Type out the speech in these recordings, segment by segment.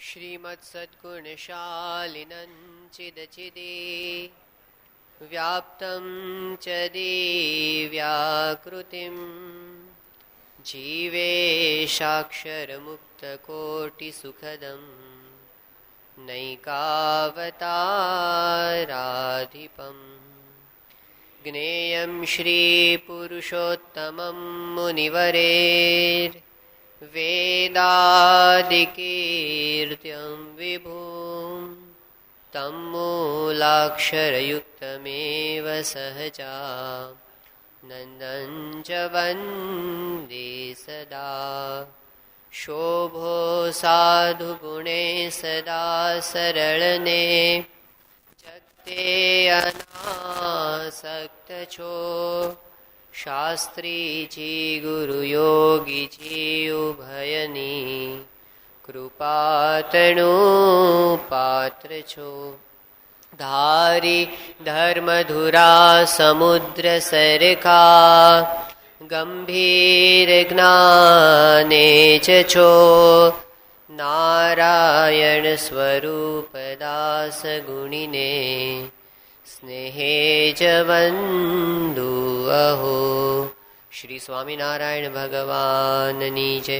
श्रीमत्सद्गुणशालिनं चिदचिदे व्याप्तं च दिव्याकृतिं जीवेशाक्षरमुक्तकोटिसुखदं नैकावताराधिपम् ज्ञेयं श्रीपुरुषोत्तमं मुनिवरेर्वेदादिकीर्त्यं विभुं तं मूलाक्षरयुक्तमेव सहजा नन्दं च वन्दे सदा शोभो साधुगुणे सदा सरलने जगते अनासक्त छो शास्त्री जी गुरु योगी जी उभयनी कृपातनु पात्र छो धारी धर्मधुरा समुद्र सरखा गंभीर ज्ञाने च छो नारायण स्वरूप दास गुणिने स्नेहे च वंदु अहो। श्री स्वामीनारायण भगवाननी जय।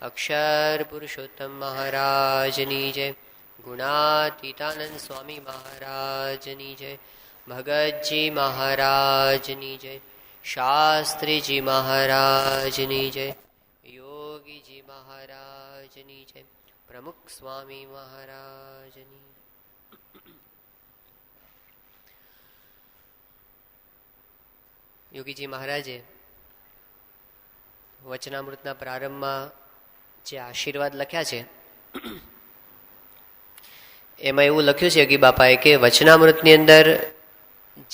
अक्षर पुरुषोत्तम महाराजनी जय। गुणातीतानंद स्वामी महाराजनी जय। भगत जी महाराजनी जय। शास्त्री जी महाराजनी जय। योगी जी महाराजनी जय। प्रमुख स्वामी महाराजनी। યોગીજી મહારાજે વચનામૃતના પ્રારંભમાં જે આશીર્વાદ લખ્યા છે એમાં એવું લખ્યું છે યોગી બાપાએ કે વચનામૃતની અંદર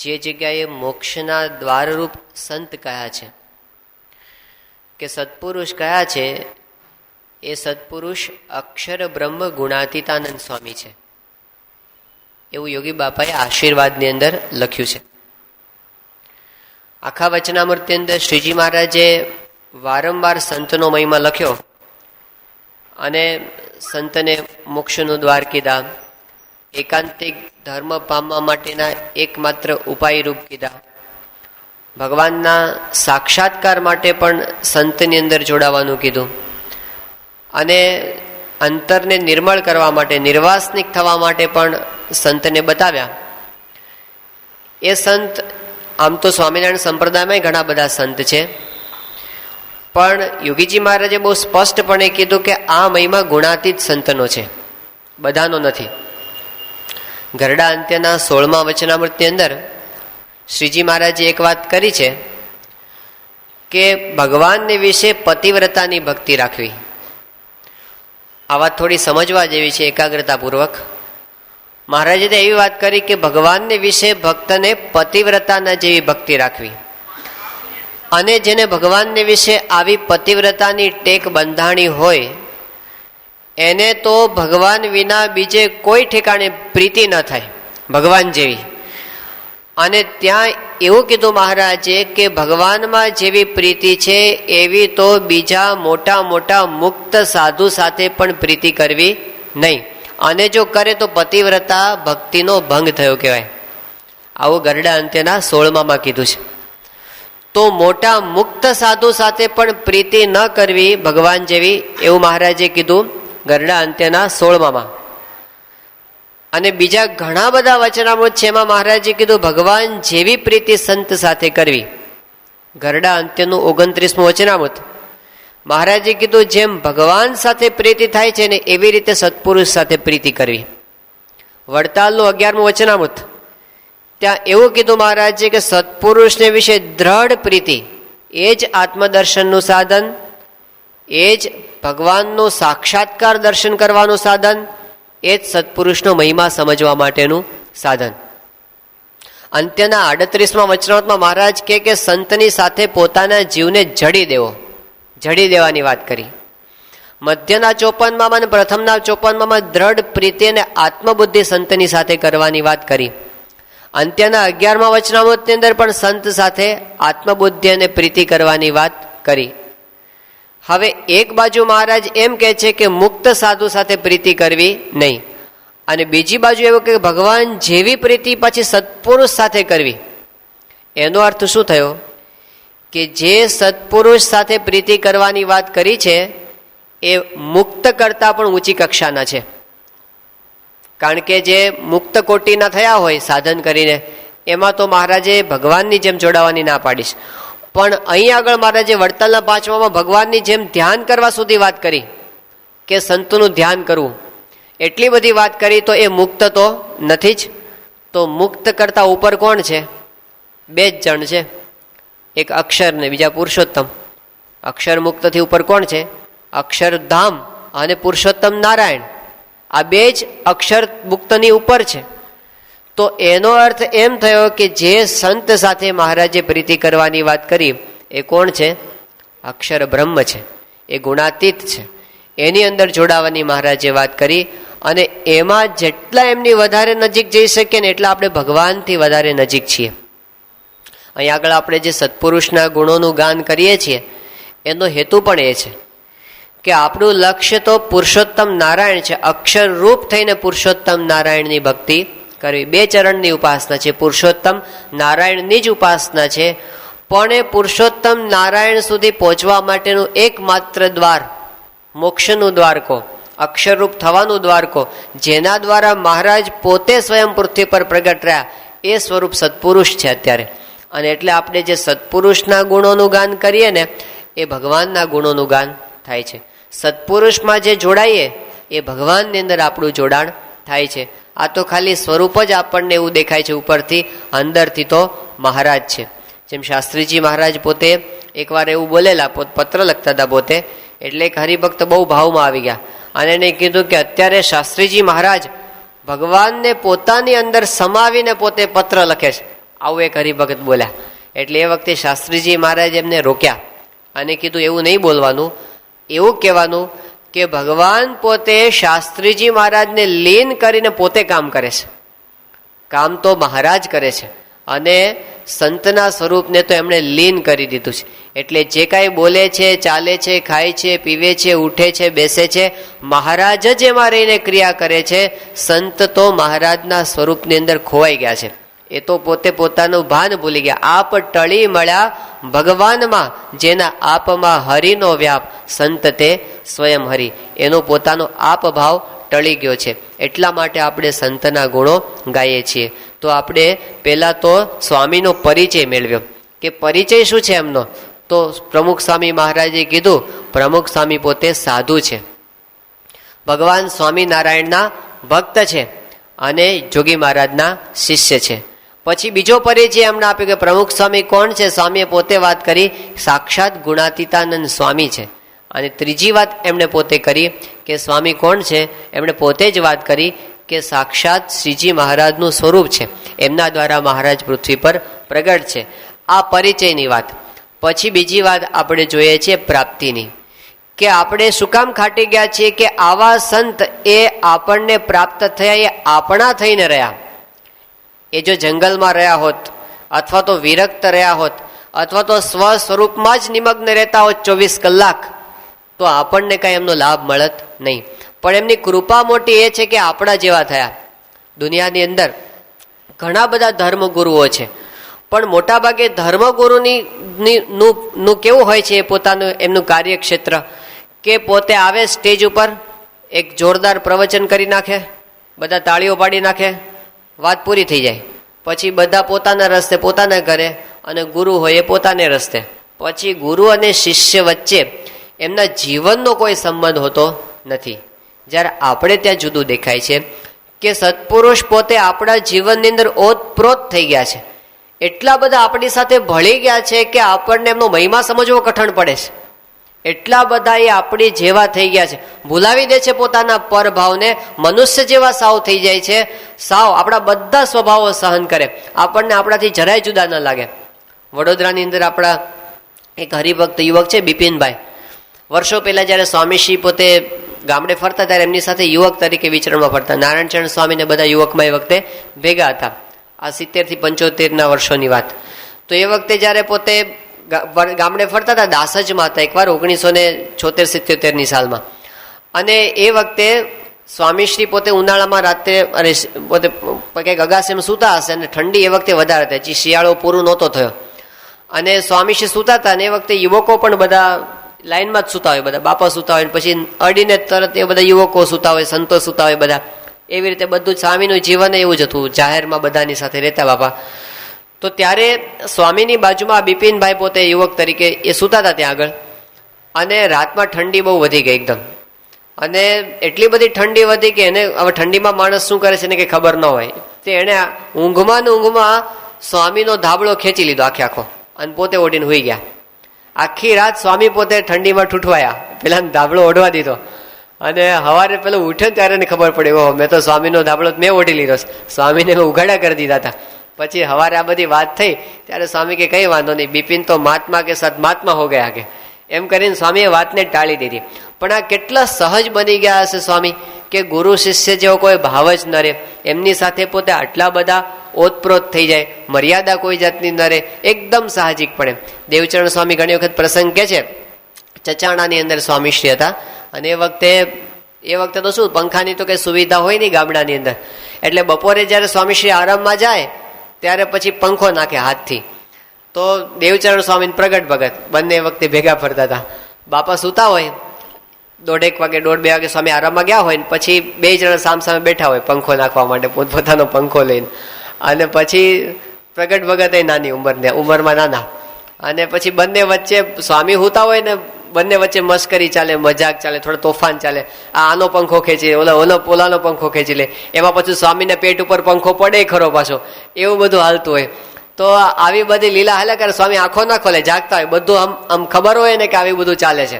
જે જગ્યાએ મોક્ષના દ્વારરૂપ સંત કયા છે કે સત્પુરુષ કયા છે એ સત્પુરુષ અક્ષર બ્રહ્મ ગુણાતીતાનંદ સ્વામી છે એવું યોગી બાપાએ આશીર્વાદની અંદર લખ્યું છે। આખા વચનામૃતની અંદર શ્રીજી મહારાજે વારંવાર સંતનો મહિમા લખ્યો અને સંતને મોક્ષનું દ્વાર કીધા, એકાંતિક ધર્મ પામવા માટેના એકમાત્ર ઉપાય રૂપ કીધા, ભગવાનના સાક્ષાત્કાર માટે પણ સંતની અંદર જોડાવાનું કીધું અને અંતરને નિર્મળ કરવા માટે નિર્વાસનિક થવા માટે પણ સંતને બતાવ્યા। એ સંત આમ તો સ્વામિનારાયણ સંપ્રદાયમાં ઘણા બધા સંત છે, પણ યોગીજી મહારાજે બહુ સ્પષ્ટપણે કીધું કે આ મહિમા ગુણાતીત સંતનો છે, બધાનો નથી। ગરડા અંત્યના 16મા વચનામૃતની અંદર શ્રીજી મહારાજે એક વાત કરી છે કે ભગવાનને વિશે પતિવ્રતાની ભક્તિ રાખવી। આ વાત થોડી સમજવા જેવી છે એકાગ્રતાપૂર્વક। મહારાજે તો એવી વાત કરી કે ભગવાનને વિશે ભક્તને પતિવ્રતાના જેવી ભક્તિ રાખવી અને જેને ભગવાનને વિશે આવી પતિવ્રતાની ટેક બંધાણી હોય એને તો ભગવાન વિના બીજે કોઈ ઠેકાણે પ્રીતિ ન થાય ભગવાન જેવી। અને ત્યાં એવું કીધું મહારાજે કે ભગવાનમાં જેવી પ્રીતિ છે એવી તો બીજા મોટા મોટા મુક્ત સાધુ સાથે પણ પ્રીતિ કરવી નહીં, અને જો કરે તો પતિવ્રતા ભક્તિનો ભંગ થયો કહેવાય। આવું ગરડા અંત્યના 16માં કીધું છે। તો મોટા મુક્ત સાધુ સાથે પણ પ્રીતિ ન કરવી ભગવાન જેવી એવું મહારાજે કીધું ગરડા અંત્યના 16માં। અને બીજા ઘણા બધા વચનામૃત છે એમાં મહારાજે કીધું ભગવાન જેવી પ્રીતિ સંત સાથે કરવી। ગરડા અંત્યનું 29મું વચનામૃત મહારાજે કીધું જેમ ભગવાન સાથે પ્રીતિ થાય છે ને એવી રીતે સત્પુરુષ સાથે પ્રીતિ કરવી। વડતાલનું 11મું વચનામૃત ત્યાં એવું કીધું મહારાજે કે સત્પુરુષને વિશે દ્રઢ પ્રીતિ એ જ આત્મદર્શનનું સાધન, એ જ ભગવાનનું સાક્ષાત્કાર દર્શન કરવાનું સાધન, એ જ સત્પુરુષનો મહિમા સમજવા માટેનું સાધન। અંત્યના 38મા વચનામૃતમાં મહારાજ કહે કે સંતની સાથે પોતાના જીવને જડી દેવો, જડી દેવાની વાત કરી। મધ્યના 54માં અને પ્રથમના 54માં દ્રઢ પ્રીતિ અને આત્મબુદ્ધિ સંતની સાથે કરવાની વાત કરી। અંત્યના 11મા વચનામૃતની અંદર પણ સંત સાથે આત્મબુદ્ધિ અને પ્રીતિ કરવાની વાત કરી। હવે એક બાજુ મહારાજ એમ કહે છે કે મુક્ત સાધુ સાથે પ્રીતિ કરવી નહીં, અને બીજી બાજુ એવું કે ભગવાન જેવી પ્રીતિ પછી સત્પુરુષ સાથે કરવી. એનો અર્થ શું થયો કે જે સત્પુરુષ સાથે પ્રીતિ કરવાની વાત કરી છે એ મુક્ત કરતા પણ ઊંચી કક્ષાના છે. કારણ કે જે મુક્ત કોટીના થયા હોય સાધન કરીને એમાં તો મહારાજે ભગવાનની જેમ જોડાવાની ના પાડીશ, પણ અહીં આગળ મહારાજે વડતાલના 5માં ભગવાનની જેમ ધ્યાન કરવા સુધી વાત કરી કે સંતોનું ધ્યાન કરવું, એટલી બધી વાત કરી તો એ મુક્ત તો નથી જ. તો મુક્ત કરતા ઉપર કોણ છે? બે જ જણ છે, એક અક્ષર ને બીજા પુરુષોત્તમ. અક્ષર મુક્તથી ઉપર કોણ છે? અક્ષરધામ અને પુરુષોત્તમ નારાયણ. આ બે જ અક્ષર મુક્તની ઉપર છે. તો એનો અર્થ એમ થયો કે જે સંત સાથે મહારાજે પ્રીતિ કરવાની વાત કરી એ કોણ છે? અક્ષર બ્રહ્મ છે, એ ગુણાતીત છે. એની અંદર જોડાવાની મહારાજે વાત કરી, અને એમાં જેટલા એમની વધારે નજીક જઈ શકીએ ને એટલા આપણે ભગવાનથી વધારે નજીક છીએ. અહીં આગળ આપણે જે સત્પુરુષના ગુણોનું ગાન કરીએ છીએ એનો હેતુ પણ એ છે કે આપણું લક્ષ્ય તો પુરુષોત્તમ નારાયણ છે. અક્ષર રૂપ થઈને પુરુષોત્તમ નારાયણની ભક્તિ કરવી. બે ચરણની ઉપાસના છે, પુરુષોત્તમ નારાયણની જ ઉપાસના છે. પણ એ પુરુષોત્તમ નારાયણ સુધી પહોંચવા માટેનું એકમાત્ર દ્વાર, મોક્ષનું દ્વાર કો, અક્ષરરૂપ થવાનું દ્વાર કો, જેના દ્વારા મહારાજ પોતે સ્વયં પૃથ્વી પર પ્રગટ રહ્યા, એ સ્વરૂપ સત્પુરુષ છે અત્યારે. અને એટલે આપણે જે સત્પુરુષના ગુણોનું ગાન કરીએ ને એ ભગવાનના ગુણોનું ગાન થાય છે. સત્પુરુષમાં જે જોડાઈએ એ ભગવાનની અંદર આપણું જોડાણ થાય છે. આ તો ખાલી સ્વરૂપ જ આપણને એવું દેખાય છે ઉપરથી, અંદરથી તો મહારાજ છે. જેમ શાસ્ત્રીજી મહારાજ પોતે એકવાર એવું બોલેલા, પત્ર લખતા હતા પોતે, એટલે એક હરિભક્ત બહુ ભાવમાં આવી ગયા અને એને કીધું કે અત્યારે શાસ્ત્રીજી મહારાજ ભગવાનને પોતાની અંદર સમાવીને પોતે પત્ર લખે છે, આવું એક હરિભગત બોલ્યા. એટલે એ વખતે શાસ્ત્રીજી મહારાજ એમને રોક્યા અને કીધું એવું નહીં બોલવાનું, એવું કહેવાનું કે ભગવાન પોતે શાસ્ત્રીજી મહારાજને લીન કરીને પોતે કામ કરે છે. કામ તો મહારાજ કરે છે અને સંતના સ્વરૂપને તો એમણે લીન કરી દીધું છે. એટલે જે કાંઈ બોલે છે, ચાલે છે, ખાય છે, પીવે છે, ઉઠે છે, બેસે છે, મહારાજ જ એમાં રહીને ક્રિયા કરે છે. સંત તો મહારાજના સ્વરૂપની અંદર ખોવાઈ ગયા છે. એ તો પોતે પોતાનું ભાન ભૂલી ગયા. આપ ટળી મળ્યા ભગવાનમાં, જેના આપમાં હરિનો વ્યાપ, સંત તે સ્વયં હરિ. એનો પોતાનો આપ ભાવ ટળી ગયો છે. એટલા માટે આપણે સંતના ગુણો ગાઈએ છીએ. તો આપણે પહેલાં તો સ્વામીનો પરિચય મેળવ્યો કે પરિચય શું છે એમનો. તો પ્રમુખ સ્વામી મહારાજે કીધું પ્રમુખ સ્વામી પોતે સાધુ છે, ભગવાન સ્વામિનારાયણના ભક્ત છે અને જોગી મહારાજના શિષ્ય છે. પછી બીજો પરિચય એમને આપ્યો કે પ્રમુખ સ્વામી કોણ છે? સ્વામીએ પોતે વાત કરી સાક્ષાત ગુણાતીતાનંદ સ્વામી છે. અને ત્રીજી વાત એમણે પોતે કરી કે સ્વામી કોણ છે? એમણે પોતે જ વાત કરી કે સાક્ષાત શ્રીજી મહારાજનું સ્વરૂપ છે, એમના દ્વારા મહારાજ પૃથ્વી પર પ્રગટ છે. આ પરિચયની વાત. પછી બીજી વાત આપણે જોઈએ છીએ પ્રાપ્તિની, કે આપણે શું કામ ખાટી ગયા છીએ કે આવા સંત એ આપણને પ્રાપ્ત થયા એ આપણા થઈને રહ્યા. એ જો જંગલમાં રહ્યા હોત અથવા તો વિરક્ત રહ્યા હોત અથવા તો સ્વ સ્વરૂપમાં જ નિમગ્ન રહેતા હોત 24 કલાક, તો આપણને કાંઈ એમનો લાભ મળત નહીં. પણ એમની કૃપા મોટી એ છે કે આપણા જેવા થયા. દુનિયાની અંદર ઘણા બધા ધર્મગુરુઓ છે, પણ મોટાભાગે ધર્મગુરુની નું કેવું હોય છે પોતાનું એમનું કાર્યક્ષેત્ર, કે પોતે આવે સ્ટેજ ઉપર, એક જોરદાર પ્રવચન કરી નાખે, બધા તાળીઓ પાડી નાખે, વાત પૂરી થઈ જાય. પછી બધા પોતાના રસ્તે, પોતાના ઘરે, અને ગુરુ હોય એ પોતાને રસ્તે. પછી ગુરુ અને શિષ્ય વચ્ચે એમના જીવનનો કોઈ સંબંધ હોતો નથી. જ્યારે આપણે ત્યાં જુદું દેખાય છે કે સત્પુરુષ પોતે આપણા જીવનની અંદર ઓતપ્રોત થઈ ગયા છે. એટલા બધા આપણી સાથે ભળી ગયા છે કે આપણને એમનો મહિમા સમજવો કઠણ પડે છે. એટલા બધા એ આપણી જેવા થઈ ગયા છે, ભૂલાવી દે છે પોતાના પરભાવને, મનુષ્ય જેવા સાવ થઈ જાય છે. સાવ આપણા બધા સ્વભાવો સહન કરે, આપણને આપણાથી જરાય જુદા ન લાગે. વડોદરાની અંદર આપણા એક હરિભક્ત યુવક છે બિપિનભાઈ. વર્ષો પહેલાં જ્યારે સ્વામીશ્રી પોતે ગામડે ફરતા ત્યારે એમની સાથે યુવક તરીકે વિચરણમાં ફરતા. નારાયણચરણ સ્વામીને બધા યુવકમાં એ વખતે ભેગા હતા. આ 70 થી 75 વર્ષોની વાત. તો એ વખતે જ્યારે પોતે ગામડે ફરતા હતા, દાસજમાં હતા એકવાર 1976-77ની સાલમાં. અને એ વખતે સ્વામીશ્રી પોતે ઉનાળામાં રાત્રે પોતે કંઈક અગાસીમાં સૂતા હશે અને ઠંડી એ વખતે વધારે હતી, હજી શિયાળો પૂરો નહોતો થયો. અને સ્વામીશ્રી સૂતા હતા અને એ વખતે યુવકો પણ બધા લાઈનમાં જ સૂતા હોય, બધા બાપા સૂતા હોય, પછી અડીને તરત એ બધા યુવકો સૂતા હોય, સંતો સૂતા હોય બધા. એવી રીતે બધું સ્વામીનું જીવન એવું જ હતું, જાહેરમાં બધાની સાથે રહેતા બાપા. તો ત્યારે સ્વામીની બાજુમાં બિપિનભાઈ પોતે યુવક તરીકે એ સૂતા હતા ત્યાં આગળ. અને રાતમાં ઠંડી બહુ વધી ગઈ એકદમ. અને એટલી બધી ઠંડી વધી કે એને હવે ઠંડીમાં માણસ શું કરે છે એને કંઈ ખબર ન હોય. તે એણે ઊંઘમાં સ્વામીનો ધાબળો ખેંચી લીધો આખો અને પોતે ઓઢીને હોઈ ગયા. આખી રાત સ્વામી પોતે ઠંડીમાં ઠૂઠવાયા, પેલા ધાબળો ઓઢવા દીધો. અને સવારે પેલો ઉઠ્યો ત્યારે એને ખબર પડી, ઓહો મેં તો સ્વામીનો ધાબળો મેં ઓઢી લીધો, સ્વામીને ઉઘાડા કરી દીધા હતા. પછી સવારે આ બધી વાત થઈ ત્યારે સ્વામી કે કંઈ વાંધો નહીં, બિપિન તો મહાત્મા કે સદમહાત્મા હો ગયા કે એમ કરીને સ્વામીએ વાતને ટાળી દીધી. પણ આ કેટલા સહજ બની ગયા હશે સ્વામી કે ગુરુ શિષ્ય જેવો કોઈ ભાવ જ ન રહે, એમની સાથે પોતે આટલા બધા ઓતપ્રોત થઈ જાય, મર્યાદા કોઈ જાતની ન રહે, એકદમ સાહજિક પડે. દેવચરણ સ્વામી ઘણી વખત પ્રસંગ કે છે, ચચાણાની અંદર સ્વામીશ્રી હતા. અને એ વખતે તો શું પંખાની તો કઈ સુવિધા હોય નહીં ગામડાની અંદર, એટલે બપોરે જ્યારે સ્વામીશ્રી આરામમાં જાય ત્યારે પછી પંખો નાખે હાથથી. તો દેવચરણ સ્વામી પ્રગટ ભગત બંને વખતે ભેગા ફરતા હતા. બાપા સૂતા હોય, 1:30 વાગે 1:30-2 વાગે સ્વામી આરામમાં ગયા હોય ને પછી 2 જણા સામસામે બેઠા હોય પંખો નાખવા માટે, પોતપોતાનો પંખો લઈને. અને પછી પ્રગટ ભગત એ નાની ઉંમરમાં નાના. અને પછી બંને વચ્ચે સ્વામી સૂતા હોય ને બંને વચ્ચે મસ્કરી ચાલે, મજાક ચાલે, થોડો તોફાન ચાલે. આનો પંખો ખેંચી લે, ઓલાનો પંખો ખેંચી લે, એમાં પછી સ્વામીને પેટ ઉપર પંખો પડે ખરો પાછો, એવું બધું હાલતું હોય. તો આવી બધી લીલા હાલ્યા કરે, સ્વામી આંખો ના ખોલે, જાગતા હોય, બધું આમ ખબર હોય ને કે આવી બધું ચાલે છે.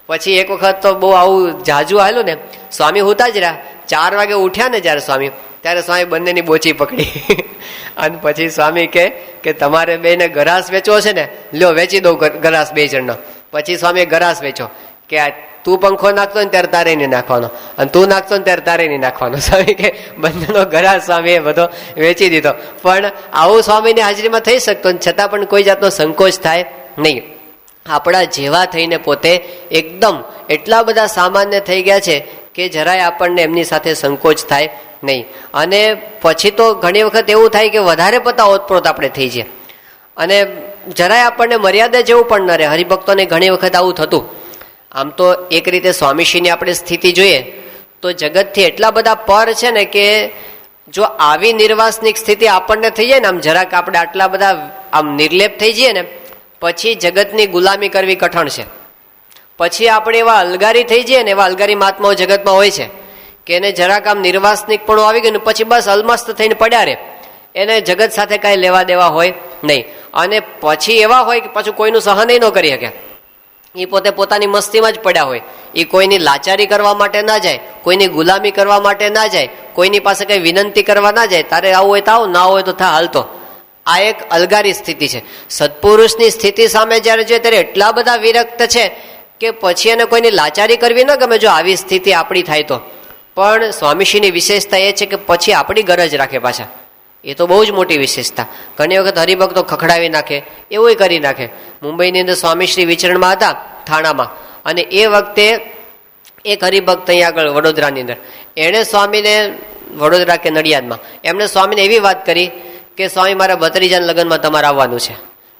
પછી એક વખત તો બહુ આવું જાજુ હાલ્યું ને, સ્વામી સૂતા જ રહ્યા, 4 વાગે ઉઠ્યા ને જ્યારે સ્વામી, ત્યારે સ્વામી બંનેની બોચી પકડી. અને પછી સ્વામી કે તમારે બેને ગરાસ વેચવો છે ને, લ્યો વેચી દઉં ગરાસ 2 જણનો. પછી સ્વામીએ ગરાસ વેચો કે તું પંખો નાખતો ને ત્યારે તારે નહીં નાખવાનો, અને તું નાખતો ને ત્યારે તારે નહીં નાખવાનો. સ્વામી કે બંનેનો ગરાસ સ્વામીએ બધો વેચી દીધો. પણ આવું સ્વામીની હાજરીમાં થઈ શકતો, છતાં પણ કોઈ જાતનો સંકોચ થાય નહીં. આપણા જેવા થઈને પોતે એકદમ એટલા બધા સામાન્ય થઈ ગયા છે કે જરાય આપણને એમની સાથે સંકોચ થાય નહીં. અને પછી તો ઘણી વખત એવું થાય કે વધારે પતા ઓતપ્રોત આપણે થઈ જાય અને જરાય આપણને મર્યાદા જેવું પણ ન રહે. હરિભક્તોને ઘણી વખત આવું થતું. આમ તો એક રીતે સ્વામીશ્રીની આપણે સ્થિતિ જોઈએ તો જગતથી એટલા બધા પર છે ને કે જો આવી નિર્વાસનિક સ્થિતિ આપણને થઈ જાય ને, આમ જરાક આપણે આટલા બધા આમ નિર્લેપ થઈ જઈએ ને, પછી જગતની ગુલામી કરવી કઠણ છે. પછી આપણે એવા અલગારી થઈ જઈએ ને, એવા અલગારી મહાત્માઓ જગતમાં હોય છે કે એને જરાક આમ નિર્વાસનિક પણ આવી ગયું ને પછી બસ અલમસ્ત થઈને પડ્યા રહે, એને જગત સાથે કાંઈ લેવા દેવા હોય નહીં. અને પછી એવા હોય કે પાછું કોઈનું સહન ન કરી શકે, એ પોતે પોતાની મસ્તીમાં જ પડ્યા હોય. એ કોઈની લાચારી કરવા માટે ના જાય, કોઈની ગુલામી કરવા માટે ના જાય, કોઈની પાસે કંઈ વિનંતી કરવા ના જાય. તારે આવું હોય તો આવું, ના હોય તો થા હાલતો. આ એક અલગારી સ્થિતિ છે. સત્પુરુષની સ્થિતિ સામે જ્યારે જોઈએ ત્યારે એટલા બધા વિરક્ત છે કે પછી એને કોઈની લાચારી કરવી ન ગમે જો આવી સ્થિતિ આપણી થાય તો. પણ સ્વામીશ્રીની વિશેષતા એ છે કે પછી આપણી ગરજ રાખે પાછા. એ તો બહુ જ મોટી વિશેષતા. ઘણી વખત હરિભક્તો ખખડાવી નાખે, એવું કરી નાખે. મુંબઈની અંદર સ્વામીશ્રી વિચરણમાં હતા થાણામાં, અને એ વખતે એક હરિભક્ત અહીંયા આગળ વડોદરાની અંદર, એણે સ્વામીને વડોદરા કે નડિયાદમાં એમણે સ્વામીને એવી વાત કરી કે સ્વામી મારા ભત્રીજાના લગ્નમાં તમારે આવવાનું છે.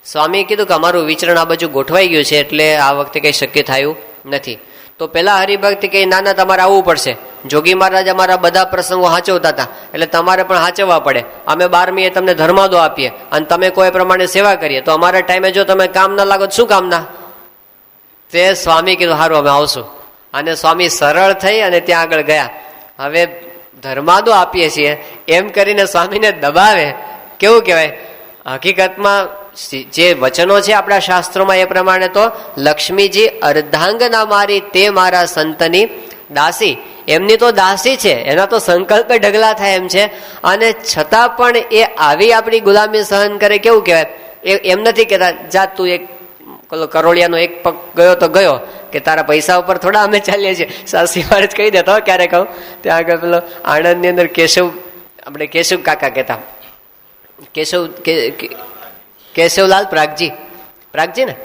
સ્વામીએ કીધું કે અમારું વિચરણ આ બાજુ ગોઠવાઈ ગયું છે એટલે આ વખતે કંઈ શક્ય થયું નથી. તો પેલા હરિભક્ત કે ના તમારે આવવું પડશે, જોગી મહારાજ અમારા બધા પ્રસંગો સાચવતા હતા એટલે તમારે પણ સાચવવા પડે. અમે 12મીએ તમને ધર્માદો આપીએ અને તમે કોઈ પ્રમાણે સેવા કરીએ, તો અમારા ટાઈમે જો તમે કામ ના લાગો શું કામ ના? તે સ્વામી કીધું સારું અમે આવશું. અને સ્વામી સરળ થઈ અને ત્યાં આગળ ગયા. હવે ધર્માદો આપીએ છીએ એમ કરીને સ્વામીને દબાવે, કેવું કહેવાય. હકીકતમાં જે વચનો છે આપણા શાસ્ત્રોમાં એ પ્રમાણે તો લક્ષ્મીજી અર્ધાંગના મારી તે મારા સંતની દાસી, એમની તો દાસી છે, એના તો સંકલ્પે ઢગલા થાય એમ છે. અને છતાં પણ એ આવી આપણી ગુલામી સહન કરે, કેવું કહેવાય. એમ નથી કહેતા જા તું એક કરોળિયાનો એક પગ ગયો તો ગયો, કે તારા પૈસા ઉપર થોડા અમે ચાલીએ છીએ. સાસી મહારાજ કહી દેતો ક્યારે કહું, ત્યાં આગળ પેલો આણંદની અંદર આપણે કેશવ કાકા કહેતા, કેશવલાલ પ્રાગજી, પ્રાગજી ને,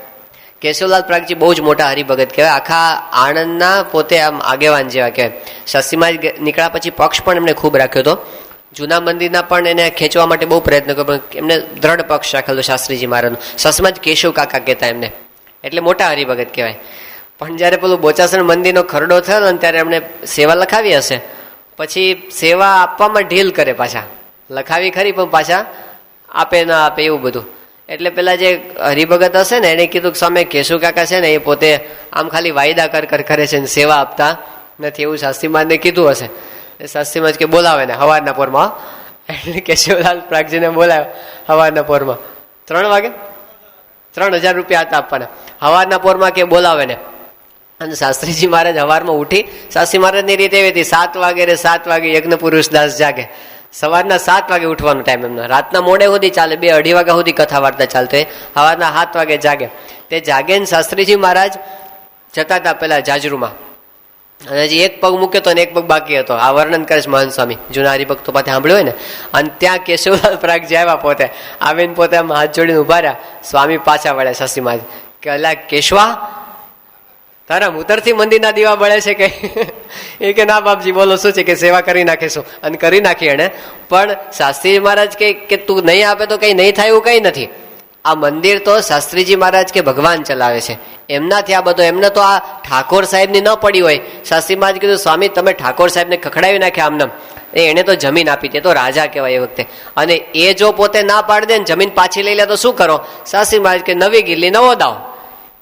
કેશવલાલ પ્રાગજી બહુ જ મોટા હરિભગત કહેવાય, આખા આણંદના પોતે આમ આગેવાન જેવા કહેવાય. શાસ્ત્રીમાં નીકળ્યા પછી પક્ષ પણ એમને ખૂબ રાખ્યો હતો. જૂના મંદિરના પણ એને ખેંચવા માટે બહુ પ્રયત્ન કર્યો, પણ એમને દ્રઢ પક્ષ રાખેલો શાસ્ત્રીજી મહારાજનો. શાસ્ત્રીમાં જ કેશવ કાકા કહેતા એમને, એટલે મોટા હરિભગત કહેવાય. પણ જ્યારે પેલું બોચાસણ મંદિરનો ખરડો થયો ને ત્યારે એમણે સેવા લખાવી હશે, પછી સેવા આપવામાં ઢીલ કરે, પાછા લખાવી ખરી પણ પાછા આપે ના આપે એવું બધું. એટલે પેલા જે હરિભગત હશે ને એને કીધું કે સામે કેશવ કાકા છે ને એ પોતે આમ ખાલી વાયદા કરે છે ને સેવા આપતા નથી, એવું શાસ્ત્રીમાને કીધું હશે. શાસ્ત્રીમાં કે બોલાવે ને સવારના પોરમાં, એટલે કેશવલાલ પ્રાગજીને બોલાવે સવારના પોરમાં 3 વાગે 3000 રૂપિયા હતા આપવાના. સવારના પોરમાં કે બોલાવે ને, અને શાસ્ત્રીજી મહારાજ સવારમાં ઉઠી, શાસ્ત્રી મહારાજની રીતે એવી હતી 7 વાગે યજ્ઞ પુરુષ દાસ જાગે. સવારના 7 વાગે ઉઠવાનો ટાઈમ એમનો, રાતના મોડે સુધી ચાલે, 2-2:30 વાગ્યા સુધી કથા વાર્તા ચાલતી હોય. સવારના 7 વાગે જાગે. તે જાગે ને શાસ્ત્રીજી મહારાજ જતા હતા પેલા જાજરૂમાં, અને હજી એક પગ મૂક્યો હતો ને એક પગ બાકી હતો. આ વર્ણન કરે છે મહંત સ્વામી, જૂના હરિભક્તો પાસે સાંભળ્યું હોય ને. અને ત્યાં કેશવલાલ પ્રાગજી આવ્યા, પોતે આવીને પોતે આમ હાથ જોડીને ઉભા રહ્યા. સ્વામી પાછા વળ્યા શાસ્ત્રી મહારાજ કે અલા કેશવા, તારા મૂતરથી મંદિરના દીવા બળે છે કે? એ કે ના બાપજી બોલો શું છે, કે સેવા કરી નાખીશું. અને કરી નાખી એને. પણ શાસ્ત્રીજી મહારાજ કે તું નહીં આપે તો કઈ નહીં થાય એવું કઈ નથી. આ મંદિર તો શાસ્ત્રીજી મહારાજ કે ભગવાન ચલાવે છે, એમનાથી આ બધો. એમને તો આ ઠાકોર સાહેબની ન પડી હોય. શાસ્ત્રી મહારાજ કીધું સ્વામી તમે ઠાકોર સાહેબને ખખડાવી નાખ્યા આમને, એને તો જમીન આપી, તે તો રાજા કહેવાય એ વખતે. અને એ જો પોતે ના પાડી દે ને જમીન પાછી લઈ લે તો શું કરો? શાસ્ત્રી મહારાજ કે નવી ગિલ્લી નવો દાવ.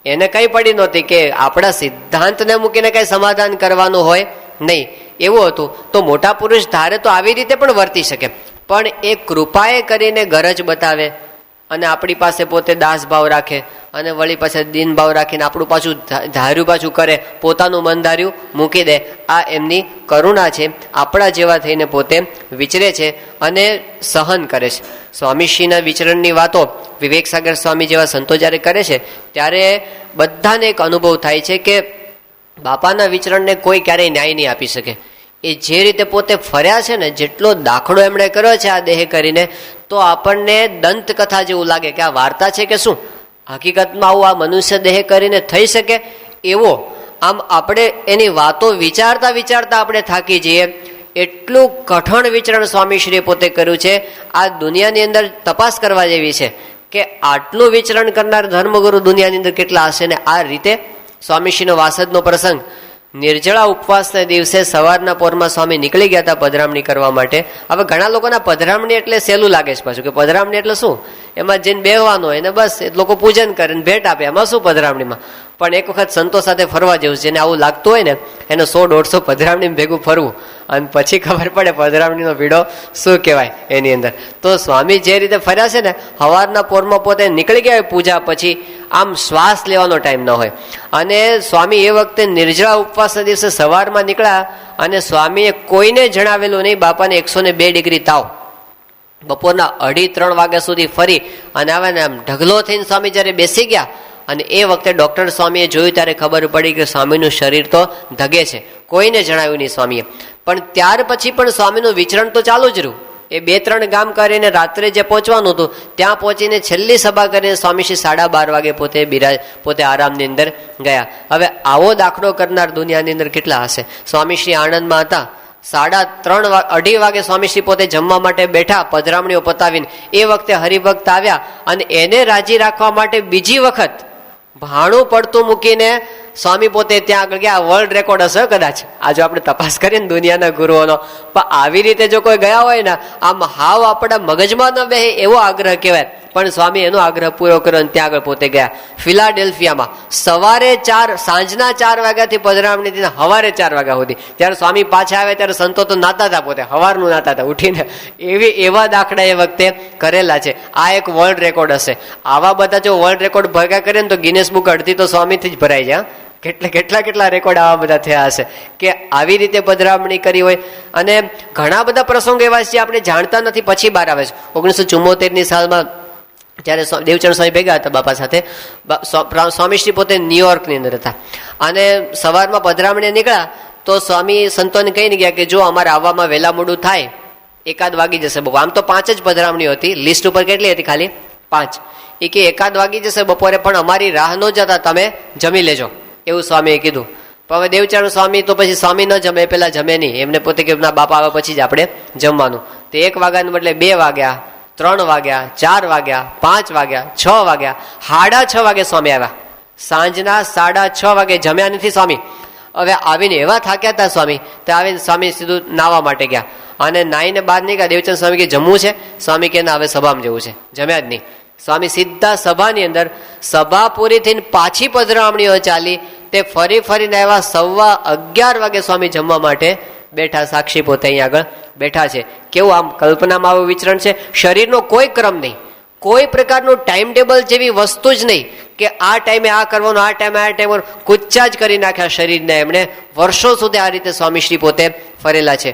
એને કઈ પડી નહોતી કે આપણા સિદ્ધાંતને મૂકીને કઈ સમાધાન કરવાનું હોય નહીં, એવું હતું. તો મોટા પુરુષ ધારે તો આવી રીતે પણ વર્તી શકે, પણ એ કૃપાએ કરીને ગરજ બતાવે અને આપણી પાસે પોતે દાસ ભાવ રાખે અને વળી પાછા દીન ભાવ રાખીને આપણું પાછું ધાર્યું પાછું કરે, પોતાનું મન ધાર્યું મૂકી દે. આ એમની કરુણા છે. આપણા જેવા થઈને પોતે વિચરે છે અને સહન કરે છે. સ્વામીશ્રીના વિચરણની વાતો વિવેક સાગર સ્વામી જેવા સંતો જ્યારે કરે છે ત્યારે બધાને એક અનુભવ થાય છે કે બાપાના વિચરણને કોઈ ક્યારેય ન્યાય નહીં આપી શકે. એ જે રીતે પોતે ફર્યા છે ને, જેટલો દાખલો એમણે કર્યો છે આ દેહ કરીને, તો આપણને દંતકથા જેવું લાગે કે આ વાર્તા છે કે શું, હકીકતમાં આવું આ મનુષ્ય દેહ કરીને થઈ શકે એવો. આમ આપણે એની વાતો વિચારતા વિચારતા આપણે થાકી જઈએ. એટલું કઠણ વિચરણ સ્વામીશ્રીએ પોતે કર્યું છે. આ દુનિયાની અંદર તપાસ કરવા જેવી છે કે આટલું વિચરણ કરનાર ધર્મગુરુ દુનિયાની અંદર કેટલા હશે. ને આ રીતે સ્વામીશ્રીનો વાસદનો પ્રસંગ, નિર્જળા ઉપવાસના દિવસે સવારના પોરમાં સ્વામી નીકળી ગયા હતા પધરામણી કરવા માટે. હવે ઘણા લોકોના પધરામણી એટલે સહેલું લાગે છે પાછું, કે પધરામણી એટલે શું, એમાં જઈને બેહવાનું હોય ને બસ લોકો પૂજન કરે ને ભેટ આપે, એમાં શું પધરામણીમાં. પણ એક વખત સંતો સાથે ફરવા જેવું છે. જેને આવું લાગતું હોય ને એને 100-150 પધરામણી ભેગું ફરવું, અને પછી ખબર પડે પધરામણીનો ભીડો શું કહેવાય એની અંદર. તો સ્વામી જે રીતે ફર્યા છે ને, સવારના પોરમાં પોતે નીકળી ગયા હોય પૂજા પછી, આમ શ્વાસ લેવાનો ટાઈમ ન હોય. અને સ્વામી એ વખતે નિર્જળા ઉપવાસના દિવસે સવારમાં નીકળ્યા અને સ્વામીએ કોઈને જણાવેલું નહીં બાપાને 102 ડિગ્રી તાવ. બપોરના 2:30-3 વાગ્યા સુધી ફરી અને આવે ને આમ ઢગલો થઈને સ્વામી જ્યારે બેસી ગયા, અને એ વખતે ડૉક્ટર સ્વામીએ જોયું ત્યારે ખબર પડી કે સ્વામીનું શરીર તો ધગે છે. કોઈને જણાવ્યું નહીં સ્વામીએ. પણ ત્યાર પછી પણ સ્વામીનું વિચરણ તો ચાલુ જ રહ્યું. એ 2-3 ગામ કરીને રાત્રે જે પહોંચવાનું હતું ત્યાં પહોંચીને છેલ્લી સભા કરીને સ્વામીશ્રી 12:30 વાગે પોતે આરામની અંદર ગયા. હવે આવો દાખલો કરનાર દુનિયાની અંદર કેટલા હશે. સ્વામીશ્રી આણંદમાં હતા, 2:30 વાગે સ્વામીશ્રી પોતે જમવા માટે બેઠા પધરામણીઓ પતાવીને. એ વખતે હરિભક્ત આવ્યા અને એને રાજી રાખવા માટે બીજી વખત ભાણું પડતું મૂકીને સ્વામી પોતે ત્યાં આગળ ગયા. વર્લ્ડ રેકોર્ડ હશે કદાચ, આ જો આપણે તપાસ કરીએ ને દુનિયાના ગુરુઓનો. પણ આવી રીતે જો કોઈ ગયા હોય ને, આમ હાવ આપણા મગજમાં ન બેહે એવો આગ્રહ કહેવાય. પણ સ્વામી એનો આગ્રહ પૂરો કર્યો અને ત્યાં આગળ પોતે ગયા ફિલાડેલ્ફિયામાં. સવારે 4, સાંજના 4 વાગ્યાથી પધરામણી થી સવારે 4 વાગ્યા સુધી. ત્યારે સ્વામી પાછા આવે ત્યારે સંતો તો નાતા હતા, પોતે સવારનું નાતા હતા ઉઠીને. એવા દાખલા એ વખતે કરેલા છે. આ એક વર્લ્ડ રેકોર્ડ હશે. આવા બધા જો વર્લ્ડ રેકોર્ડ ભેગા કરે ને તો ગિનેસ બુક અડધી તો સ્વામીથી જ ભરાઈ જાય. કેટલા રેકોર્ડ આવા બધા થયા હશે કે આવી રીતે પધરામણી કરી હોય. અને ઘણા બધા પ્રસંગો એવા છે આપણે જાણતા નથી, પછી બહાર આવે છે. 1974ની સાલમાં જ્યારે દેવચરણ સ્વામી ભેગા હતા બાપા સાથે, સ્વામીશ્રી પોતે ન્યુયોર્કની અંદર હતા અને સવારમાં પધરામણી નીકળ્યા તો સ્વામી સંતોને કહીને ગયા કે જો અમારે આવવામાં વહેલા મોડું થાય 1 વાગી જશે. આમ તો 5 જ પધરામણીઓ હતી, લિસ્ટ ઉપર કેટલી હતી ખાલી 5. એ કે 1 વાગી જશે બપોરે, પણ અમારી રાહ ન જતા તમે જમી લેજો, એવું સ્વામીએ કીધું. પણ હવે દેવચરણ સ્વામી તો પછી સ્વામી ન જમે, પેલા જમે નહીં, એમને પોતે કે ના બાપા આવે પછી જ આપણે જમવાનું. તો 1 વાગ્યાને બદલે 2 વાગ્યા, 3 વાગ્યા, 4 વાગ્યા, 5 વાગ્યા, 6 વાગ્યા, 6:30 વાગે સ્વામી આવ્યા. સાંજના 6:30 વાગે જમ્યા નથી સ્વામી. હવે આવીને એવા થાક્યા હતા સ્વામી, તો આવીને સ્વામી સીધું નાહવા માટે ગયા, અને નાહીને બહાર નીકળ્યા. દેવચંદ સ્વામી કે જમવું છે? સ્વામી કે ના, હવે સભામાં જવું છે. જમ્યા જ નહીં સ્વામી. સીધા સભાની અંદર, સભા પૂરી થઈને પાછી પધરામણીઓ ચાલી, તે ફરી ફરીને આવ્યા. 11:15 વાગે સ્વામી જમવા માટે બેઠા. સાક્ષી પોતે અહીં આગળ બેઠા છે. કેવું આમ કલ્પનામાં આવું વિચરણ છે. શરીરનો કોઈ ક્રમ નહીં, કોઈ પ્રકારનું ટાઈમ ટેબલ જેવી વસ્તુ જ નહીં કે આ ટાઈમે આ કરવાનું, આ ટાઈમે કુચ્ચા જ કરી નાખ્યા શરીરને. એમણે વર્ષો સુધી આ રીતે સ્વામીશ્રી પોતે ફરેલા છે.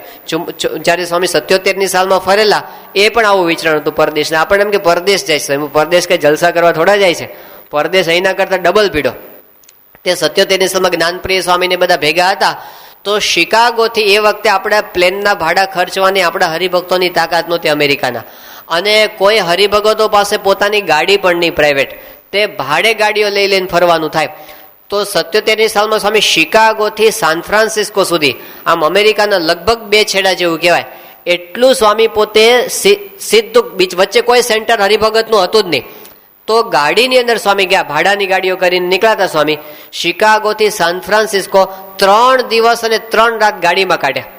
જ્યારે સ્વામી 77ની સાલમાં ફરેલા, એ પણ આવું વિચરણ હતું પરદેશ. આપણને એમ કે પરદેશ જાય છે, પરદેશ કે જલસા કરવા થોડા જાય છે, પરદેશ અહીંના કરતા ડબલ પીડો. તે 77ની સાલમાં જ્ઞાનપ્રિય સ્વામીને બધા ભેગા હતા. તો શિકાગોથી એ વખતે આપણે પ્લેનના ભાડા ખર્ચવાની આપણા હરિભક્તોની તાકાત નહોતી અમેરિકાના, અને કોઈ હરિભગતો પાસે પોતાની ગાડી પણ નહીં પ્રાઇવેટ, તે ભાડે ગાડીઓ લઈ લઈને ફરવાનું થાય. તો 77ની સાલમાં સ્વામી શિકાગોથી સાન ફ્રાન્સિસ્કો સુધી, આમ અમેરિકાના લગભગ 2 છેડા જેવું કહેવાય, એટલું સ્વામી પોતે સીધું બીચ વચ્ચે કોઈ સેન્ટર હરિભગતનું હતું જ નહીં. તો ગાડીની અંદર સ્વામી ગયા, ભાડાની ગાડીઓ કરીને નીકળાતા સ્વામી. શિકાગોથી સાન ફ્રાન્સિસ્કો 3 દિવસ અને 3 રાત ગાડીમાં કાઢ્યા.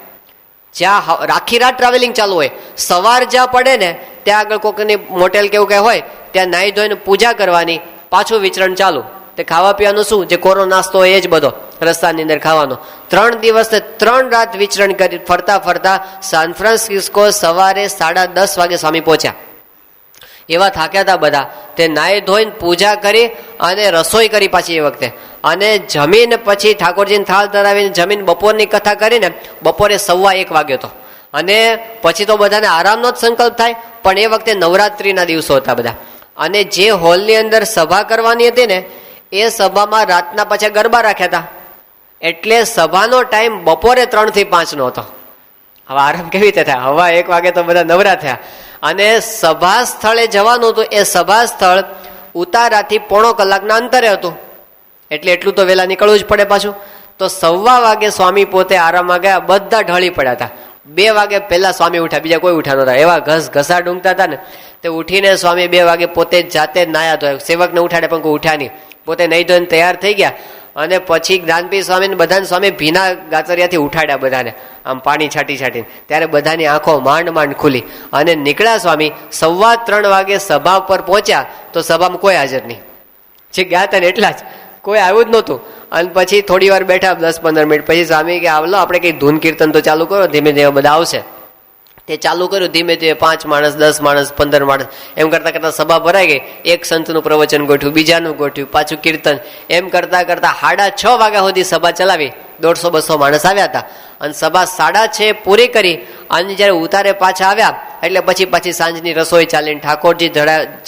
જ્યાં આખી રાત ટ્રાવેલિંગ ચાલુ હોય, સવાર જ્યાં પડે ને ત્યાં આગળ કોઈકની મોટેલ કેવું કંઈ હોય, ત્યાં નાહી ધોઈને પૂજા કરવાની, પાછું વિચરણ ચાલુ. તે ખાવા પીવાનું શું, જે કોરો નાસ્તો હોય એ જ બધો રસ્તાની અંદર ખાવાનો. 3 દિવસ ને 3 રાત વિચરણ કરી ફરતા ફરતા સાન ફ્રાન્સિસ્કો સવારે 10:30 વાગે સ્વામી પહોંચ્યા. એવા થાક્યા હતા બધા. તે નાહી ધોઈને પૂજા કરી અને રસોઈ કરી પાછી એ વખતે, અને જમીન પછી ઠાકોરજીને થાળ ધરાવીને જમીન બપોરની કથા કરીને બપોરે 1:15 વાગ્યો હતો. અને પછી તો બધાને આરામનો જ સંકલ્પ થાય, પણ એ વખતે નવરાત્રિના દિવસો હતા બધા. અને જે હોલની અંદર સભા કરવાની હતી ને, એ સભામાં રાતના પાછા ગરબા રાખ્યા હતા, એટલે સભાનો ટાઈમ બપોરે 3 થી 5 નો હતો. હવે આરામ કેવી રીતે થાય? 1:15 વાગે તો બધા નવરા થયા. અને સભા સ્થળે જવાનું હતું, એ સભા સ્થળ ઉતારાથી 1.5 કલાકના અંતરે હતું, એટલે એટલું તો વહેલા નીકળવું જ પડે પાછું. તો 1:15 વાગે સ્વામી પોતે આરામમાં ગયા. બધા ઢળી પડ્યા હતા. 2 વાગે પહેલા સ્વામી ઉઠ્યા, બીજા કોઈ ઉઠ્યા નહોતા. એવા ઘસા ડૂંગતા હતા ને, તે ઉઠીને સ્વામી 2 વાગે પોતે જાતે જ નાયા ધોયા. સેવકને ઉઠાડે પણ કોઈ ઉઠ્યા નહીં, પોતે નહીં ધોઈને તૈયાર થઈ ગયા. અને પછી જ્ઞાનપીર સ્વામીને બધાને સ્વામી ભીના ગાતરિયાથી ઉઠાડ્યા બધાને, આમ પાણી છાંટી છાંટીને. ત્યારે બધાની આંખો માંડ માંડ ખુલી અને નીકળ્યા સ્વામી. 3:15 વાગે સભા પર પહોંચ્યા તો સભામાં કોઈ હાજર નહીં. જે ગયા હતા ને એટલા જ, કોઈ આવ્યું જ નહોતું. અને પછી થોડી વાર બેઠા, 10-15 મિનિટ પછી સ્વામી કે આવલો આપણે કંઈક ધૂન કીર્તન તો ચાલુ કરો, ધીમે ધીમે બધા આવશે. તે ચાલુ કર્યું ધીમે ધીમે. 5 માણસ, 10 માણસ, 15 માણસ, એમ કરતા કરતા સભા ભરાઈ ગઈ. એક સંતનું પ્રવચન ગોઠવ્યું, બીજાનું ગોઠવ્યું, પાછું કીર્તન. એમ કરતા કરતા 6:30 વાગ્યા સુધી સભા ચલાવી. 150-200 માણસ આવ્યા હતા. અને સભા 6:30 પૂરી કરી અને જયારે ઉતારે પાછા આવ્યા, એટલે પછી સાંજની રસોઈ ચાલીને ઠાકોરજી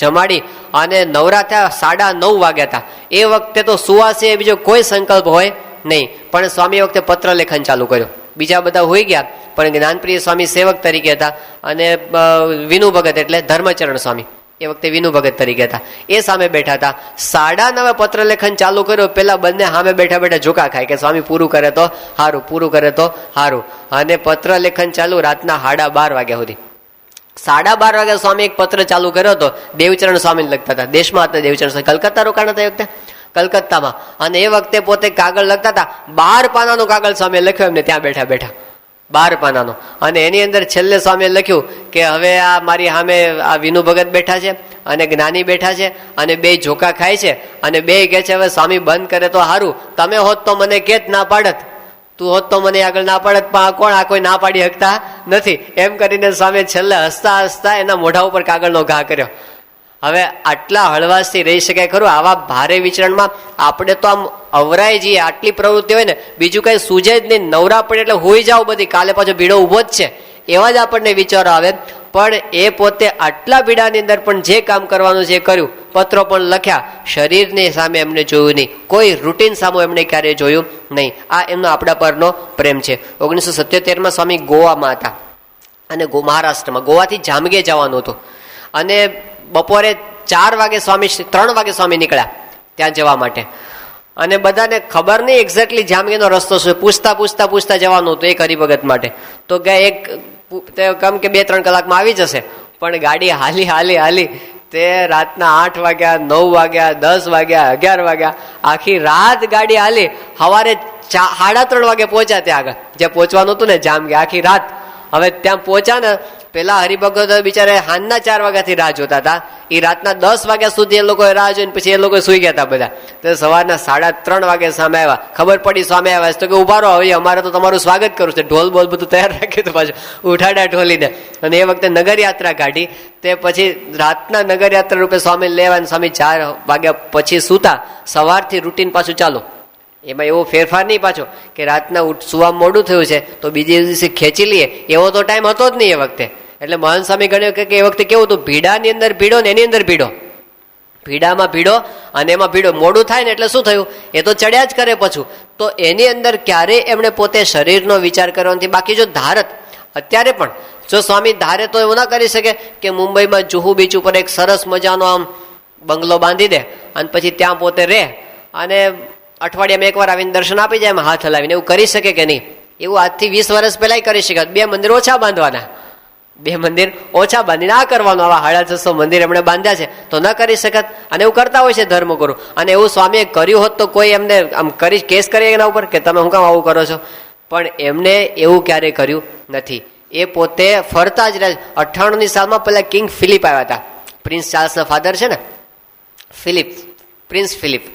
જમાડી અને નવરા થયા. 9:30 વાગ્યા હતા. એ વખતે તો સુવાસે બીજો કોઈ સંકલ્પ હોય નહીં, પણ સ્વામી વખતે પત્ર લેખન ચાલુ કર્યું. બીજા બધા હોઈ ગયા, પણ જ્ઞાનપ્રિય સ્વામી સેવક તરીકે હતા, અને વિનુ ભગત એટલે ધર્મચરણ સ્વામી એ વખતે વિનુ ભગત તરીકે હતા, એ સામે બેઠા હતા. 9:30 પત્ર લેખન ચાલુ કર્યો. પેલા બંને સામે બેઠા બેઠા ઝુકા ખાય કે સ્વામી પૂરું કરે તો સારું, પૂરું કરે તો સારું. અને પત્ર લેખન ચાલુ રાતના 12:30 વાગ્યા સુધી. 12:30 વાગે સ્વામી એક પત્ર ચાલુ કર્યો હતો. દેવચરણ સ્વામીને લખતા હતા. દેશમાં હતા દેવચરણ સ્વામી, કલકત્તા રોકાણ હતા એ વખતે, કલકત્તામાં. અને એ વખતે પોતે કાગળ લખતા હતા. 12 પાનાનું કાગળ સ્વામીએ લખ્યો એમને ત્યાં બેઠા બેઠા, 12 પાનાનો. અને એની અંદર છેલ્લે સ્વામીએ લખ્યું કે હવે આ મારી સામે આ વિનુ ભગત બેઠા છે અને જ્ઞાની બેઠા છે, અને 2 ઝોકા ખાય છે, અને 2 કહે છે હવે સ્વામી બંધ કરે તો સારું, તમે હોત તો મને કેત ના પાડત, તું હોત તો મને આગળ ના પાડત, પણ આ કોણ, આ કોઈ ના પાડી શકતા નથી. એમ કરીને સ્વામી છેલ્લે હસતા હસતા એના મોઢા ઉપર કાગળનો ઘા કર્યો. હવે આટલા હળવાશથી રહી શકાય ખરું? આવા ભારે વિચરણમાં આપણે તો આમ અવરાય જઈએ. આટલી પ્રવૃત્તિ હોય ને, બીજું કઈ સૂજે જ નહીં. નવરા પડે એટલે હોઈ જાવ બધી, કાલે પાછો ભીડો ઉભો જ છે, એવા જ આપણને વિચારો આવે. પણ એ પોતે આટલા ભીડાની અંદર પણ જે કામ કરવાનું છે એ કર્યું. પત્રો પણ લખ્યા. શરીરની સામે એમને જોયું નહીં, કોઈ રૂટીન સામે એમને ક્યારેય જોયું નહીં. આ એમનો આપણા પરનો પ્રેમ છે. 1977માં સ્વામી ગોવામાં હતા, અને મહારાષ્ટ્રમાં. ગોવાથી જામગે જવાનું હતું, અને બપોરે 4 વાગે સ્વામી, 3 વાગે સ્વામી નીકળ્યા ત્યાં જવા માટે. અને બધાને ખબર નહીં એક્ઝેક્ટલી જામગીરનો રસ્તો શું, પૂછતા પૂછતા પૂછતા જવાનું હતું એક હરિભગત માટે. તો કમ કે 2-3 કલાકમાં આવી જશે, પણ ગાડી હાલી હાલી હાલી તે રાતના 8 વાગ્યા, 9 વાગ્યા, 10 વાગ્યા, 11 વાગ્યા, આખી રાત ગાડી હાલી. સવારે 3:30 વાગે પહોંચ્યા ત્યાં આગળ, જ્યાં પહોંચવાનું હતું ને જામગીર. આખી રાત હવે ત્યાં પહોંચ્યા ને, પેલા હરિભગતો બિચારે સાંજના 4 વાગ્યાથી રાહ જોતા હતા. એ રાતના 10 વાગ્યા સુધી એ લોકોએ રાહ જોઈને પછી એ લોકો સુઈ ગયા હતા બધા. તો સવારના 3:30 વાગે સામે આવ્યા. ખબર પડી સામે આવ્યા તો કે ઉભા રહો, હવે અમારે તો તમારું સ્વાગત કરવું છે. ઢોલ બોલ બધું તૈયાર રાખ્યું હતું પાછું, ઉઠાડા ઢોલીને. અને એ વખતે નગરયાત્રા કાઢી. તે પછી રાતના નગરયાત્રા રૂપે સ્વામી લેવા, સ્વામી 4 વાગ્યા પછી સૂતા. સવારથી રૂટીન પાછું ચાલુ. એમાં એવો ફેરફાર નહીં પાછો કે રાતના સુવા મોડું થયું છે તો બીજે દિવસે ખેંચી લઈએ, એવો તો ટાઈમ હતો જ નહીં એ વખતે. એટલે મહાન સ્વામી ગણ્યો કે એ વખતે કેવું હતું, ભીડાની અંદર ભીડો ને એની અંદર ભીડો, ભીડામાં ભીડો અને એમાં ભીડો. મોડું થાય ને એટલે શું થયું, એ તો ચડ્યા જ કરે પાછું. તો એની અંદર ક્યારેય એમણે પોતે શરીરનો વિચાર કરવાનો નથી. બાકી જો ધારત અત્યારે પણ જો સ્વામી ધારે તો એવું ના કરી શકે કે મુંબઈમાં જુહુ બીચ ઉપર એક સરસ મજાનો આમ બંગલો બાંધી દે અને પછી ત્યાં પોતે રહે અને અઠવાડિયામાં એકવાર આવીને દર્શન આપી જાય એમ હાથ હલાવીને. એવું કરી શકે કે નહીં? એવું આજથી 20 વર્ષ પહેલાં કરી શકાત. 2 મંદિર ઓછા બાંધવાના, 2 મંદિર ઓછા બાંધીને આ કરવાનું. આવા 650 મંદિર એમણે બાંધ્યા છે તો ન કરી શકત. અને એવું કરતા હોય છે ધર્મગુરુ. અને એવું સ્વામીએ કર્યું હોત તો કોઈ એમને આમ કરી કેસ કરે એના ઉપર કે તમે શું કામ આવું કરો છો? પણ એમને એવું ક્યારેય કર્યું નથી. એ પોતે ફરતા જ રહે. 98ની સાલમાં પહેલા કિંગ ફિલિપ આવ્યા હતા. પ્રિન્સ ચાર્લ્સના ફાધર છે ને, ફિલિપ, પ્રિન્સ ફિલિપ,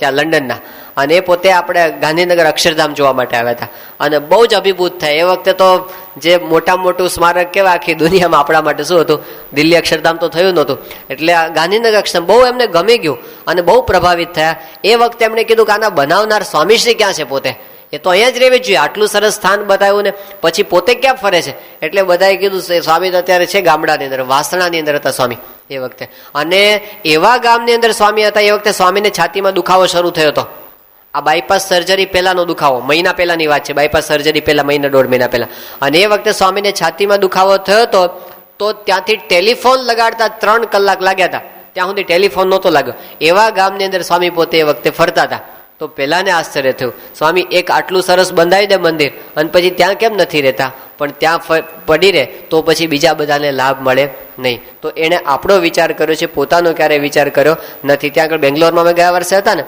ત્યાં લંડનના. અને એ પોતે આપણે ગાંધીનગર અક્ષરધામ જોવા માટે આવ્યા હતા અને બહુ જ અભિભૂત થાય. એ વખતે તો જે મોટું સ્મારક કહેવાય આખી દુનિયામાં, આપણા માટે શું હતું, દિલ્હી અક્ષરધામ તો થયું નહોતું. એટલે ગાંધીનગર અક્ષરધામ બહુ એમને ગમી ગયું અને બહુ પ્રભાવિત થયા. એ વખતે એમણે કીધું કે આના બનાવનાર સ્વામીશ્રી ક્યાં છે? પોતે એ તો અહીંયા જ રહેવી જોઈએ, આટલું સરસ સ્થાન બતાવ્યું ને પછી પોતે ક્યાં ફરે છે? એટલે બધાએ કીધું સ્વામી તો અત્યારે છે ગામડાની અંદર, વાસણાની અંદર હતા સ્વામી એ વખતે. અને એવા ગામની અંદર સ્વામી હતા. એ વખતે સ્વામીને છાતીમાં દુખાવો શરૂ થયો હતો. આ બાયપાસ સર્જરી પહેલાનો દુખાવો, મહિના પહેલાની વાત છે. બાયપાસ સર્જરી પહેલા, 1.5 મહિના પહેલા. અને એ વખતે સ્વામીને છાતીમાં દુખાવો થયો હતો. તો ત્યાંથી ટેલિફોન લગાડતા 3 કલાક લાગ્યા હતા. ત્યાં સુધી ટેલિફોન નહોતો લાગ્યો. એવા ગામની અંદર સ્વામી પોતે એ વખતે ફરતા હતા. તો પહેલાને આશ્ચર્ય થયું, સ્વામી એક આટલું સરસ બંધાવી દે મંદિર અને પછી ત્યાં કેમ નથી રહેતા? પણ ત્યાં પડી રહે તો પછી બીજા બધાને લાભ મળે નહીં. તો એણે આપણો વિચાર કર્યો છે, પોતાનો ક્યારેય વિચાર કર્યો નથી. ત્યાં આગળ બેંગ્લોરમાં અમે ગયા વર્ષે હતા ને,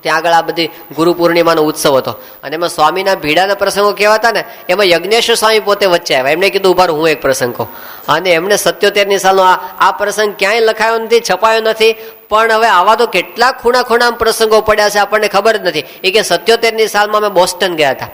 ત્યાં આગળ આ બધી ગુરુ પૂર્ણિમાનો ઉત્સવ હતો અને એમાં સ્વામીના ભીડાના પ્રસંગો કેવા હતા ને, એમાં યજ્ઞેશ્વર સ્વામી પોતે વચ્ચે આવ્યા. એમને કીધું ઉભા હું એક પ્રસંગ કહું. અને એમને 77ની સાલનો આ પ્રસંગ ક્યાંય લખાયો નથી, છપાયો નથી. પણ હવે આવા તો કેટલા ખૂણા પ્રસંગો પડ્યા છે આપણને ખબર જ નથી. એ કે 77ની સાલમાં અમે બોસ્ટન ગયા હતા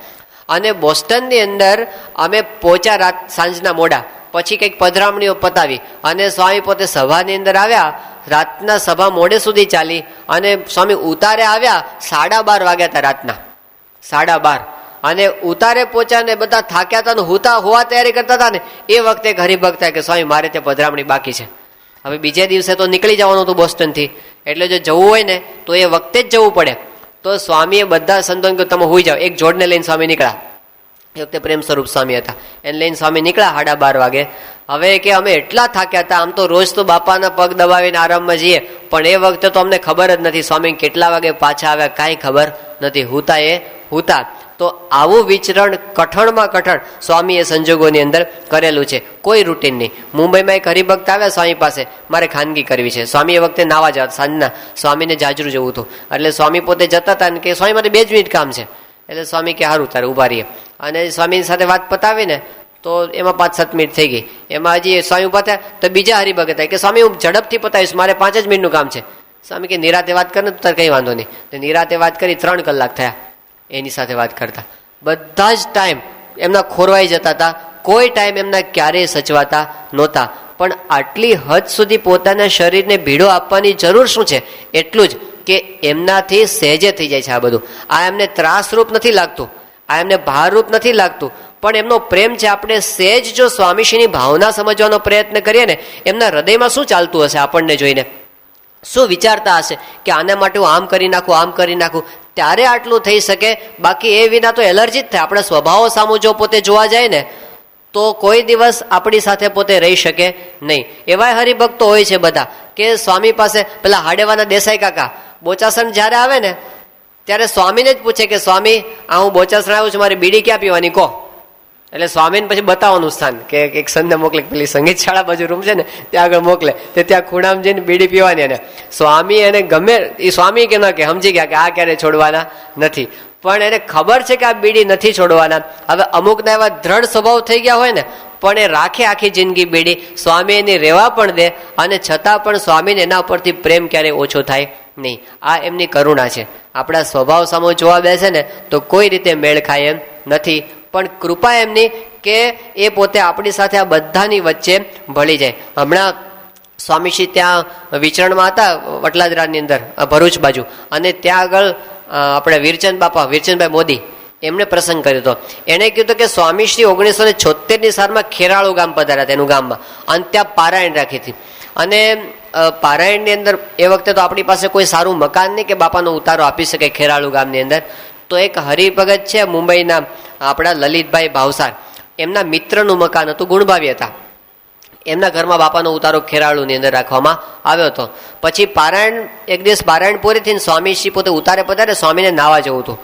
અને બોસ્ટનની અંદર અમે પહોંચ્યા રાત સાંજના મોડા, પછી કંઈક પધરામણીઓ પતાવી અને સ્વામી પોતે સભાની અંદર આવ્યા. રાતના સભા મોડે સુધી ચાલી અને સ્વામી ઉતારે આવ્યા 12:30 વાગ્યા હતા રાતના, 12:30. અને ઉતારે પહોંચ્યા ને બધા થાક્યા હતા ને હોવા તૈયારી કરતા હતા ને એ વખતે એક હરિભક્ત થાય કે સ્વામી મારે ત્યાં પધરામણી બાકી છે. હવે બીજે દિવસે તો નીકળી જવાનું હતું બોસ્ટનથી, એટલે જો જવું હોય ને તો એ વખતે જ જવું પડે. તો સ્વામીએ બધા સંતોને કહ્યું તમે હોઈ જાઓ. એક જોડને લઈને સ્વામી નીકળ્યા. એ વખતે પ્રેમ સ્વરૂપ સ્વામી હતા. એને લઈને સ્વામી નીકળ્યા 12:30 વાગે. હવે કે અમે એટલા થાક્યા હતા, આમ તો રોજ તો બાપાના પગ દબાવીને આરામમાં જઈએ, પણ એ વખતે તો અમને ખબર જ નથી સ્વામી કેટલા વાગે પાછા આવ્યા, કાંઈ ખબર નથી. હુતા. તો આવું વિચરણ કઠણમાં કઠણ સ્વામી એ સંજોગોની અંદર કરેલું છે, કોઈ રૂટીન નહીં. મુંબઈમાં એક હરિભક્ત આવ્યા સ્વામી પાસે, મારે ખાનગી કરવી છે. સ્વામી એ વખતે નાવા જતા સાંજના, સ્વામીને જાજરૂ જવું હતું. એટલે સ્વામી પોતે જતા હતા ને કે સ્વામી મારે 2 જ મિનિટ કામ છે. એટલે સ્વામી કે સારું તારે ઉભા રહીએ. અને સ્વામીની સાથે વાત પતાવીને તો એમાં 5-7 મિનિટ થઈ ગઈ. એમાં હજી સ્વામી ઉભા થયા તો બીજા હરિભક્ત હતા કે સ્વામી હું ઝડપથી પતાવીશ, મારે 5 જ મિનિટનું કામ છે. સ્વામી કે નિરાતે વાત કરે તો તારે કંઈ વાંધો નહીં. તો નિરાતે વાત કરી 3 કલાક થયા એની સાથે વાત કરતા. બધા જ ટાઈમ એમના ખોરવાઈ જતા હતા, કોઈ ટાઈમ એમના ક્યારેય સચવાતા નહોતા. પણ આટલી હદ સુધી પોતાના શરીરને ભીડો આપવાની જરૂર શું છે? એટલું જ કે એમનાથી સહેજે થઈ જાય છે આ બધું. આ એમને ત્રાસરૂપ નથી લાગતું, આ એમને ભારરૂપ નથી લાગતું, પણ એમનો પ્રેમ છે. આપણે સહેજ જો સ્વામીશ્રીની ભાવના સમજવાનો પ્રયત્ન કરીએ ને, એમના હૃદયમાં શું ચાલતું હશે આપણને જોઈને, શું વિચારતા હશે કે આના માટે હું આમ કરી નાખું, આમ કરી નાખું, ત્યારે આટલું થઈ શકે. બાકી એ વિના તો એલર્જી જ થાય. આપણે સ્વભાવો સામું જો પોતે જોવા જાય ને તો કોઈ દિવસ આપણી સાથે પોતે રહી શકે નહીં. એવાય હરિભક્તો હોય છે બધા કે સ્વામી પાસે પેલા હાડેવાના દેસાઈ કાકા બોચાસણ જ્યારે આવે ને ત્યારે સ્વામીને જ પૂછે કે સ્વામી આ હું બોચાસણ આવ્યું છું, મારી બીડી ક્યાં પીવાની કહો. એટલે સ્વામીને પછી બતાવવાનું સ્થાન કે એક સંતને મોકલે, પેલી સંગીત શાળા બાજુ રૂમ છે ને ત્યાં આગળ મોકલે, તે ત્યાં ખૂણામાં જઈને બીડી પીવાની. અને સ્વામી એને ગમે એ સ્વામી કે ન કે સમજી ગયા કે આ ક્યારે છોડવાના નથી, પણ એને ખબર છે કે આ બીડી નથી છોડવાના. હવે અમુકના એવા દ્રઢ સ્વભાવ થઈ ગયા હોય ને, પણ એ રાખે આખી જિંદગી બીડી, સ્વામી એની રહેવા પણ દે, અને છતાં પણ સ્વામીને એના ઉપરથી પ્રેમ ક્યારેય ઓછો થાય નહીં. આ એમની કરુણા છે. આપણા સ્વભાવ સામે જોવા બેસે ને તો કોઈ રીતે મેળ ખાય એમ નથી, પણ કૃપા એમની કે એ પોતે આપણી સાથે આ બધાની વચ્ચે ભળી જાય. હમણાં સ્વામીશ્રી ત્યાં વિચરણમાં હતા વટલાદરાની અંદર, ભરૂચ બાજુ, અને ત્યાં આગળ આપણે વીરચંદ બાપા, વીરચંદભાઈ મોદી, એમણે પ્રસંગ કર્યો હતો. એણે કીધું કે સ્વામીશ્રી 1976ની સાલમાં ખેરાળુ ગામ પધાર્યા હતા એનું ગામમાં, અને ત્યાં પારાયણ રાખી હતી. અને પારાયણની અંદર એ વખતે તો આપણી પાસે કોઈ સારું મકાન નહીં કે બાપાનો ઉતારો આપી શકે ખેરાળુ ગામની અંદર. તો એક હરિભગત છે મુંબઈના આપણા લલિતભાઈ ભાવસાર, એમના મિત્રનું મકાન હતું, ગુણભાવી હતા, એમના ઘરમાં બાપાનો ઉતારો ખેરાળુની અંદર રાખવામાં આવ્યો હતો. પછી પારાયણ એક દિવસ પારાયણ પૂરી થઈને સ્વામીશ્રી પોતે ઉતારે પધારે, સ્વામીને નાવા જવું હતું,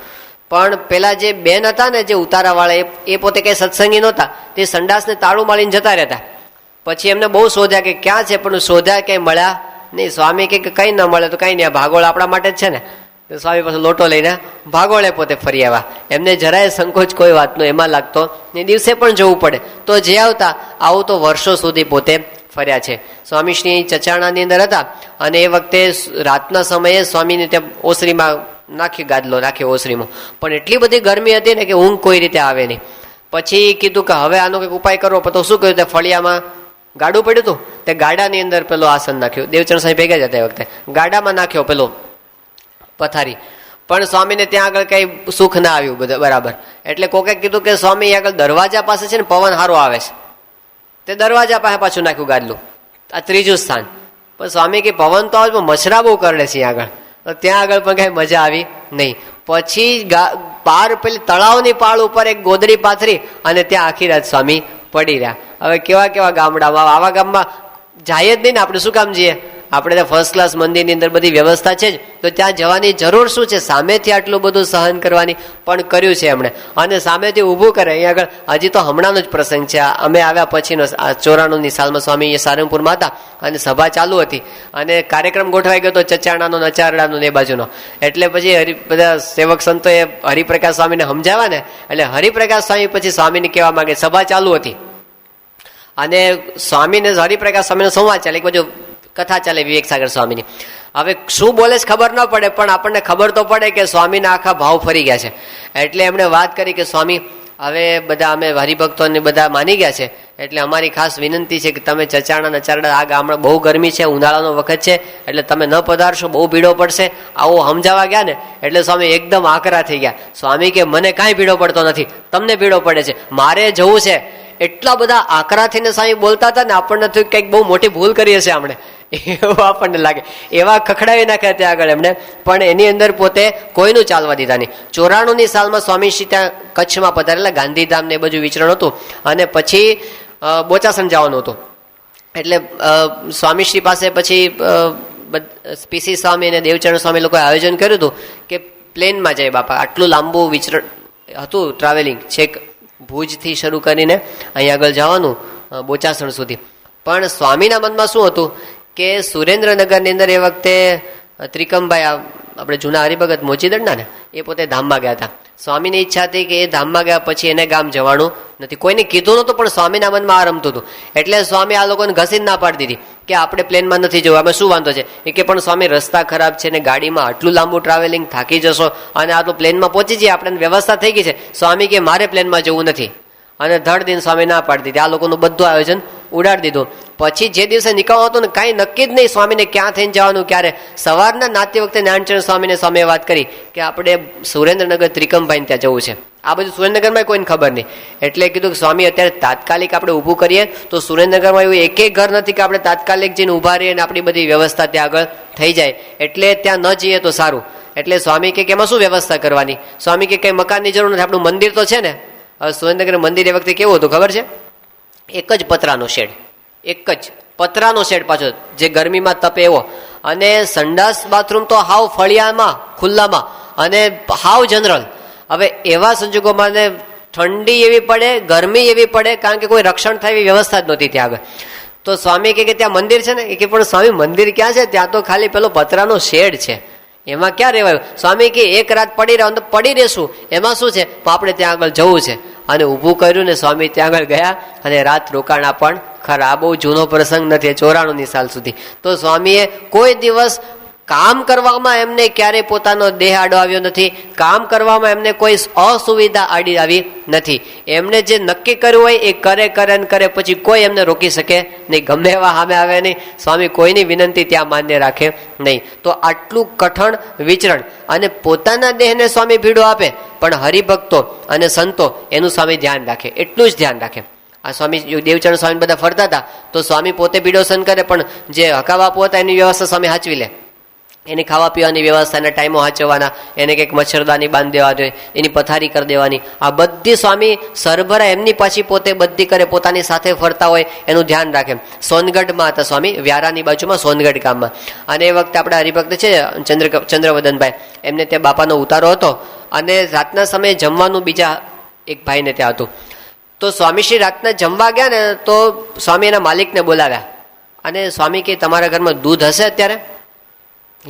પણ પેલા જે બેન હતા ને જે ઉતારાવાળા એ પોતે કઈ સત્સંગી નહોતા, તે સંડાસને તાળું મારીને જતા રહેતા. પછી એમને બહુ શોધ્યા કે ક્યાં છે, પણ શોધ્યા કંઈ મળ્યા નહીં. સ્વામી કે કંઈ ન મળે તો કંઈ નહીં, ભાગોળ આપણા માટે જ છે ને. સ્વામી પાસે લોટો લઈને ભાગોળે પોતે ફરી આવ્યા. એમને જરાય સંકોચ કોઈ વાતનો એમાં લાગતો ને, દિવસે પણ જવું પડે તો જે આવતા. આવું તો વર્ષો સુધી પોતે ફર્યા છે. સ્વામીશ્રી ચચાણાની અંદર હતા, અને એ વખતે રાતના સમયે સ્વામીને ત્યાં ઓસરીમાં નાખી, ગાદલો નાખી ઓસરીમાં, પણ એટલી બધી ગરમી હતી ને કે ઊંઘ કોઈ રીતે આવે નહીં. પછી કીધું કે હવે આનો કંઈક ઉપાય કરવો. તો શું કર્યું, તે ફળિયામાં ગાડું પડ્યું હતું, તે ગાડાની અંદર પેલો આસન નાખ્યું. દેવચરણ સાહેબ ભેગા જ હતા એ વખતે, ગાડામાં નાખ્યો પેલો પથારી, પણ સ્વામીને ત્યાં આગળ કઈ સુખ ના આવ્યું બધા બરાબર. એટલે કોકે કીધું કે સ્વામી આગળ દરવાજા પાસે છે ને પવન સારો આવે છે, તે દરવાજા પાસે પાછું નાખ્યું ગાદલું. આ ત્રીજું સ્થાન. પણ સ્વામી કે પવન તો આવે, મચ્છરા બહુ કરડે છે આગળ, તો ત્યાં આગળ પણ કઈ મજા આવી નહીં. પછી પાર પેલી તળાવની પાળ ઉપર એક ગોદડી પાથરી અને ત્યાં આખી રાત સ્વામી પડી રહ્યા. હવે કેવા કેવા ગામડામાં, આવા ગામમાં જાય જ નહીં ને આપણે, શું કામ જઈએ? આપણે ત્યાં ફર્સ્ટ ક્લાસ મંદિરની અંદર બધી વ્યવસ્થા છે જ, તો ત્યાં જવાની જરૂર શું છે? સામેથી આટલું બધું સહન કરવાની, પણ કર્યું છે એમણે. અને સામેથી ઊભું કરે. અહીંયા આગળ હજી તો હમણાંનો જ પ્રસંગ છે, અમે આવ્યા પછીનો, 94ની સાલમાં સ્વામી સારંગપુરમાં હતા અને સભા ચાલુ હતી, અને કાર્યક્રમ ગોઠવાઈ ગયો હતો ચચાણાનો, નચારડાનો ને એ બાજુનો. એટલે પછી બધા સેવક સંતોએ હરિપ્રકાશ સ્વામીને સમજાવ્યા ને, એટલે હરિપ્રકાશ સ્વામી પછી સ્વામીને કહેવા માંગે, સભા ચાલુ હતી અને સ્વામીને હરિપ્રકાશ સ્વામીનો સંવાદ ચાલે, એક બાજુ કથા ચાલે વિવેક સાગર સ્વામીની. હવે શું બોલે છે ખબર ન પડે, પણ આપણને ખબર તો પડે કે સ્વામીના આખા ભાવ ફરી ગયા છે. એટલે એમણે વાત કરી કે સ્વામી હવે બધા અમે હરિભક્તોને બધા માની ગયા છે, એટલે અમારી ખાસ વિનંતી છે કે તમે ચચાણા નચારડા, આ ગામમાં બહુ ગરમી છે, ઉનાળાનો વખત છે, એટલે તમે ન પધારશો, બહુ ભીડો પડશે. આવો સમજાવવા ગયા ને એટલે સ્વામી એકદમ આકરા થઈ ગયા. સ્વામી કે મને કાંઈ ભીડો પડતો નથી, તમને ભીડો પડે છે, મારે જવું છે. એટલા બધા આકરા થઈને સ્વામી બોલતા હતા ને, આપણને થયું કંઈક બહુ મોટી ભૂલ કરી હશે આપણે, એવું આપણને લાગે. એવા ખખડાવી નાખ્યા ત્યાં આગળ એમને, પણ એની અંદર પોતે કોઈનું ચાલવા દીધા નહીં. 94ની સાલમાં સ્વામીશ્રી ત્યાં કચ્છમાં પધારેલા, ગાંધીધામ ને એ બધું વિચરણ હતું, અને પછી બોચાસણ જવાનું હતું. એટલે સ્વામીશ્રી પાસે પછી પીસી સ્વામી અને દેવચરણ સ્વામી લોકોએ આયોજન કર્યું હતું કે પ્લેનમાં જાય બાપા. આટલું લાંબુ વિચરણ હતું, ટ્રાવેલિંગ, છેક ભુજથી શરૂ કરીને અહીં આગળ જવાનું બોચાસણ સુધી. પણ સ્વામીના મનમાં શું હતું કે સુરેન્દ્રનગરની અંદર એ વખતે ત્રિકમભાઈ, આપણે જૂના હરિભગત મોચીદંડના ને, એ પોતે ધામમાં ગયા હતા. સ્વામીની ઈચ્છા હતી કે એ ધામમાં ગયા પછી એને ગામ જવાનું નથી. કોઈને કીધું નહોતું, પણ સ્વામીના મનમાં આ રમતું હતું. એટલે સ્વામી આ લોકોને ઘસીને ના પાડી દીધી કે આપણે પ્લેનમાં નથી જવું, આમાં શું વાંધો છે? એ કે પણ સ્વામી રસ્તા ખરાબ છે ને ગાડીમાં આટલું લાંબુ ટ્રાવેલિંગ, થાકી જશો, અને આટલું પ્લેનમાં પહોંચી જઈએ, આપણે વ્યવસ્થા થઈ ગઈ છે. સ્વામી કે મારે પ્લેનમાં જવું નથી, અને ધડ દિન સ્વામી ના પાડી દીધી. આ લોકોનું બધું આયોજન ઉડાડી દીધું. પછી જે દિવસે નીકળવાનું હતું ને, કાંઈ નક્કી જ નહીં સ્વામીને ક્યાં થઈને જવાનું ક્યારે. સવારના નાતી વખતે જ્ઞાનચંદ્ર સ્વામીને સ્વામીએ વાત કરી કે આપણે સુરેન્દ્રનગર ત્રિકમભાઈને ત્યાં જવું છે. આ બધું સુરેન્દ્રનગરમાં કોઈને ખબર નહીં. એટલે કીધું કે સ્વામી અત્યારે તાત્કાલિક આપણે ઊભું કરીએ તો સુરેન્દ્રનગરમાં એવું એક ઘર નથી કે આપણે તાત્કાલિક જઈને ઊભા રહીએ અને આપણી બધી વ્યવસ્થા ત્યાં આગળ થઈ જાય, એટલે ત્યાં ન જઈએ તો સારું. એટલે સ્વામી કે એમાં શું વ્યવસ્થા કરવાની? સ્વામી કે કંઈ મકાનની જરૂર નથી, આપણું મંદિર તો છે ને. હવે સુરેન્દ્રનગર મંદિર એ વખતે કેવું હતું ખબર છે? એક જ પતરાનો શેડ, એક જ પતરાનો શેડ પાછો, જે ગરમીમાં તપે એવો, અને સંડાસ બાથરૂમ તો હાવ ફળિયામાં ખુલ્લામાં અને હાવ જનરલ. હવે એવા સંજોગોમાં ઠંડી એવી પડે, ગરમી એવી પડે, કારણ કે કોઈ રક્ષણ થાય એવી વ્યવસ્થા જ નહોતી ત્યાં આગળ. તો સ્વામી કે ત્યાં મંદિર છે ને, એ કે પણ સ્વામી મંદિર ક્યાં છે, ત્યાં તો ખાલી પેલો પતરાનો શેડ છે, એમાં ક્યાં રહેવાયું. સ્વામી કે એક રાત પડી રહ્યો તો પડી રહેશું, એમાં શું છે, આપણે ત્યાં આગળ જવું છે. અને ઊભું કર્યું ને સ્વામી ત્યાં આગળ ગયા અને રાત રોકાણા પણ ખરા. બહુ જૂનો પ્રસંગ નથી, 94ની સાલ સુધી. તો સ્વામીએ કોઈ દિવસ કામ કરવામાં એમને ક્યારેય પોતાનો દેહ આડો આવ્યો નથી, કામ કરવામાં એમને કોઈ અસુવિધા આડી આવી નથી. એમને જે નક્કી કર્યું હોય એ કરે ને કરે, પછી કોઈ એમને રોકી શકે નહીં, ગમે એવા સામે આવે નહીં. સ્વામી કોઈની વિનંતી ત્યાં માન્ય રાખે નહીં. તો આટલું કઠણ વિચરણ, અને પોતાના દેહને સ્વામી ભીડો આપે, પણ હરિભક્તો અને સંતો એનું સ્વામી ધ્યાન રાખે, એટલું જ ધ્યાન રાખે. આ સ્વામી દેવચરણ સ્વામી બધા ફરતા હતા, તો સ્વામી પોતે ભીડો સહન કરે, પણ જે હકા બાપુ હતા એની વ્યવસ્થા સ્વામી સાચવી લે. એની ખાવા પીવાની વ્યવસ્થા, એના ટાઈમો સાચવવાના, એને કંઈક મચ્છરદાની બાંધી દેવાની, એની પથારી કરી દેવાની, આ બધી સ્વામી સરભરા એમની પાછી પોતે બધી કરે, પોતાની સાથે ફરતા હોય એનું ધ્યાન રાખે. સોનગઢમાં હતા સ્વામી, વ્યારાની બાજુમાં સોનગઢ ગામમાં. અને એ વખતે આપણા હરિભક્ત છે ચંદ્રવદનભાઈ, એમને ત્યાં બાપાનો ઉતારો હતો, અને રાતના સમયે જમવાનું બીજા એક ભાઈને ત્યાં હતું. તો સ્વામીશ્રી રાતના જમવા ગયા ને, તો સ્વામી એના માલિકને બોલાવ્યા, અને સ્વામી કે તમારા ઘરમાં દૂધ હશે અત્યારે?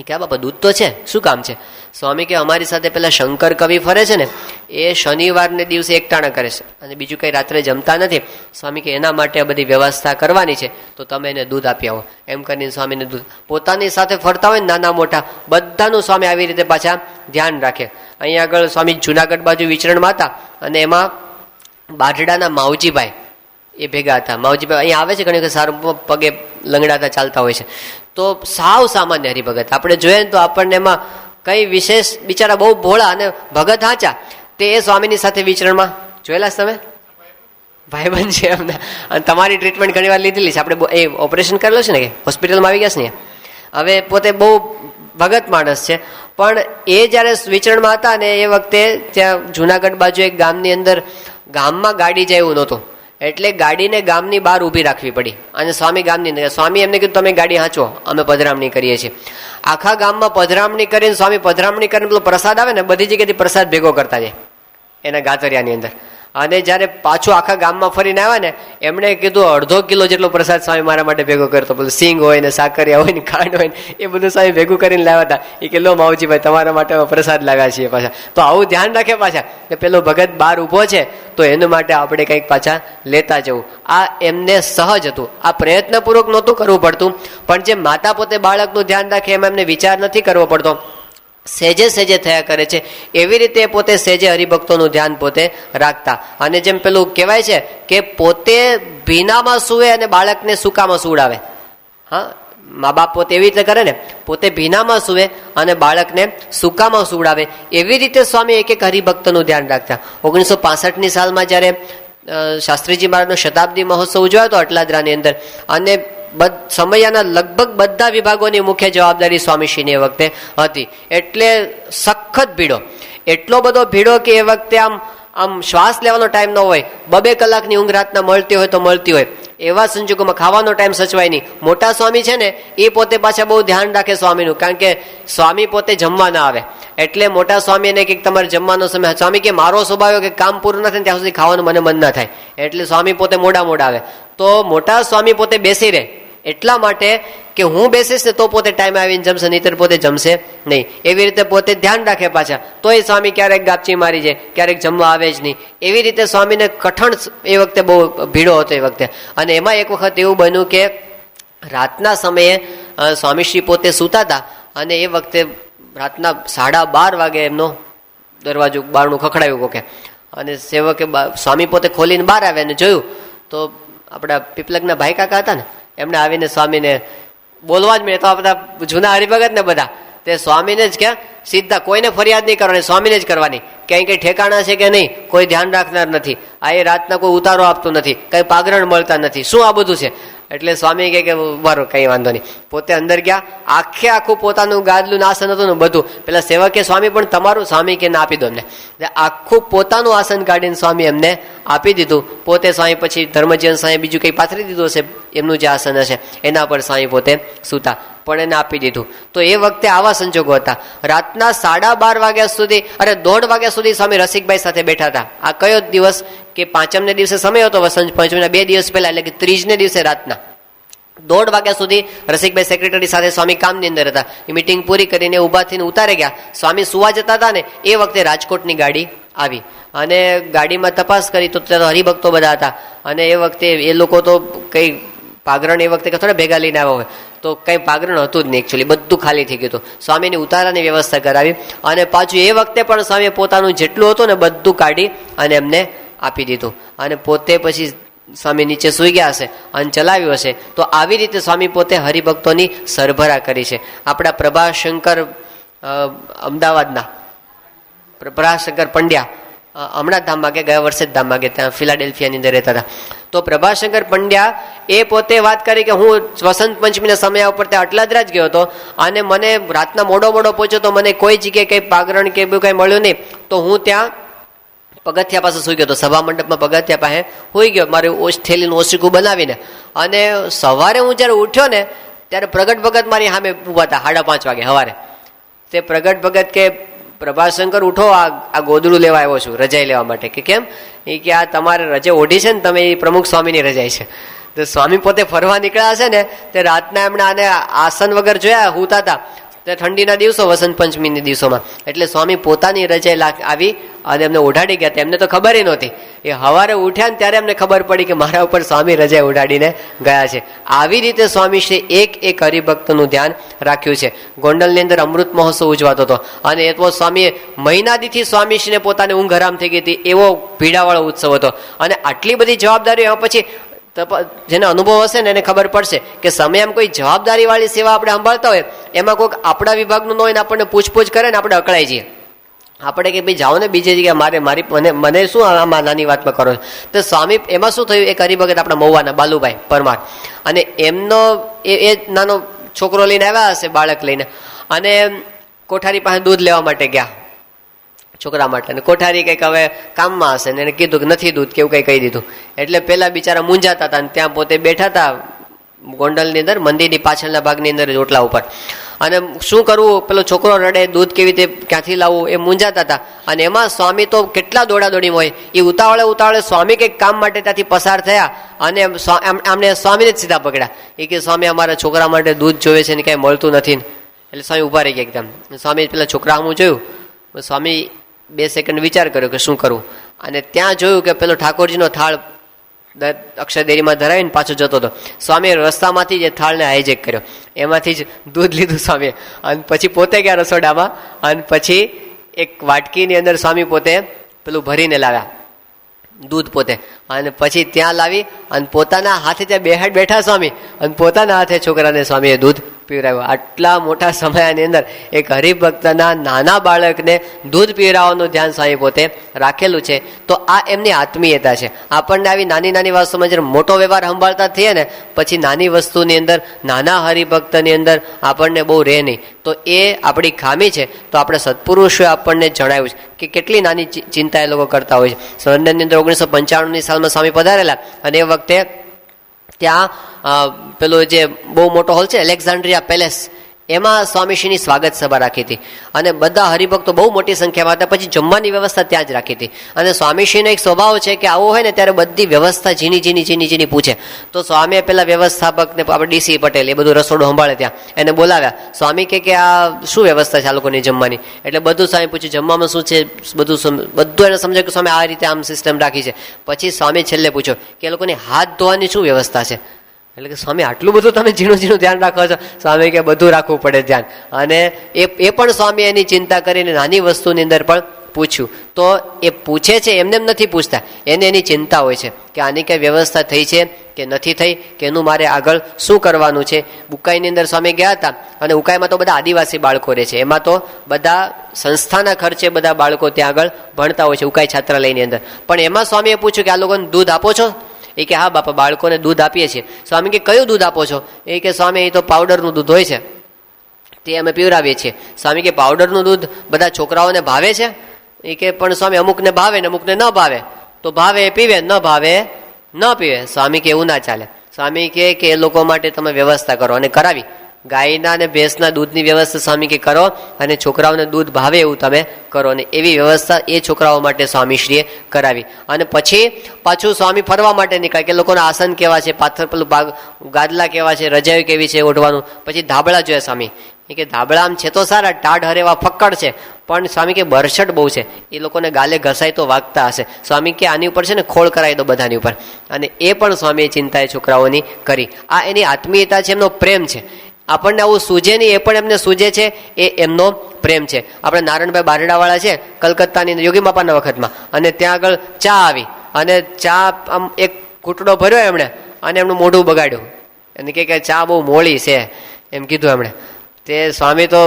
એ કે બાપા દૂધ તો છે, શું કામ છે? સ્વામી કે અમારી સાથે પેલા શંકર કવિ ફરે છે ને, એ શનિવારને દિવસે એકટાણા કરે છે અને બીજું કંઈ રાત્રે જમતા નથી. સ્વામી કે એના માટે બધી વ્યવસ્થા કરવાની છે, તો તમે એને દૂધ આપી આવો. એમ કરીને સ્વામીને દૂધ, પોતાની સાથે ફરતા હોય ને નાના મોટા બધાનું સ્વામી આવી રીતે પાછા ધ્યાન રાખે. અહીંયા આગળ સ્વામી જુનાગઢ બાજુ વિચરણમાં હતા, અને એમાં બાઢડાના માવજીભાઈ એ ભેગા હતા. માવજીભાઈ અહીંયા આવે છે ઘણી વખત, સારું પગે લંગડાતા ચાલતા હોય છે. તો સાવ સામાન્ય હરિભગત, આપણે જોઈએ ને તો આપણને એમાં કઈ વિશેષ, બિચારા બહુ ભોળા અને ભગત હાચા. તે એ સ્વામીની સાથે વિચરણમાં જોયેલા તમે ભાઈબંધ છે એમના, અને તમારી ટ્રીટમેન્ટ ઘણી વાર લીધેલી છે. આપણે એ ઓપરેશન કરેલું છે ને, કે હોસ્પિટલમાં આવી ગયા છે ને. હવે પોતે બહુ ભગત માણસ છે, પણ એ જ્યારે વિચરણમાં હતા ને એ વખતે ત્યાં જુનાગઢ બાજુ એક ગામની અંદર, ગામમાં ગાડી જાય એવું નહોતું, એટલે ગાડીને ગામની બહાર ઊભી રાખવી પડી. અને સ્વામી ગામની, સ્વામી એમને કીધું તમે ગાડી હાંચો, અમે પધરામણી કરીએ છીએ. આખા ગામમાં પધરામણી કરીને સ્વામી પધરામણી કરીને પેલો પ્રસાદ આવે ને, બધી જગ્યાએથી પ્રસાદ ભેગો કરતા જાય એના ગાતરિયાની અંદર. અને જ્યારે પાછું આખા ગામમાં ફરીને આવ્યા ને, એમણે કીધું 1/2 કિલો જેટલો પ્રસાદ સ્વામી મારા માટે ભેગો કરતો. પેલું સિંગ હોય ને, સાકરિયા હોય ને, ખાંડ હોય ને, એ બધું સ્વામી ભેગું કરીને લાવ્યા હતા. એ કે લો માવજીભાઈ તમારા માટે પ્રસાદ લાવ્યા છીએ પાછા. તો આવું ધ્યાન રાખે પાછા કે પેલો ભગત બહાર ઊભો છે, તો એના માટે આપણે કંઈક પાછા લેતા જવું. આ એમને સહજ હતું, આ પ્રયત્નપૂર્વક નહોતું કરવું પડતું. પણ જે માતા પોતે બાળકનું ધ્યાન રાખે એમાં એમને વિચાર નથી કરવો પડતો, સેજે સેજે થયા કરે છે. એવી રીતે પોતે સેજે હરિભક્તોનું ધ્યાન પોતે રાખતા. અને જેમ પેલું કહેવાય છે કે પોતે ભીનામાં સૂવે અને બાળકને સૂકામાં સુવડાવે. હા, મા બાપ પોતે એવી રીતે કરે ને, પોતે ભીનામાં સૂવે અને બાળકને સૂકામાં સુવડાવે. એવી રીતે સ્વામી એક એક હરિભક્તનું ધ્યાન રાખતા. 1965ની સાલમાં જ્યારે શાસ્ત્રીજી મહારાજનો શતાબ્દી મહોત્સવ ઉજવાયો હતો અટલાદરાની અંદર, અને સમયના લગભગ બધા વિભાગોની મુખ્ય જવાબદારી સ્વામીશ્રીની એ વખતે હતી. એટલે સખત ભીડો, એટલો બધો ભીડો કે એ વખતે આમ શ્વાસ લેવાનો ટાઈમ ન હોય, 2-2 કલાકની ઊંઘ રાતના મળતી હોય તો મળતી હોય. એવા સંજોગોમાં ખાવાનો ટાઈમ સચવાય નહીં. મોટા સ્વામી છે ને, એ પોતે પાછા બહુ ધ્યાન રાખે સ્વામીનું, કારણ કે સ્વામી પોતે જમવા ના આવે. એટલે મોટા સ્વામીને કે તમારે જમવાનો સમય, સ્વામી કે મારો સ્વભાવ કે કામ પૂરું ના થાય ત્યાં સુધી ખાવાનું મને મન ના થાય, એટલે સ્વામી પોતે મોડા આવે. તો મોટા સ્વામી પોતે બેસી રહે, એટલા માટે કે હું બેસીશ ને તો પોતે ટાઈમે આવીને જમશે, નહીતર પોતે જમશે નહીં. એવી રીતે પોતે ધ્યાન રાખે પાછા. તોય સ્વામી ક્યારેક ગાપચી મારી જાય, ક્યારેક જમવા આવે જ નહીં. એવી રીતે સ્વામીને કઠણ એ વખતે બહુ ભીડો હતો એ વખતે. અને એમાં એક વખત એવું બન્યું કે રાતના સમયે સ્વામીશ્રી પોતે સૂતા હતા, અને એ વખતે રાતના 12:30 વાગે એમનો દરવાજો બારણું ખખડાવ્યું કોકે, અને સેવકે સ્વામી પોતે ખોલીને બહાર આવ્યા અને જોયું તો આપણા પીપલકના ભાઈ કાકા હતા ને, એમને આવીને સ્વામીને બોલવા જ મળે. તો આ બધા જૂના હરિભગત ને બધા તે સ્વામીને જ ક્યાં સીધા, કોઈને ફરિયાદ નહીં કરવાની, સ્વામીને જ કરવાની. ક્યાંય કંઈ ઠેકાણા છે કે નહીં, કોઈ ધ્યાન રાખનાર નથી. આ એ રાતના કોઈ ઉતારો આપતું નથી, કંઈ પાગરણ મળતા નથી, શું આ બધું છે? એટલે સ્વામી કહે કે બરો કંઈ વાંધો નહીં. પોતે અંદર ગયા, આખું પોતાનું ગાદલું આસન હતું ને બધું. પેલા સેવકે સ્વામી પણ તમારું, સ્વામી કે ના આપી દો એમને. આખું પોતાનું આસન કાઢીને સ્વામી એમને આપી દીધું. પોતે સ્વામી પછી ધર્મજીવન સ્વામી બીજું કંઈ પાથરી દીધું હશે, એમનું જે આસન હશે એના પર સ્વામી પોતે સૂતા, પણ એને આપી દીધું. તો એ વખતે આવા સંજોગો હતા. રાતના 12:30 વાગ્યા સુધી, 1:30 વાગ્યા સુધી સ્વામી રસિકભાઈ સાથે બેઠા હતા. આ કયો દિવસ કે પાંચમને દિવસે સમય હતો, વસંત પંચમીના 2 દિવસ પહેલા, એટલે કે 30ને દિવસે રાતના 1:30 વાગ્યા સુધી રસિકભાઈ સેક્રેટરી સાથે સ્વામી કામની અંદર હતા. એ મિટિંગ પૂરી કરીને ઊભા થઈને ઉતારે ગયા. સ્વામી સુવા જતા હતા ને એ વખતે રાજકોટની ગાડી આવી અને ગાડીમાં તપાસ કરી તો ત્યાં હરિભક્તો બધા હતા. અને એ વખતે એ લોકો તો કંઈ પાગરણ એ વખતે થોડા ભેગા લઈને આવ્યા હોય, તો કંઈ પાગરણ હતું જ નહીં, એકચ્યુઅલી બધું ખાલી થઈ ગયું હતું. સ્વામીની ઉતારાની વ્યવસ્થા કરાવી અને પાછું એ વખતે પણ સ્વામીએ પોતાનું જેટલું હતું ને બધું કાઢી અને એમને આપી દીધું. અને પોતે પછી સ્વામી નીચે સૂઈ ગયા હશે અને ચલાવ્યું હશે. તો આવી રીતે સ્વામી પોતે હરિભક્તોની સરભરા કરી છે. આપણા પ્રભાશંકર અમદાવાદના પ્રભાશંકર પંડ્યા હમણાં ધામમાં ગયા, ગયા વર્ષે જ ધામમાં ગયા, ત્યાં ફિલાડેલ્ફિયાની અંદર રહેતા હતા. તો પ્રભાશંકર પંડ્યા એ પોતે વાત કરી કે હું વસંત પંચમીના સમય ઉપર ત્યાં અટલાદરા જ ગયો હતો અને મને રાતના મોડો પહોંચ્યો તો મને કોઈ જગ્યાએ કંઈ પાગરણ કે એવું કંઈ મળ્યું નહીં. તો હું ત્યાં પગથિયા પાસે સૂઈ ગયો હતો, સભા મંડપમાં પગથિયા પાસે સૂઈ ગયો મારી થેલીનું ઓશીકું બનાવીને. અને સવારે હું જ્યારે ઉઠ્યો ને ત્યારે પ્રગટ ભગત મારી સામે ઊભા હતા 5:30 વાગે સવારે. તે પ્રગટ ભગત કે પ્રભાશંકર ઉઠો, આ ગોદડું લેવા આવ્યો છું રજાઈ લેવા માટે. કે કેમ? એ કે આ તમારે રજા ઓઢી છે ને તમે, એ પ્રમુખ સ્વામીની રજાઈ છે. તો સ્વામી પોતે ફરવા નીકળ્યા હશે ને તે રાતના એમણે આને આસન વગર જોયા હુતા હતા તે ઠંડીના દિવસો, વસંત પંચમીના દિવસોમાં. એટલે સ્વામી પોતાની રજાઈ આવી અને એમને ઓઢાડી ગયા. એમને તો ખબર નહોતી. એ સવારે ઉઠ્યા ને ત્યારે એમને ખબર પડી કે મારા ઉપર સ્વામી રજાઈ ઉડાડીને ગયા છે. આવી રીતે સ્વામી શ્રી એક હરિભક્તનું ધ્યાન રાખ્યું છે. ગોંડલની અંદર અમૃત મહોત્સવ ઉજવાતો હતો અને એ તો સ્વામીએ મહિનાદીથી સ્વામીશ્રીને પોતાની ઊંઘ હરામ થઈ ગઈ હતી એવો ભીડાવાળો ઉત્સવ હતો. અને આટલી બધી જવાબદારીઓ પછી જેનો અનુભવ હશે ને એને ખબર પડશે કે સમય એમ કોઈ જવાબદારી વાળી સેવા આપણે સંભાળતા હોય એમાં કોઈક આપણા વિભાગનું ન હોય ને આપણને પૂછપૂછ કરે ને આપણે અકળાઈ જઈએ. આપણે કે ભાઈ જાઓ ને બીજી જગ્યાએ, મને શું આમાં નાની વાતમાં કરો. તો સ્વામી એમાં શું થયું, એક હરિભગત આપણા મહુવાના બાલુભાઈ પરમાર, અને એમનો એ નાનો છોકરો લઈને આવ્યા હશે, બાળક લઈને, અને કોઠારી પાસે દૂધ લેવા માટે ગયા છોકરા માટે. અને કોઠારી કંઈક હવે કામમાં હશે ને એને કીધું કે નથી દૂધ કેવું કંઈ કહી દીધું. એટલે પેલા બિચારા મૂંઝાતા હતા અને ત્યાં પોતે બેઠા હતા ગોંડલની અંદર મંદિરની પાછળના ભાગની અંદર ઓટલા ઉપર. અને શું કરવું, પેલો છોકરો રડે, દૂધ કેવી રીતે ક્યાંથી લાવવું એ મૂંઝાતા હતા. અને એમાં સ્વામી તો કેટલા દોડાદોડી હોય, એ ઉતાવળે સ્વામી કંઈક કામ માટે ત્યાંથી પસાર થયા અને આમને સ્વામીને જ સીધા પકડ્યા. એ કે સ્વામી અમારા છોકરા માટે દૂધ જોવે છે ને કાંઈ મળતું નથી. એટલે સ્વામી ઉભા રહી ગયા એકદમ. સ્વામી પેલા છોકરા હું જોયું, સ્વામી 2 સેકન્ડ વિચાર કર્યો કે શું કરવું. અને ત્યાં જોયું કે પેલો ઠાકોરજીનો થાળ અક્ષરદેરીમાં ધરાવીને પાછો જતો હતો. સ્વામીએ રસ્તામાંથી જે થાળને હાઈજેક કર્યો, એમાંથી જ દૂધ લીધું સ્વામીએ. અને પછી પોતે ગયા રસોડામાં અને પછી એક વાટકીની અંદર સ્વામી પોતે પેલું ભરીને લાવ્યા દૂધ પોતે. અને પછી ત્યાં લાવી અને પોતાના હાથે ત્યાં બેઠા સ્વામી અને પોતાના હાથે છોકરાને સ્વામીએ દૂધ પીવડાવ્યું. આટલા મોટા સમયની અંદર એક હરિભક્તના નાના બાળકને દૂધ પીવડાવવાનું ધ્યાન સ્વામી પોતે રાખેલું છે. તો આ એમની આત્મીયતા છે. આપણને આવી નાની નાની વસ્તુમાં જ્યારે મોટો વ્યવહાર સંભાળતા થઈએ ને પછી નાની વસ્તુની અંદર, નાના હરિભક્તની અંદર આપણને બહુ રહે નહીં. તો એ આપણી ખામી છે. તો આપણે સત્પુરુષોએ આપણને જણાવ્યું છે કે કેટલી નાની ચિંતા એ લોકો કરતા હોય છે. લંડનની અંદર 1995ની સાલમાં સ્વામી પધારેલા અને એ વખતે ત્યાં પેલો જે બહુ મોટો હોલ છે એલેક્ઝાન્ડ્રિયા પેલેસ, એમાં સ્વામીશ્રીની સ્વાગત સભા રાખી હતી અને બધા હરિભક્તો બહુ મોટી સંખ્યામાં હતા. પછી જમવાની વ્યવસ્થા ત્યાં જ રાખી હતી. અને સ્વામીશ્રીનો એક સ્વભાવ છે કે આવો હોય ને ત્યારે બધી વ્યવસ્થા ઝીણી પૂછે. તો સ્વામીએ પેલા વ્યવસ્થાપકને આપણે ડીસી પટેલ એ બધું રસોડું સંભાળે ત્યાં એને બોલાવ્યા. સ્વામી કે આ શું વ્યવસ્થા છે આ લોકોની જમવાની? એટલે બધું સ્વામી પૂછ્યું જમવામાં શું છે, બધું એને સમજાય કે સ્વામી આ રીતે આમ સિસ્ટમ રાખી છે. પછી સ્વામી છેલ્લે પૂછ્યો કે એ લોકોની હાથ ધોવાની શું વ્યવસ્થા છે? એટલે કે સ્વામી આટલું બધું તમે ઝીણું ધ્યાન રાખો છો? સ્વામી કે બધું રાખવું પડે ધ્યાન. અને એ પણ સ્વામી એની ચિંતા કરીને નાની વસ્તુની અંદર પણ પૂછ્યું. તો એ પૂછે છે એમને એમ નથી પૂછતા, એને એની ચિંતા હોય છે કે આની કઈ વ્યવસ્થા થઈ છે કે નથી થઈ, કે એનું મારે આગળ શું કરવાનું છે. ઉકાઈની અંદર સ્વામી ગયા હતા અને ઉકાઈમાં તો બધા આદિવાસી બાળકો રહે છે. એમાં તો બધા સંસ્થાના ખર્ચે બધા બાળકો ત્યાં આગળ ભણતા હોય છે ઉકાઈ છાત્રાલયની અંદર. પણ એમાં સ્વામીએ પૂછ્યું કે આ લોકોને દૂધ આપો છો? એ કે હા બાપા, બાળકોને દૂધ આપીએ છીએ. સ્વામી કે કયું દૂધ આપો છો? એ કે સ્વામી એ તો પાવડરનું દૂધ હોય છે, તે અમે પીવડાવીએ છીએ. સ્વામી કે પાવડરનું દૂધ બધા છોકરાઓને ભાવે છે? એ કે પણ સ્વામી અમુકને ભાવે ને અમુકને ન ભાવે, તો ભાવે એ પીવે, ન ભાવે ન પીવે. સ્વામી કે એવું ના ચાલે. સ્વામી કે એ લોકો માટે તમે વ્યવસ્થા કરો, અને કરાવી. ગાયના અને ભેંસના દૂધની વ્યવસ્થા સ્વામી કે કરો, અને છોકરાઓને દૂધ ભાવે એવું તમે કરો, અને એવી વ્યવસ્થા એ છોકરાઓ માટે સ્વામીશ્રીએ કરાવી. અને પછી પાછું સ્વામી ફરવા માટે નીકળ્યા કે લોકોના આસન કેવા છે, પાથર પેલું ગાદલા કેવા છે, રજાઈ કેવી છે ઓઢવાનું. પછી ધાબળા જોયા સ્વામી. એ કે ધાબળા આમ છે તો સારા, ટાઢ હરેવા ફક્કડ છે, પણ સ્વામી કે બરછટ બહુ છે, એ લોકોને ગાલે ઘસાય તો વાગતા હશે. સ્વામી કે આની ઉપર છે ને ખોળ કરાવી દો બધાની ઉપર. અને એ પણ સ્વામીએ ચિંતા એ છોકરાઓની કરી. આ એની આત્મીયતા છે, એમનો પ્રેમ છે. આપણને આવું સૂજે નહીં, એ પણ એમને સૂજે છે, એ એમનો પ્રેમ છે. આપણે નારાયણભાઈ બારડાવાળા છે કલકત્તાની યોગી બાપાના વખતમાં, અને ત્યાં આગળ ચા આવી, અને ચા આમ એક ઘૂંટડો ભર્યો એમણે, અને એમનું મોઢું બગાડ્યું, અને કે ચા બહુ મોળી છે એમ કીધું એમણે. તે સ્વામી તો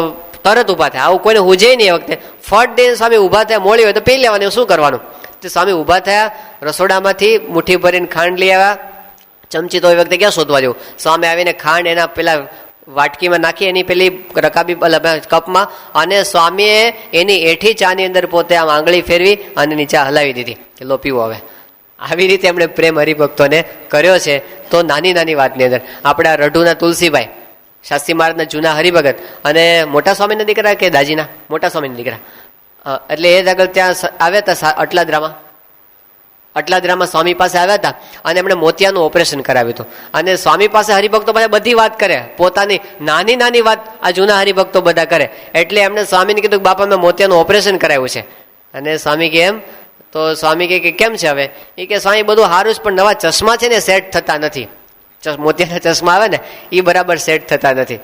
તરત ઊભા થયા. આવું કોઈને હુજે નહીં એ વખતે. ફટ દઈને સ્વામી ઊભા થયા. મોળી હોય તો પી લેવાનું, શું કરવાનું? તે સ્વામી ઊભા થયા, રસોડામાંથી મુઠ્ઠી ભરીને ખાંડ લઈ આવ્યા. ચમચી તો એ વખતે ક્યાં શોધવા જવું? સ્વામી આવીને ખાંડ એના પેલા વાટકીમાં નાખી, એની પેલી રકાબી કપમાં, અને સ્વામીએ એની એઠી ચાની અંદર પોતે આમ આંગળી ફેરવી અને નીચે હલાવી દીધી કે લો પીવો હવે. આવી રીતે એમણે પ્રેમ હરિભક્તોને કર્યો છે. તો નાની નાની વાતની અંદર આપણે આ રઢુના તુલસીભાઈ શાસ્ત્રી મહારાજના જૂના હરિભગત, અને મોટા સ્વામીના દીકરા કે દાજીના મોટા સ્વામીના દીકરા, એટલે એ આગળ ત્યાં આવ્યા હતા અટલાદરામાં સ્વામી પાસે આવ્યા હતા, અને એમણે મોતિયાનું ઓપરેશન કરાવ્યું હતું. અને સ્વામી પાસે હરિભક્તો પાસે બધી વાત કરે, પોતાની નાની નાની વાત આ જૂના હરિભક્તો બધા કરે. એટલે એમણે સ્વામીને કીધું કે બાપા મેં મોતિયાનું ઓપરેશન કરાવ્યું છે. અને સ્વામી કે એમ? તો સ્વામી કે કેમ છે હવે? એ કે સ્વામી બધું સારું જ, પણ નવા ચશ્મા છે ને સેટ થતા નથી. મોતિયાના ચશ્મા આવે ને એ બરાબર સેટ થતા નથી.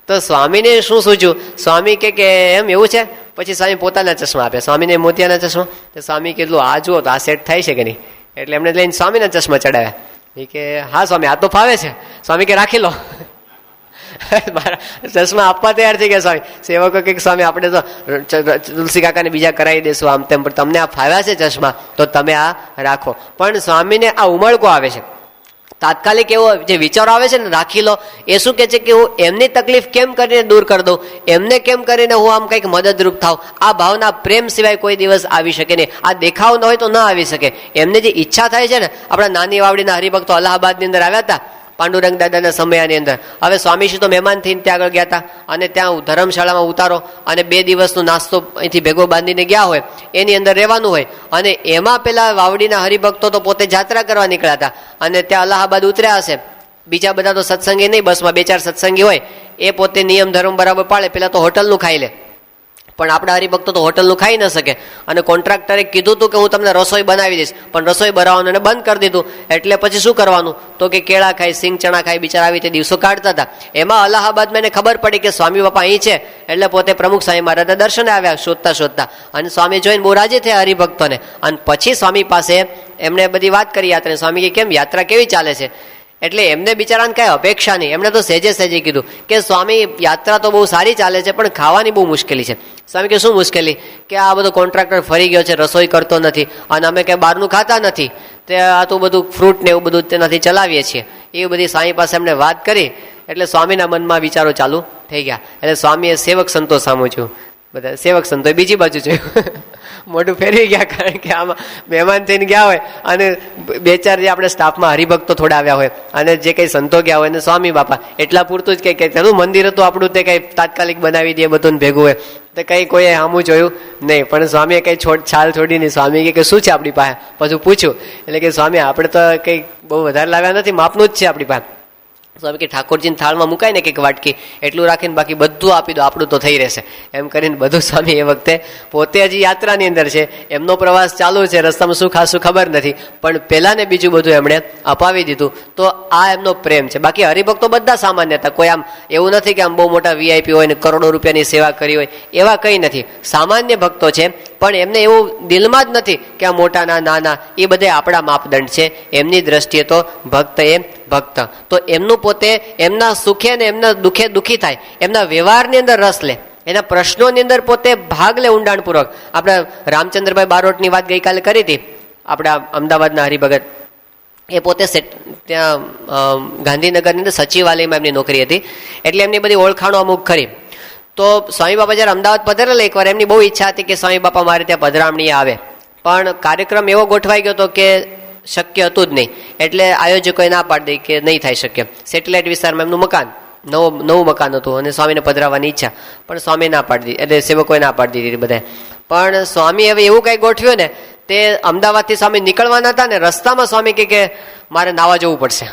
તો સ્વામીને શું સૂચ્યું? સ્વામી કે એમ એવું છે? પછી સ્વામી પોતાના ચશ્મા આપે, સ્વામીને મોતિયાના ચશ્મા. તો સ્વામી કેટલું આ જુઓ તો આ સેટ થાય છે કે નહીં? એટલે એમને લઈને સ્વામીના ચશ્મા ચડાવ્યા. એ કે હા સ્વામી આ તો ફાવે છે. સ્વામી કે રાખી લો. મારા ચશ્મા આપવા તૈયાર થઈ ગયા સ્વામી. સેવકો કે સ્વામી આપણે તો તુલસી કાકાને બીજા કરાવી દેશું આમ તેમ, પણ તમને આ ફાવ્યા છે ચશ્મા તો તમે આ રાખો. પણ સ્વામીને આ ઉમળકો આવે છે, તાત્કાલિક એવો જે વિચારો આવે છે ને રાખી લો. એ શું કે છે કે હું એમની તકલીફ કેમ કરીને દૂર કરી દઉં, એમને કેમ કરીને હું આમ કંઈક મદદરૂપ થાવ. આ ભાવના પ્રેમ સિવાય કોઈ દિવસ આવી શકે નહીં. આ દેખાવ ન હોય તો ન આવી શકે. એમને જે ઈચ્છા થાય છે ને, આપણા નાની વાવડીના હરિભક્તો અલ્હાબાદની અંદર આવ્યા હતા પાંડુરંગ દાદાના સમયની અંદર. હવે સ્વામીશ્રી તો મહેમાન થઈને ત્યાં આગળ ગયા હતા, અને ત્યાં ધર્મશાળામાં ઉતારો, અને 2 દિવસનો નાસ્તો અહીંથી ભેગો બાંધીને ગયા હોય, એની અંદર રહેવાનું હોય. અને એમાં પેલા વાવડીના હરિભક્તો તો પોતે જાત્રા કરવા નીકળ્યા હતા, અને ત્યાં અલ્હાબાદ ઉતર્યા હશે. બીજા બધા તો સત્સંગી નહીં, બસમાં 2-4 સત્સંગી હોય, એ પોતે નિયમ ધર્મ બરાબર પાળે. પેલા તો હોટલનું ખાઈ લે, પણ આપણા હરિભક્તો તો હોટલનું ખાઈ ન શકે. અને કોન્ટ્રાક્ટરે કીધું હતું કે હું તમને રસોઈ બનાવી દઈશ, પણ રસોઈ બનાવવાનું બંધ કરી દીધું. એટલે પછી શું કરવાનું? તો કે કેળા ખાય, સિંગ ચણા ખાય, બિચારા આવી રીતે દિવસો કાઢતા હતા. એમાં અલ્હાબાદમાં એને ખબર પડી કે સ્વામી બાપા અહીં છે, એટલે પોતે પ્રમુખ સ્વામી મહારાજના દર્શને આવ્યા શોધતા શોધતા. અને સ્વામી જોઈને બહુ રાજી થયા હરિભક્તોને. અને પછી સ્વામી પાસે એમણે બધી વાત કરી યાત્રા. સ્વામી કે કેમ યાત્રા કેવી ચાલે છે? એટલે એમને બિચારાને કાંઈ અપેક્ષા નહીં. એમણે તો સહેજે કીધું કે સ્વામી યાત્રા તો બહુ સારી ચાલે છે, પણ ખાવાની બહુ મુશ્કેલી છે. સ્વામી કે શું મુશ્કેલી? કે આ બધો કોન્ટ્રાક્ટર ફરી ગયો છે, રસોઈ કરતો નથી, અને અમે કંઈ બહારનું ખાતા નથી, તે આ તો બધું ફ્રૂટ ને એવું બધું તેનાથી ચલાવીએ છીએ. એ બધી સ્વામી પાસે એમને વાત કરી, એટલે સ્વામીના મનમાં વિચારો ચાલુ થઈ ગયા. એટલે સ્વામીએ સેવક સંતો સામું જોયું. બધા સેવક સંતો બીજી બાજુ જોયું, મોઢું ફેરવી ગયા. કારણ કે આમાં મહેમાન થઈને ગયા હોય, અને 2-4 જે આપણે સ્ટાફમાં હરિભક્તો થોડા આવ્યા હોય, અને જે કંઈ સંતો ગયા હોય, અને સ્વામી બાપા એટલા પૂરતું જ કંઈ તેનું મંદિર હતું આપણું, તે કંઈ તાત્કાલિક બનાવી દે બધું ભેગું હોય, તો કંઈ કોઈએ સામું જોયું નહીં. પણ સ્વામીએ કંઈ છાલ છોડી નહીં. સ્વામી કે શું છે આપણી પાસે? પછી પૂછ્યું, એટલે કે સ્વામી આપણે તો કંઈ બહુ વધારે લાવ્યા નથી, માપનું જ છે આપણી પાસે. સ્વામી કે ઠાકોરજીની થાળમાં મુકાય ને કંઈક વાટકી, એટલું રાખીને બાકી બધું આપી દો, આપણું તો થઈ રહેશે એમ કરીને બધું. સ્વામી એ વખતે પોતે હજી યાત્રાની અંદર છે, એમનો પ્રવાસ ચાલુ છે, રસ્તામાં શું ખાસું ખબર નથી, પણ પહેલા ને બીજું બધું એમણે અપાવી દીધું. તો આ એમનો પ્રેમ છે. બાકી હરિભક્તો બધા સામાન્ય હતા. કોઈ આમ એવું નથી કે આમ બહુ મોટા વીઆઈપી હોય ને કરોડો રૂપિયાની સેવા કરી હોય, એવા કંઈ નથી. સામાન્ય ભક્તો છે, પણ એમને એવું દિલમાં જ નથી કે આ મોટાના નાના, એ બધા આપણા માપદંડ છે. એમની દ્રષ્ટિએ તો ભક્ત એ ભક્ત. તો એમનું પોતે એમના સુખે ને એમના દુઃખે દુઃખી થાય, એમના વ્યવહારની અંદર રસ લે, એના પ્રશ્નોની અંદર પોતે ભાગ લે ઊંડાણપૂર્વક. આપણે રામચંદ્રભાઈ બારોટની વાત ગઈકાલે કરી હતી, આપણા અમદાવાદના હરિભગત. એ પોતે ત્યાં ગાંધીનગરની અંદર સચિવાલયમાં એમની નોકરી હતી, એટલે એમની બધી ઓળખાણો અમુક ખરી. તો સ્વામી બાપા જ્યારે અમદાવાદ પધારેલા એકવાર, એમની બહુ ઈચ્છા હતી કે સ્વામી બાપા મારે ત્યાં પધરામણી આવે, પણ કાર્યક્રમ એવો ગોઠવાઈ ગયો હતો કે શક્ય હતું જ નહીં. એટલે આયોજકોએ ના પાડી દઈ કે નહીં થઈ શકે. સેટેલાઇટ વિસ્તારમાં એમનું મકાન, નવું મકાન હતું અને સ્વામીને પધરાવવાની ઈચ્છા, પણ સ્વામી ના પાડી દીધી, એટલે સેવકોએ ના પાડી દીધી બધા. પણ સ્વામી હવે એવું કંઈ ગોઠવ્યું ને, તે અમદાવાદથી સ્વામી નીકળવાના હતા ને, રસ્તામાં સ્વામી કે મારે નાવા જવું પડશે,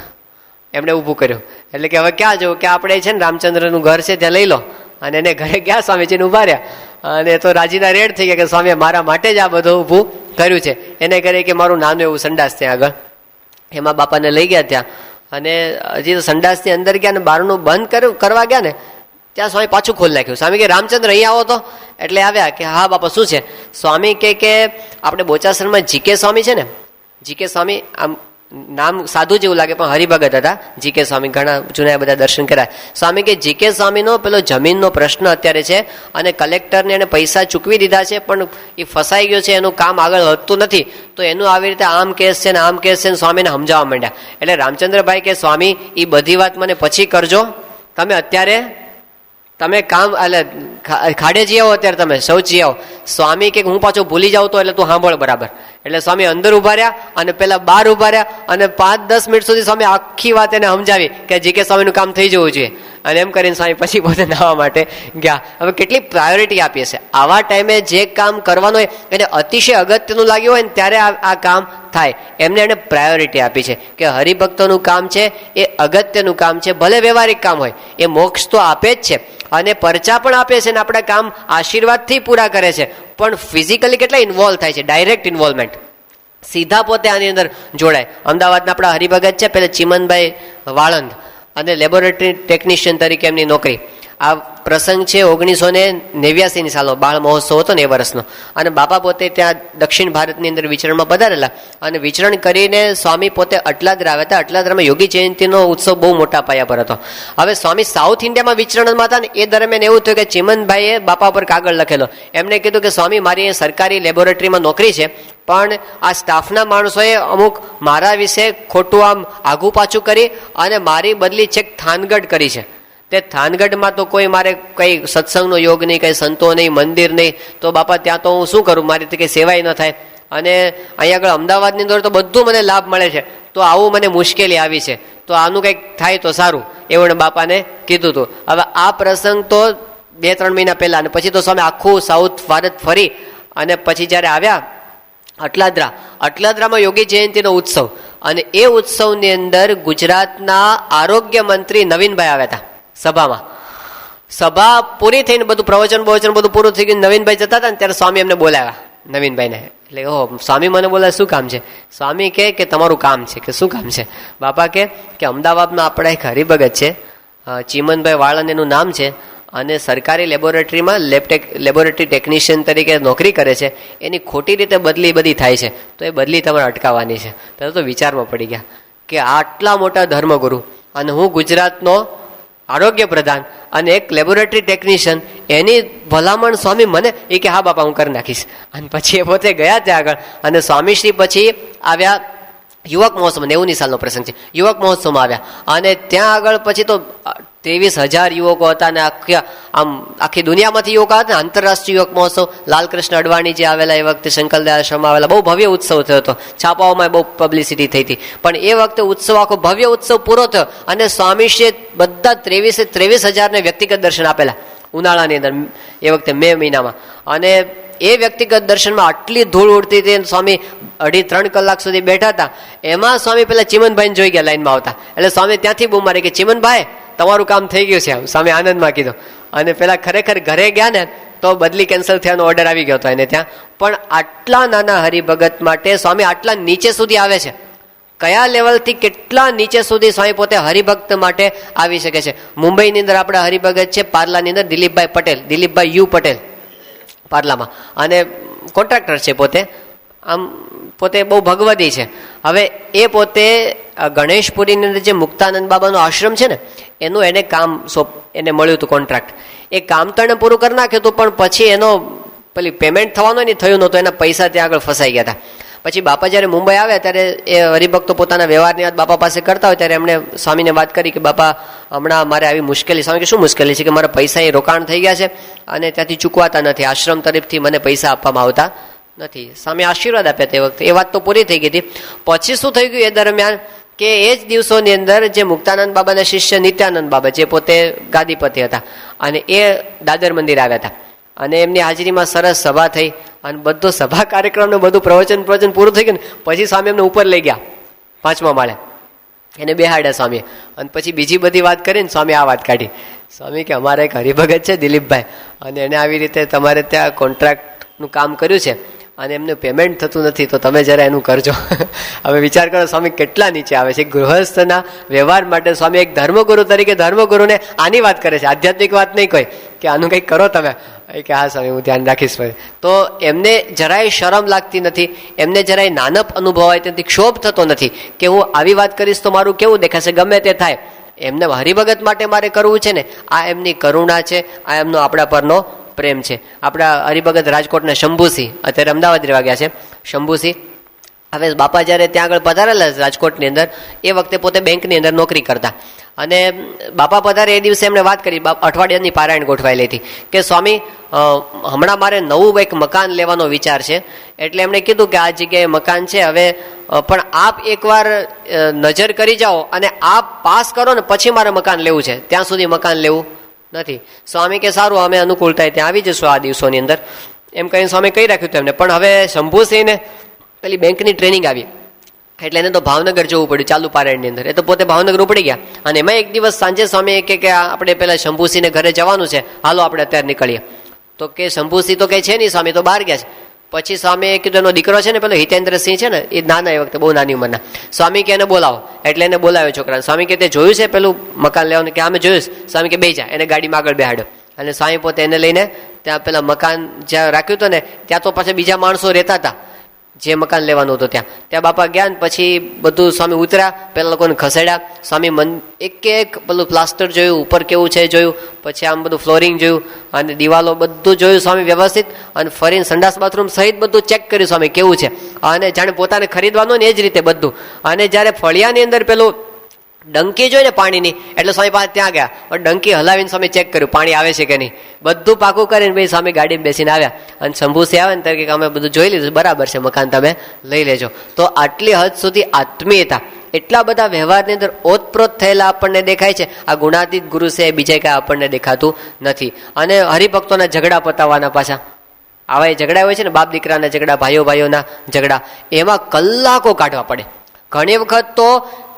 એમણે ઊભું કર્યું. એટલે કે હવે ક્યાં જવું, કે આપણે છે ને રામચંદ્રનું ઘર છે ત્યાં લઈ લો. અને એને ઘરે ગયા સ્વામીજીને ઉભા રહ્યા, અને તો રાજીના રેડ થઈ ગયા કે સ્વામીએ મારા માટે જ આ બધું ઊભું કર્યું છે. એને કરે કે મારું નાનું એવું સંડાસ ત્યાં આગળ, એમાં બાપાને લઈ ગયા ત્યાં. અને હજી તો સંડાસની અંદર ગયા ને બારણું બંધ કરવા ગયા ને, ત્યાં સ્વામી પાછું ખોલી નાખ્યું. સ્વામી કે રામચંદ્ર અહીંયા આવો તો, એટલે આવ્યા કે હા બાપા શું છે. સ્વામી કે આપણે બોચાસરમાં જીકે સ્વામી છે ને, જીકે સ્વામી, આમ નામ સાધુ જેવું લાગે પણ હરિભગત હતા જીકે સ્વામી, ઘણા જૂના બધા દર્શન કર્યા. સ્વામી કે જીકે સ્વામીનો પેલો જમીનનો પ્રશ્ન અત્યારે છે, અને કલેક્ટરને એને પૈસા ચૂકવી દીધા છે, પણ એ ફસાઈ ગયો છે, એનું કામ આગળ વધતું નથી, તો એનું આવી રીતે આમ કેસ છે ને આમ કેસ છે ને સ્વામીને સમજાવવા માંડ્યા. એટલે રામચંદ્રભાઈ કે સ્વામી એ બધી વાત મને પછી કરજો, તમે અત્યારે તમે કામ, એટલે ખાડે જઈ આવો, અત્યારે તમે શૌચ જઈ આવો. સ્વામી કે હું પાછો ભૂલી જાઉં તો, એટલે તું સાંભળ બરાબર. એટલે સ્વામી અંદર ઉભા રહ્યા અને પેલા બહાર ઉભા રહ્યા, અને 5-10 મિનિટ સુધી સ્વામી આખી વાત એને સમજાવી કે જીકે સ્વામીનું કામ થઈ જવું જોઈએ. અને એમ કરીને સ્વામી પછી પોતે નાહવા માટે ગયા. હવે કેટલી પ્રાયોરિટી આપીએ છે આવા ટાઈમે, જે કામ કરવાનું હોય એને અતિશય અગત્યનું લાગ્યું હોય ને ત્યારે આ કામ થાય, એમને એને પ્રાયોરિટી આપી છે કે હરિભક્તોનું કામ છે એ અગત્યનું કામ છે, ભલે વ્યવહારિક કામ હોય, એ મોક્ષ તો આપે જ છે અને પરચા પણ આપે છે, ને આપણા કામ આશીર્વાદથી પૂરા કરે છે. પણ ફિઝિકલી કેટલા ઇન્વોલ્વ થાય છે, ડાયરેક્ટ ઇન્વોલ્વમેન્ટ, સીધા પોતે આની અંદર જોડાય. અમદાવાદના આપણા હરિભગત છે પેલા ચિમનભાઈ વાળંદ, અને લેબોરેટરી ટેકનિશિયન તરીકે એમની નોકરી. આ પ્રસંગ છે 1989 સાલનો, બાળ મહોત્સવ હતો ને એ વર્ષનો. અને બાપા પોતે ત્યાં દક્ષિણ ભારતની અંદર વિચરણમાં પધારેલા, અને વિચરણ કરીને સ્વામી પોતે અટલાદરા આવ્યા હતા. અટલાદરામાં યોગી જયંતિનો ઉત્સવ બહુ મોટા પાયા પર હતો. હવે સ્વામી સાઉથ ઇન્ડિયામાં વિચરણમાં હતા ને એ દરમિયાન એવું થયું કે ચિમનભાઈએ બાપા પર કાગળ લખેલો. એમને કીધું કે સ્વામી મારી અહીંયા સરકારી લેબોરેટરીમાં નોકરી છે, પણ આ સ્ટાફના માણસોએ અમુક મારા વિશે ખોટું આમ આઘું પાછું કરી અને મારી બદલી છેક થાનગઢ કરી છે. તે થાનગઢમાં તો કોઈ મારે કંઈ સત્સંગનો યોગ નહીં, કંઈ સંતો નહીં, મંદિર નહીં, તો બાપા ત્યાં તો હું શું કરું, મારી કંઈ સેવાય ન થાય. અને અહીંયા આગળ અમદાવાદની અંદર તો બધું મને લાભ મળે છે, તો આવું મને મુશ્કેલી આવી છે, તો આનું કંઈક થાય તો સારું, એવું બાપાને કીધું હતું. હવે આ પ્રસંગ તો 2-3 મહિના પહેલા, અને પછી તો સ્વામી આખું સાઉથ ભારત ફરી, અને પછી જ્યારે આવ્યા અટલાદરામાં યોગી જયંતિનો ઉત્સવ, અને એ ઉત્સવની અંદર ગુજરાતના આરોગ્ય મંત્રી નવીનભાઈ આવ્યા હતા સભામાં. સભા પૂરી થઈને બધું પ્રવચન બધું પૂરું થઈ ગયું, નવીનભાઈ જતા હતા ને ત્યારે સ્વામી એમને બોલાવ્યા, નવીનભાઈને. એટલે ઓહો, સ્વામી મને બોલાવે, શું કામ છે? સ્વામી કે તમારું કામ છે. કે શું કામ છે? બાપા કે અમદાવાદમાં આપણા એક હરિભગત છે, ચિમનભાઈ વાળંદ એનું નામ છે, અને સરકારી લેબોરેટરીમાં લેબોરેટરી ટેકનિશિયન તરીકે નોકરી કરે છે, એની ખોટી રીતે બદલી બધી થાય છે, તો એ બદલી તમારે અટકાવવાની છે. પહેલાં તો વિચારમાં પડી ગયા કે આટલા મોટા ધર્મગુરુ, અને હું ગુજરાતનો આરોગ્ય પ્રધાન અને એક લેબોરેટરી ટેકનિશિયન, એની ભલામણ સ્વામી મને, એ કે હા બાપા હું કરી નાખીશ. અને પછી એ પોતે ગયા ત્યાં આગળ, અને સ્વામીશ્રી પછી આવ્યા યુવક મહોત્સવ, 90 સાલનો પ્રસંગ છે, યુવક મહોત્સવમાં આવ્યા. અને ત્યાં આગળ પછી તો 23,000 યુવકો હતા, અને આખી દુનિયામાંથી યુવકો હતા. આંતરરાષ્ટ્રીય યુવક મહોત્સવ, લાલકૃષ્ણ અડવાણી જે આવેલા એ વખતે સંકલદા આશ્રમમાં આવેલા, બહુ ભવ્ય ઉત્સવ થયો હતો, છાપાઓમાં બહુ પબ્લિસિટી થઈ હતી. પણ એ વખતે ઉત્સવ, આખો ભવ્ય ઉત્સવ પૂરો થયો, અને સ્વામીશ્રીએ બધા 23,000 વ્યક્તિગત દર્શન આપેલા ઉનાળાની અંદર, એ વખતે મે મહિનામાં. અને એ વ્યક્તિગત દર્શનમાં આટલી ધૂળ ઉડતી હતી, સ્વામી 2.5-3 કલાક સુધી બેઠા હતા. એમાં સ્વામી પેલા ચિમનભાઈને જોઈ ગયા લાઈનમાં આવતા, એટલે સ્વામી ત્યાંથી બૂમ મારી કે ચિમનભાઈ તમારું કામ થઈ ગયું છે, સ્વામી આનંદમાં કીધું. અને પેલા ખરેખર ઘરે ગયા ને તો બદલી કેન્સલ થયાનો ઓર્ડર આવી ગયો હતો એને ત્યાં. પણ આટલા નાના હરિભગત માટે સ્વામી આટલા નીચે સુધી આવે છે, કયા લેવલથી કેટલા નીચે સુધી સ્વામી પોતે હરિભક્ત માટે આવી શકે છે. મુંબઈની અંદર આપણા હરિભગત છે, પાર્લાની અંદર દિલીપભાઈ યુ પટેલ પાર્લામાં, અને કોન્ટ્રાક્ટર છે પોતે, આમ પોતે બહુ ભગવદી છે. હવે એ પોતે ગણેશપુરીની અંદર જે મુક્તાનંદ બાબાનો આશ્રમ છે ને, એનું એને કામ એને મળ્યું હતું કોન્ટ્રાક્ટ. એ કામ તો એને પૂરું કરી નાખ્યું હતું, પણ પછી એનો પેલી પેમેન્ટ થવાનું નહીં થયું નહોતું, એના પૈસા ત્યાં આગળ ફસાઈ ગયા હતા. પછી બાપા જ્યારે મુંબઈ આવ્યા ત્યારે એ હરિભક્તો પોતાના વ્યવહારની વાત બાપા પાસે કરતા હોય ત્યારે એમણે સ્વામીને વાત કરી કે બાપા હમણાં મારે આવી મુશ્કેલી. સ્વામી કે શું મુશ્કેલી છે? કે મારા પૈસા એ રોકાણ થઈ ગયા છે અને ત્યાંથી ચૂકવાતા નથી, આશ્રમ તરફથી મને પૈસા આપવામાં આવતા નથી. સ્વામી આશીર્વાદ આપ્યા તે વખતે. એ વાત તો પૂરી થઈ ગઈ હતી. પછી શું થઈ ગયું એ દરમિયાન કે એ જ દિવસોની અંદર જે મુક્તાનંદ બાબાના શિષ્ય નિત્યાનંદ બાબા જે પોતે ગાદીપતિ હતા અને એ દાદર મંદિર આવ્યા હતા અને એમની હાજરીમાં સરસ સભા થઈ અને બધો સભા કાર્યક્રમનું બધું પ્રવચન પૂરું થઈ ગયું ને પછી સ્વામી એમને ઉપર લઈ ગયા 5મા માળે, એને બેહાડ્યા સ્વામી. અને પછી બીજી બધી વાત કરીને સ્વામી આ વાત કાઢી. સ્વામી કે અમારા એક હરિભગત છે દિલીપભાઈ અને એને આવી રીતે તમારે ત્યાં કોન્ટ્રાક્ટનું કામ કર્યું છે અને એમને પેમેન્ટ થતું નથી, તો તમે જરા એનું કરજો. હવે વિચાર કરો સ્વામી કેટલા નીચે આવે છે. ગૃહસ્થના વ્યવહાર માટે સ્વામી એક ધર્મગુરુ તરીકે ધર્મગુરુને આની વાત કરે છે, આધ્યાત્મિક વાત નહીં કોઈ કે આનું કંઈક કરો તમે. કે હા સ્વામી હું ધ્યાન રાખીશ. તો એમને જરાય શરમ લાગતી નથી, એમને જરાય નાનપ અનુભવાય તેથી ક્ષોભ થતો નથી કે હું આવી વાત કરીશ તો મારું કેવું દેખાશે, ગમે તે થાય. એમને હરિભગત માટે મારે કરવું છે ને, આ એમની કરુણા છે, આ એમનો આપણા પરનો પ્રેમ છે. આપણા હરિભગત રાજકોટના શંભુસિંહ અત્યારે અમદાવાદ રહેવા ગયા છે. શંભુસિંહ હવે બાપા જ્યારે ત્યાં આગળ પધારેલા રાજકોટની અંદર એ વખતે પોતે બેંકની અંદર નોકરી કરતા અને બાપા પધારે એ દિવસે એમણે વાત કરી, અઠવાડિયાની પારાયણ ગોઠવાયેલી હતી કે સ્વામી હમણાં મારે નવું એક મકાન લેવાનો વિચાર છે. એટલે એમણે કીધું કે આ જગ્યાએ મકાન છે, હવે પણ આપ એકવાર નજર કરી જાઓ અને આપ પાસ કરો ને પછી મારે મકાન લેવું છે, ત્યાં સુધી મકાન લેવું નથી. સ્વામી કે સારું અમે અનુકૂળ થાય ત્યાં આવી જશું આ દિવસોની અંદર એમ કહીને સ્વામી કહી રાખ્યું હતું એમને. પણ હવે શંભુસિંહને પેલી બેંકની ટ્રેનિંગ આવી એટલે એને તો ભાવનગર જવું પડ્યું ચાલુ પારાયણની અંદર. એ તો પોતે ભાવનગર ઉપડી ગયા અને એમાં એક દિવસ સાંજે સ્વામી કે આપણે પેલા શંભુસિંહને ઘરે જવાનું છે, હાલો આપણે અત્યારે નીકળીએ. તો કે શંભુસિંહ તો કંઈ છે નહીં, સ્વામી તો બહાર ગયા છે. પછી સ્વામીએ કીધું એનો દીકરો છે ને પેલો હિતેન્દ્રસિંહ છે ને એ નાના એ વખતે બહુ નાની ઉંમરના, સ્વામી કે એને બોલાવો. એટલે એને બોલાવ્યો છોકરાને. સ્વામી કે તે જોયું છે પેલું મકાન લેવાનું? કે અમે જોયું. સ્વામી કે બે જા, એને ગાડીમાં આગળ બેહાડ્યો અને સ્વામી પોતે એને લઈને ત્યાં પેલા મકાન જ્યાં રાખ્યું હતું ને ત્યાં તો પાછા બીજા માણસો રહેતા હતા જે મકાન લેવાનું હતું ત્યાં બાપા ગયા ને પછી બધું સ્વામી ઉતર્યા, પેલા લોકોને ખસેડ્યા. સ્વામી એક પેલું પ્લાસ્ટર જોયું, ઉપર કેવું છે જોયું, પછી આમ બધું ફ્લોરિંગ જોયું અને દિવાલો બધું જોયું સ્વામી વ્યવસ્થિત, અને ફરીને સંડાસ બાથરૂમ સહિત બધું ચેક કર્યું સ્વામી કેવું છે, અને જાણે પોતાને ખરીદવાનું ને એ જ રીતે બધું. અને જ્યારે ફળિયાની અંદર પેલું ડંકી જોઈ ને પાણીની એટલે સ્વામી પાસે ત્યાં ગયા, ડંકી હલાવીને સ્વામી ચેક કર્યું પાણી આવે છે કે નહીં, બધું પાકું કરીને ભાઈ સ્વામી ગાડીમાં બેસીને આવ્યા. અને શંભુસિંહ આવે ને ત્યારે અમે બધું જોઈ લીધું, બરાબર છે મકાન તમે લઈ લેજો. તો આટલી હદ સુધી આત્મીયતા, એટલા બધા વ્યવહારની અંદર ઓતપ્રોત થયેલા આપણને દેખાય છે. આ ગુણાતીત ગુરુ છે બીજે કાંઈ આપણને દેખાતું નથી. અને હરિભક્તોના ઝઘડા પતાવવાના પાછા આવા ઝઘડા હોય છે ને, બાપ દીકરાના ઝઘડા, ભાઈઓના ઝઘડા, એમાં કલાકો કાઢવા પડે. ઘણી વખત તો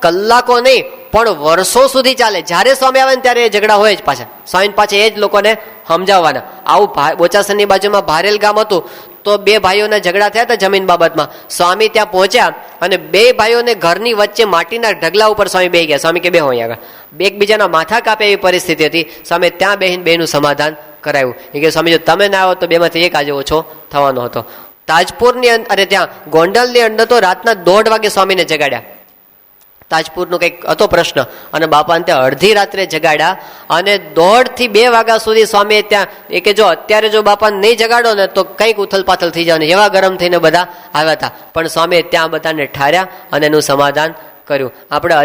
કલાકો નહીં પણ વર્ષો સુધી ચાલે. જ્યારે સ્વામી આવે ને ત્યારે એ ઝઘડા હોય જ પાછા. સ્વામી પાછા એ જ લોકોને સમજાવવાના. આવું બોચાસણની બાજુમાં ભારેલ ગામ હતું તો બે ભાઈઓના ઝઘડા થયા હતા જમીન બાબતમાં. સ્વામી ત્યાં પહોંચ્યા અને બે ભાઈઓને ઘરની વચ્ચે માટીના ઢગલા ઉપર સ્વામી બેસી ગયા. સ્વામી કે બેહો અહીંયા આગળ. એકબીજાના માથા કાપે એવી પરિસ્થિતિ હતી. સ્વામી ત્યાં બેહીને બેનું સમાધાન કરાવ્યું. એ કે સ્વામી જો તમે ના આવો તો બેમાંથી એક આજે ઓછો થવાનો હતો. તાજપુરની અને ત્યાં ગોંડલની અંદર તો રાતના 1:30 વાગે સ્વામીને જગાડ્યા. તાજપુરનો કંઈક હતો પ્રશ્ન અને બાપાને ત્યાં અડધી રાત્રે જગાડ્યા અને 1:30 થી 2 વાગ્યા સુધી સ્વામીએ ત્યાં એ કે જો અત્યારે જો બાપાને નહીં જગાડો ને તો કંઈક ઉથલ પાથલ થઈ જવાની, એવા ગરમ થઈને બધા આવ્યા હતા. પણ સ્વામીએ ત્યાં બધાને ઠાર્યા અને એનું સમાધાન કર્યું. આપણે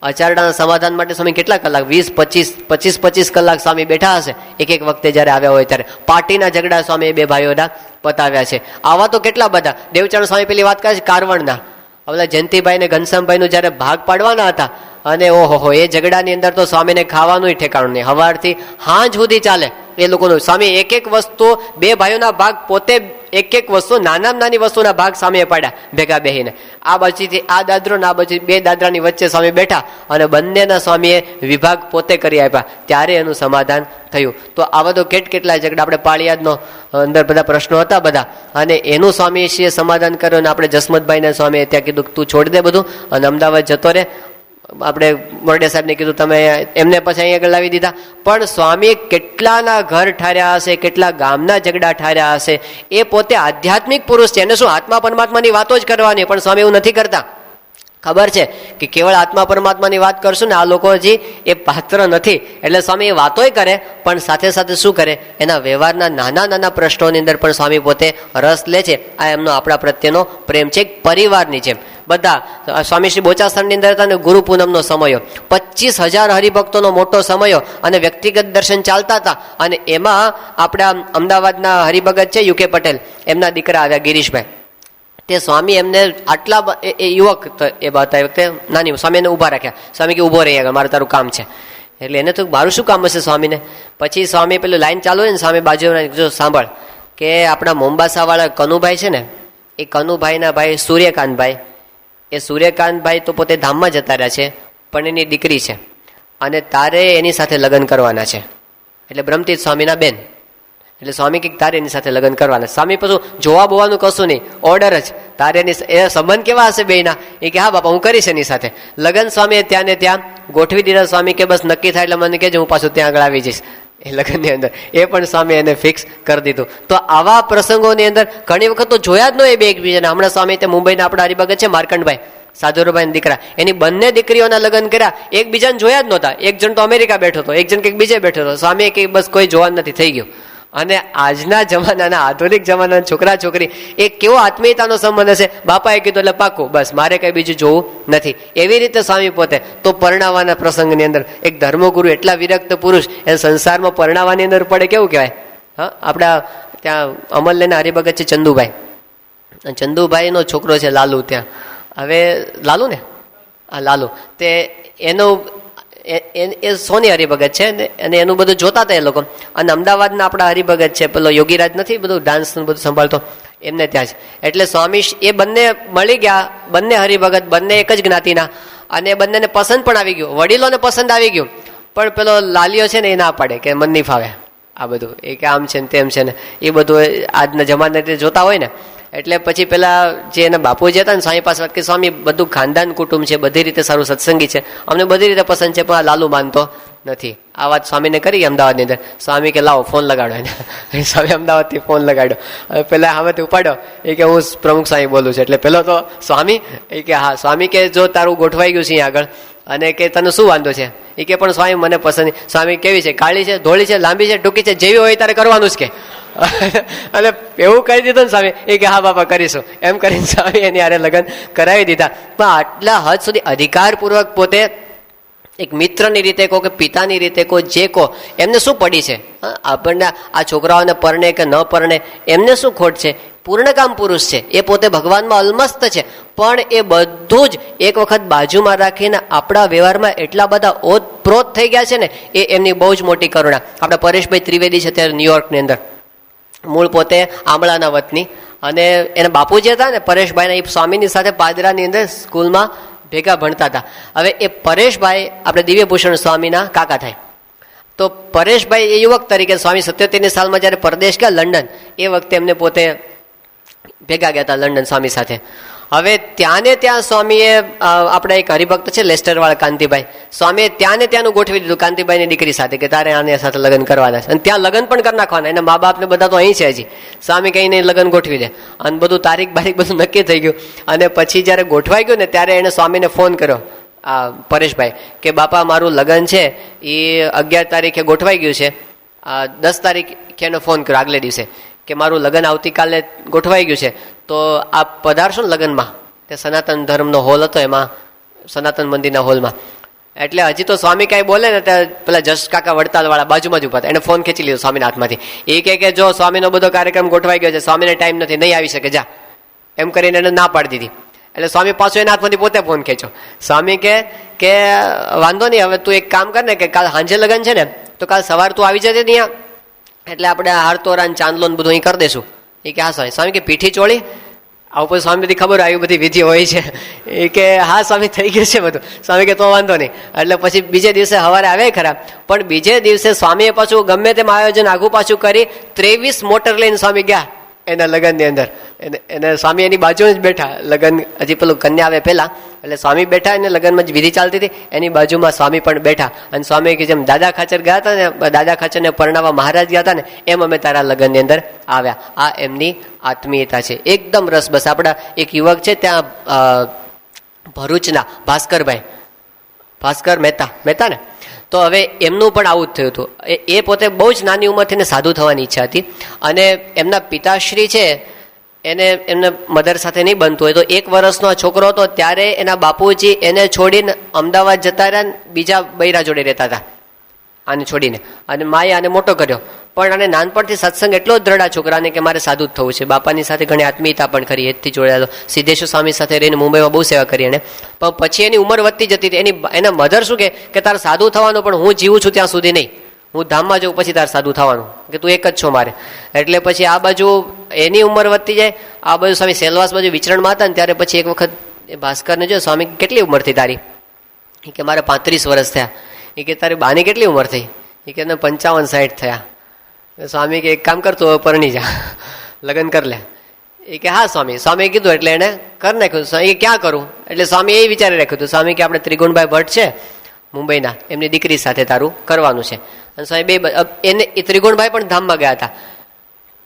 અચારડાના સમાધાન માટે સ્વામી કેટલા કલાક, 20-25 કલાક સ્વામી બેઠા હશે એક વખતે જ્યારે આવ્યા હોય ત્યારે. પાર્ટીના ઝઘડા સ્વામી બે ભાઈઓના પતાવ્યા છે. આવા તો કેટલા બધા. દેવચરણ સ્વામી પેલી વાત કરે છે કારવણના, હવે જયંતિભાઈ ને ઘનશ્યામભાઈનું જ્યારે ભાગ પાડવાના હતા અને ઓહો એ ઝઘડાની અંદર તો સ્વામીને ખાવાનું ઠેકાણું નહીં, સવારથી સાંજ સુધી ચાલે એ લોકોનું. સ્વામી એક વસ્તુ, બે ભાઈઓના ભાગ પોતે એક વસ્તુ, નાનામાં નાની વસ્તુના ભાગ સ્વામીએ પાડ્યા ભેગા બેહીને. આ બાજુથી આ દાદરો ને આ બાજુ બે દાદરાની વચ્ચે સ્વામી બેઠા અને બંનેના સ્વામીએ વિભાગ પોતે કરી આપ્યા, ત્યારે એનું સમાધાન થયું. તો આવા તો કેટલા ઝઘડા, આપણે પાળિયાદનો અંદર બધા પ્રશ્નો હતા બધા, અને એનું સ્વામીશ્રીએ સમાધાન કર્યું. અને આપણે જસમતભાઈને સ્વામીએ ત્યાં કીધું તું છોડી દે બધું અને અમદાવાદ જતો રહે. આપણે મોરડિયા સાહેબને કીધું તમે એમને પછી અહીં આગળ લાવી દીધા. પણ સ્વામીએ કેટલાના ઘર ઠાર્યા હશે, કેટલા ગામના ઝઘડા ઠાર્યા હશે. એ પોતે આધ્યાત્મિક પુરુષ છે, એને શું આત્મા પરમાત્માની વાતો જ કરવાની, પણ સ્વામી એવું નથી કરતા. ખબર છે કે કેવળ આત્મા પરમાત્માની વાત કરશું ને આ લોકો હજી એ પાત્ર નથી, એટલે સ્વામી એ વાતોય કરે પણ સાથે સાથે શું કરે, એના વ્યવહારના નાના નાના પ્રશ્નોની અંદર પણ સ્વામી પોતે રસ લે છે. આ એમનો આપણા પ્રત્યેનો પ્રેમ છે, એક પરિવારની જેમ. બધા સ્વામી શ્રી બોચાસણની અંદર હતા ને ગુરુ પૂનમનો સમયો 25,000 હરિભક્તોનો મોટો સમયો અને વ્યક્તિગત દર્શન ચાલતા હતા. અને એમાં આપણા અમદાવાદના હરિભગત છે યુકે પટેલ, એમના દીકરા આવ્યા ગિરીશભાઈ. તે સ્વામી એમને આટલા યુવક એ હતા એ વખતે નાની સ્વામી એને ઊભા રાખ્યા. સ્વામી કે ઊભો રહી આગળ, મારે તારું કામ છે. એટલે એને તો મારું શું કામ હશે સ્વામીને. પછી સ્વામી પેલું લાઈન ચાલુ હોય ને સ્વામી બાજુ જો સાંભળ કે આપણા મોમ્બાસાવાળા કનુભાઈ છે ને, એ કનુભાઈના ભાઈ સૂર્યકાંતભાઈ, એ સૂર્યકાંતભાઈ તો પોતે ધામમાં જતા રહ્યા છે પણ એની દીકરી છે અને તારે એની સાથે લગ્ન કરવાના છે. એટલે બ્રહ્મતીર્થ સ્વામીના બેન. એટલે સ્વામી કંઈક તારે એની સાથે લગ્ન કરવાના. સ્વામી પછી જોવા બોવાનું કશું નહીં, ઓર્ડર જ. તારે એની એ સંબંધ કેવા હશે બેયના, એ કે હા બાપા હું કરીશ એની સાથે લગ્ન. સ્વામીએ ત્યાં ને ત્યાં ગોઠવી દીધા. સ્વામી કે બસ નક્કી થાય એટલે મને કહેજો, હું પાછું ત્યાં આગળ આવી જઈશ એ લગ્નની અંદર. એ પણ સ્વામી એને ફિક્સ કરી દીધું. તો આવા પ્રસંગોની અંદર ઘણી વખત તો જોયા જ ન એ બે એકબીજાને. હમણાં સ્વામી તે મુંબઈના આપણા હરિભગત છે માર્કંડભાઈ, સાધુરભાઈ દીકરા, એની બંને દીકરીઓના લગ્ન કર્યા, એકબીજાને જોયા જ નહોતા. એક જણ તો અમેરિકા બેઠો હતો, એક જણ કંઈક બીજે બેઠો હતો. સ્વામીએ કે બસ કોઈ જોવાનું નથી, થઈ ગયું. અને આજના જમાનાના આધુનિક જમાનાના છોકરા છોકરી એ કેવો આત્મીયતાનો સંબંધ હશે. બાપાએ કીધું એટલે પાકું, બસ મારે કઈ બીજું જોવું નથી. એવી રીતે સ્વામી પોતે તો પરણાવાના પ્રસંગની અંદર એક ધર્મગુરુ એટલા વિરક્ત પુરુષ એ સંસારમાં પરણાવાની અંદર પડે કેવું કહેવાય. હા, આપણા ત્યાં અમલના હરિભગત છે ચંદુભાઈ, ચંદુભાઈનો છોકરો છે લાલુ. ત્યાં હવે લાલુ ને, હા લાલુ, તે એનું એ સોની હરિભગત છે અને એનું બધું જોતા હતા એ લોકો. અને અમદાવાદના આપણા હરિભગત છે પેલો યોગીરાજ નથી, બધું ડાન્સનું બધું સંભાળતો, એમને ત્યાં જ. એટલે સ્વામી એ બંને મળી ગયા, બંને હરિભગત, બંને એક જ જ્ઞાતિના, અને બંનેને પસંદ પણ આવી ગયું, વડીલોને પસંદ આવી ગયું. પણ પેલો લાલિયો છે ને એ ના પાડે કે મન નહીં ફાવે આ બધું, એ કે આમ છે ને તેમ છે ને એ બધું આજના જમાના જોતા હોય ને. એટલે પછી પેલા જે એના બાપુજી હતા ને સ્વામી પાસે કે સ્વામી બધું ખાનદાન કુટુંબ છે, બધી રીતે સારું સત્સંગી છે, અમને બધી રીતે પસંદ છે, પણ આ લાલુ માનતો નથી. આ વાત સ્વામીને કરી અમદાવાદની અંદર. સ્વામી કે લાવો ફોન લગાડો એને. સ્વામી અમદાવાદથી ફોન લગાડ્યો. હવે પેલા હવેથી ઉપાડ્યો એ કે હું પ્રમુખ સ્વામી બોલું છું. એટલે પેલો તો સ્વામી એ કે હા. સ્વામી કે જો તારું ગોઠવાઈ ગયું છે અહીં આગળ અને કે તને શું વાંધો છે, એ કે પણ સ્વામી મને પસંદ. સ્વામી કેવી છે, કાળી છે, ધોળી છે, લાંબી છે, ટૂંકી છે, જેવી હોય તારે કરવાનું જ કે. અને એવું કહી દીધું ને સ્વામી એ કે હા બાપા કરીશું, એમ કરીને સ્વામી એની હારે લગ્ન કરાવી દીધા. પણ આટલા હદ સુધી અધિકારપૂર્વક પોતે એક મિત્રની રીતે કહો કે પિતાની રીતે કહો, જે કહો, એમને શું પડી છે. આપણને આ છોકરાઓને પરણે કે ન પરણે એમને શું ખોટ છે. પૂર્ણકામ પુરુષ છે, એ પોતે ભગવાનમાં અલમસ્ત છે, પણ એ બધું જ એક વખત બાજુમાં રાખીને આપણા વ્યવહારમાં એટલા બધા ઓતપ્રોત થઈ ગયા છે ને, એ એમની બહુ જ મોટી કરુણા. આપણા પરેશભાઈ ત્રિવેદી છે ત્યારે ન્યુયોર્કની અંદર, મૂળ પોતે આંબળાના વતની, અને એના બાપુજી હતા ને પરેશભાઈના, એ સ્વામીની સાથે પાદરાની અંદર સ્કૂલમાં ભેગા ભણતા હતા. હવે એ પરેશભાઈ આપણે દિવ્યભૂષણ સ્વામીના કાકા થાય. તો પરેશભાઈ એ યુવક તરીકે સ્વામી 77ની સાલમાં જ્યારે પરદેશ ગયા લંડન, એ વખતે એમને પોતે ભેગા ગયા હતા લંડન સ્વામી સાથે. હવે ત્યાં ને ત્યાં સ્વામીએ આપણા એક હરિભક્ત છે લેસ્ટરવાળા કાંતિભાઈ, સ્વામીએ ત્યાં ને ત્યાંનું ગોઠવી દીધું કાંતિભાઈની દીકરી સાથે કે તારે આની સાથે લગ્ન કરવાના છે, અને ત્યાં લગ્ન પણ કરી નાખવાના. એના મા બાપને બધા તો અહીં છે હજી. સ્વામી કહીને લગ્ન ગોઠવી દે અને બધું તારીખ બારીખ બધું નક્કી થઈ ગયું. અને પછી જ્યારે ગોઠવાઈ ગયું ને ત્યારે એને સ્વામીને ફોન કર્યો આ પરેશભાઈ કે બાપા મારું લગ્ન છે એ 11 તારીખે ગોઠવાઈ ગયું છે, 10 તારીખે એનો ફોન કર્યો આગલે દિવસે કે મારું લગ્ન આવતીકાલે ગોઠવાઈ ગયું છે, તો આપ પધારશો ને લગ્નમાં. તે સનાતન ધર્મનો હોલ હતો, એમાં સનાતન મંદિરના હોલમાં. એટલે હજી તો સ્વામી કાંઈ બોલે ને ત્યાં પેલા જશ કાકા વડતાલવાળા બાજુમાં જ ઉભા હતા, એને ફોન ખેંચી લીધો સ્વામીના હાથમાંથી. એ કે જો સ્વામીનો બધો કાર્યક્રમ ગોઠવાઈ ગયો છે, સ્વામીને ટાઈમ નથી, નહીં આવી શકે, જા, એમ કરીને એને ના પાડી દીધી. એટલે સ્વામી પાછો એના હાથમાંથી પોતે ફોન ખેંચો. સ્વામી કે વાંધો નહીં, હવે તું એક કામ કર ને કે કાલ સાંજે લગ્ન છે ને, તો કાલ સવાર તું આવી જજે ત્યાં, એટલે આપણે હારતોરા ચાંદલો બધું અહીં કરી દઈશું. એ કે હા સ્વામી. સ્વામી કે પીઠી ચોળી આવું પછી સ્વામી બધી ખબર આવી બધી વિધિ હોય છે. એ કે હા સ્વામી થઈ ગયું છે બધું. સ્વામી કે તો વાંધો નહીં. એટલે પછી બીજે દિવસે સવારે આવે ખરા, પણ બીજે દિવસે સ્વામીએ પાછું ગમે તેમ આયોજન આઘું પાછું કરી 23 મોટર લઈને સ્વામી ગયા એના લગ્નની અંદર. એને સ્વામી એની બાજુ જ બેઠા, લગ્ન હજી પેલું કન્યા આવે પહેલા, એટલે સ્વામી બેઠા, એને લગ્નમાં જ વિધિ ચાલતી હતી, એની બાજુમાં સ્વામી પણ બેઠા. અને સ્વામી કે જેમ દાદા ખાચર ગયા હતા ને, દાદા ખાચરને પરણાવવા મહારાજ ગયા હતા ને, એમ અમે તારા લગ્નની અંદર આવ્યા. આ એમની આત્મીયતા છે, એકદમ રસબસ. આપણા એક યુવક છે ત્યાં ભરૂચના ભાસ્કર મહેતા ને, તો હવે એમનું પણ આવું જ થયું હતું. એ પોતે બહુ જ નાની ઉંમરથી ને સાધુ થવાની ઈચ્છા હતી, અને એમના પિતાશ્રી છે એને એમને મધર સાથે નહીં બનતું હોય, તો 1 વર્ષનો છોકરો હતો ત્યારે એના બાપુજી એને છોડીને અમદાવાદ જતા રહ્યા, બીજા બૈરા જોડે રહેતા હતા આને છોડીને, અને માએ આને મોટો કર્યો. પણ આને નાનપણથી સત્સંગ એટલો જ દ્રઢ છોકરાને કે મારે સાધુ જ થવું છે. બાપાની સાથે ઘણી આત્મીયતા પણ કરી, હેતથી જોડાયેલો. સિદ્ધેશ્વર સ્વામી સાથે રહીને મુંબઈમાં બહુ સેવા કરી એને. પણ પછી એની ઉંમર વધતી જતી હતી. એના મધર શું કે તારે સાધુ થવાનું, પણ હું જીવું છું ત્યાં સુધી નહીં, હું ધામમાં જાઉં પછી તારે સાધુ થવાનું, કે તું એક જ છો મારે. એટલે પછી આ બાજુ એની ઉંમર વધતી જાય, આ બાજુ સ્વામી સેલવાસ બાજુ વિચરણમાં હતા ને ત્યારે પછી એક વખત એ ભાસ્કરને જો, સ્વામી કેટલી ઉંમર થઈ તારી? કે મારે 35 વર્ષ થયા. એ કે તારી બાની કેટલી ઉંમર થઈ? એ કે 55-60 થયા. સ્વામી કે એક કામ કરતો પરણી જા, લગ્ન કર લે. એ કે હા સ્વામી. સ્વામીએ કીધું એટલે એને કરી નાખ્યું. સ્વામી ક્યાં કરું? એટલે સ્વામી એ વિચારી રાખ્યું હતું. સ્વામી કે આપણે ત્રિગુણભાઈ ભટ્ટ છે મુંબઈના, એમની દીકરી સાથે તારું કરવાનું છે. અને સ્વામી એને ત્રિગુણભાઈ પણ ધામમાં ગયા હતા.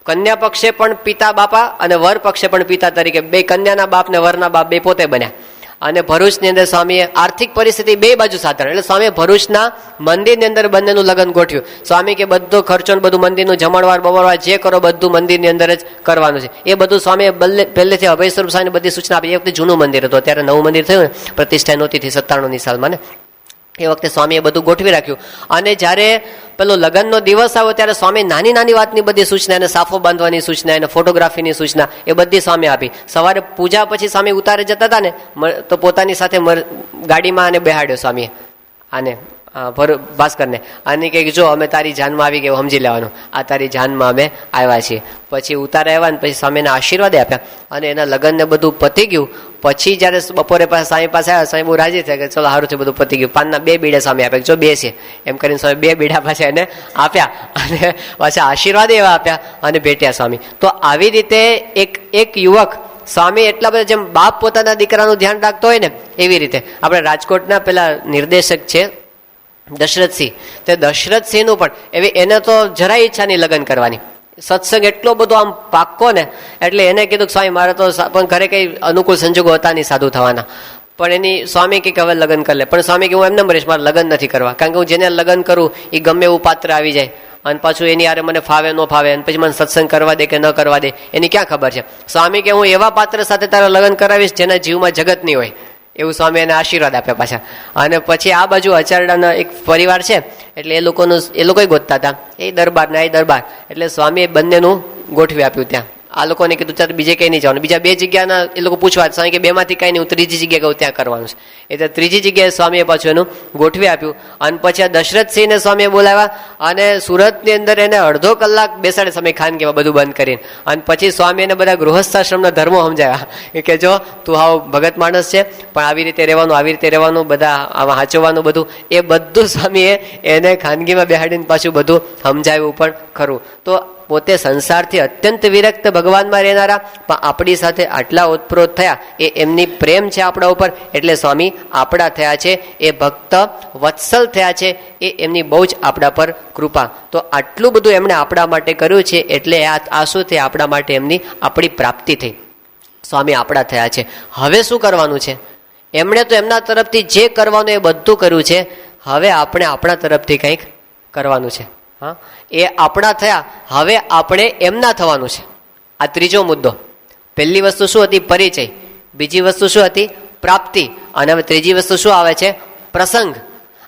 કન્યા પક્ષે પણ પિતા બાપા અને વર પક્ષે પણ પિતા તરીકે, બે કન્યાના બાપ ને વરના બાપ બે પોતે બન્યા. અને ભરૂચની અંદર સ્વામીએ આર્થિક પરિસ્થિતિ બે બાજુ સાધારણ, એટલે સ્વામીએ ભરૂચના મંદિરની અંદર બંનેનું લગ્ન ગોઠવ્યું. સ્વામી કે બધો ખર્ચો ને બધું મંદિરનું જમણવાર બમણવાર જે કરો બધું મંદિરની અંદર જ કરવાનું છે. એ બધું સ્વામીએ પહેલેથી અભય સ્વરૂપ સ્વામીને બધી સૂચના આપી. એ વખતે જૂનું મંદિર હતું, અત્યારે નવું મંદિર થયું ને, પ્રતિષ્ઠા નહોતી થઈ 97ની સાલમાં ને, એ વખતે સ્વામીએ બધું ગોઠવી રાખ્યું. અને જ્યારે પેલો લગ્નનો દિવસ આવ્યો ત્યારે સ્વામી નાની નાની વાતની બધી સૂચના, એને સાફો બાંધવાની સૂચના, એને ફોટોગ્રાફીની સૂચના, એ બધી સ્વામી આપી. સવારે પૂજા પછી સ્વામી ઉતારે જતા હતા ને, તો પોતાની સાથે ગાડીમાં આને બેહાડ્યો સ્વામીએ, આને ભાસ્કરને. આને કહે જો અમે તારી જાનમાં આવી ગયા સમજી લેવાનું, આ તારી જાનમાં અમે આવ્યા છીએ. પછી ઉતારે આવ્યા ને પછી સ્વામીને આશીર્વાદ આપ્યા, અને એના લગ્નને બધું પતી ગયું. પછી જ્યારે બપોરે પાસે સ્વામી પાસે આવ્યા, સ્વામી બહુ રાજી થયા કે ચલો સારું છે બધું પતી ગયું. પાનના 2 બીડા સ્વામી આપ્યા, જો 2 છે એમ કરીને સ્વામી 2 બીડા પાછા એને આપ્યા, અને પાછા આશીર્વાદ એવા આપ્યા અને ભેટ્યા સ્વામી. તો આવી રીતે એક યુવક સ્વામી એટલા બધા, જેમ બાપ પોતાના દીકરાનું ધ્યાન રાખતો હોય ને, એવી રીતે આપણે રાજકોટના પેલા નિર્દેશક છે દશરથસિંહ, તે દશરથસિંહનું પણ એવી, એને તો જરાય ઈચ્છા નહીં લગ્ન કરવાની. સત્સંગ એટલો બધો આમ પાક્કો ને, એટલે એને કીધું કે સ્વામી મારે તો પણ ઘરે કઈ અનુકૂળ સંજોગો હતા નહીં સાધુ થવાના. પણ એની સ્વામી કે હવે લગ્ન કરી લે. પણ સ્વામી કે હું એમને રહીશ, મારે લગ્ન નથી કરવા, કારણ કે હું જેને લગ્ન કરું એ ગમે એવું પાત્ર આવી જાય, અને પાછું એની આરે મને ફાવે ન ફાવે, અને પછી મને સત્સંગ કરવા દે કે ન કરવા દે એની ક્યાં ખબર છે. સ્વામી કે હું એવા પાત્ર સાથે તારા લગ્ન કરાવીશ જેના જીવમાં જગત નહીં હોય, એવું સ્વામી એને આશીર્વાદ આપ્યા પાછા. અને પછી આ બાજુ અચારડાના એક પરિવાર છે, એટલે એ લોકો ગોતતા હતા, એ દરબાર ને આ દરબાર, એટલે સ્વામીએ બંનેનું ગોઠવી આપ્યું. ત્યાં આ લોકોને કીધું ચાલ બીજે કંઈ નહીં જવાનું, બીજા 2 જગ્યાના એ લોકો પૂછવા, સ્વામી કે 2માંથી કંઈ નહીં, હું ત્રીજી જગ્યાએ કહું ત્યાં કરવાનું છે. એટલે ત્રીજી જગ્યાએ સ્વામીએ પાછું એનું ગોઠવી આપ્યું. અને પછી આ દશરથસિંહને સ્વામીએ બોલાવ્યા, અને સુરતની અંદર એને અડધો કલાક બેસાડે સ્વામી ખાનગીમાં બધું બંધ કરીને. અને પછી સ્વામી એને બધા ગૃહસ્થાશ્રમના ધર્મો સમજાવ્યા કે જો તું હાવ ભગત માણસ છે, પણ આવી રીતે રહેવાનું, બધા આમાં સાચવવાનું બધું, એ બધું સ્વામીએ એને ખાનગીમાં બેહાડીને પાછું બધું સમજાવ્યું પણ ખરું. તો પોતે સંસારથી અત્યંત વિરક્ત ભગવાનમાં રહેનારા, પણ આપણી સાથે આટલા ઓતપ્રોત થયા, એ એમની પ્રેમ છે આપણા ઉપર, એટલે સ્વામી આપણા થયા છે, એ ભક્ત વત્સલ થયા છે, એ એમની બહુ જ આપણા પર કૃપા. તો આટલું બધું એમણે આપણા માટે કર્યું છે, એટલે આ શું થઈ? આપણા માટે આપણી પ્રાપ્તિ થઈ, સ્વામી આપણા થયા છે. હવે શું કરવાનું છે? એમણે તો એમના તરફથી જે કરવાનું એ બધું કર્યું છે, હવે આપણે આપણા તરફથી કંઈક કરવાનું છે. હા, એ આપણા થયા, હવે આપણે એમના થવાનું છે. આ ત્રીજો મુદ્દો. પહેલી વસ્તુ શું હતી? પરિચય. બીજી વસ્તુ શું હતી? પ્રાપ્તિ. અને હવે ત્રીજી વસ્તુ શું આવે છે? પ્રસંગ.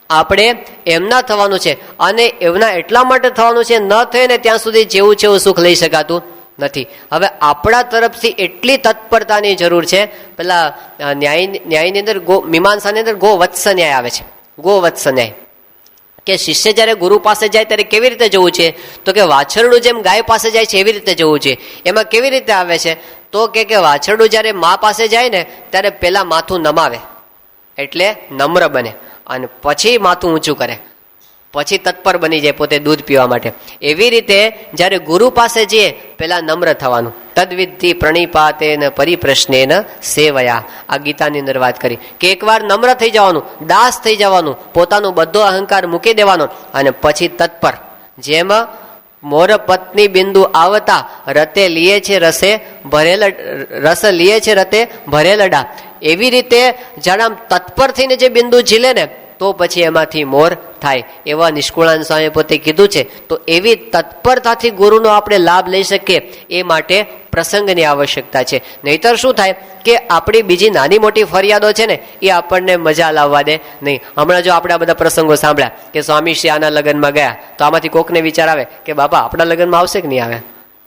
આપણે એમના થવાનું છે, અને એમના એટલા માટે થવાનું છે, ન થાય ને ત્યાં સુધી જેવું છે એવું સુખ લઈ શકાતું નથી. હવે આપણા તરફથી એટલી તત્પરતાની જરૂર છે. પેલા ન્યાયની અંદર મીમાંસાની અંદર ગોવત્સ ન્યાય આવે છે. ગોવત્સ ન્યાય કે શિષ્ય જ્યારે ગુરુ પાસે જાય ત્યારે કેવી રીતે જવું છે? તો કે વાછરડું જેમ ગાય પાસે જાય છે એવી રીતે જવું છે. એમાં કેવી રીતે આવે છે? તો કે વાછરડું જ્યારે મા પાસે જાય ને ત્યારે પહેલા માથું નમાવે, એટલે નમ્ર બને, અને પછી માથું ઊંચું કરે, પછી તત્પર બની જાય પોતે દૂધ પીવા માટે. એવી રીતે જ્યારે ગુરુ પાસે જઈએ પહેલા નમ્ર થવાનું. તદ્વિધિ પ્રણિપાતેન પરિપ્રશ્નેન સેવયા, આ ગીતાની અંદર વાત કરી કે એકવાર નમ્ર થઈ જવાનું, દાસ થઈ જવાનું, પોતાનું બધો અહંકાર મૂકી દેવાનો, અને પછી તત્પર. જેમ મોર પત્ની બિંદુ આવતા રતે લીએ છે રસે ભરેલ, રસ લીએ છે રતે ભરેલડા, એવી રીતે જાણે આમ તત્પર થઈને જે બિંદુ ઝીલે ને તો પછી એમાંથી મોર થાય, એવા નિષ્કુળાનંદ સ્વામી પોતે કીધું છે. તો એવી તત્પરતાથી ગુરુનો આપણે લાભ લઈ શકીએ એ માટે પ્રસંગની આવશ્યકતા છે. નહીતર શું થાય કે આપણી બીજી નાની મોટી ફરિયાદો છે ને એ આપણને મજા લાવવા દે નહીં. હમણાં જો આપણે આ બધા પ્રસંગો સાંભળ્યા કે સ્વામી શ્રી આના લગ્નમાં ગયા, તો આમાંથી કોકને વિચાર આવે કે બાપા આપણા લગ્નમાં આવશે કે નહીં આવે,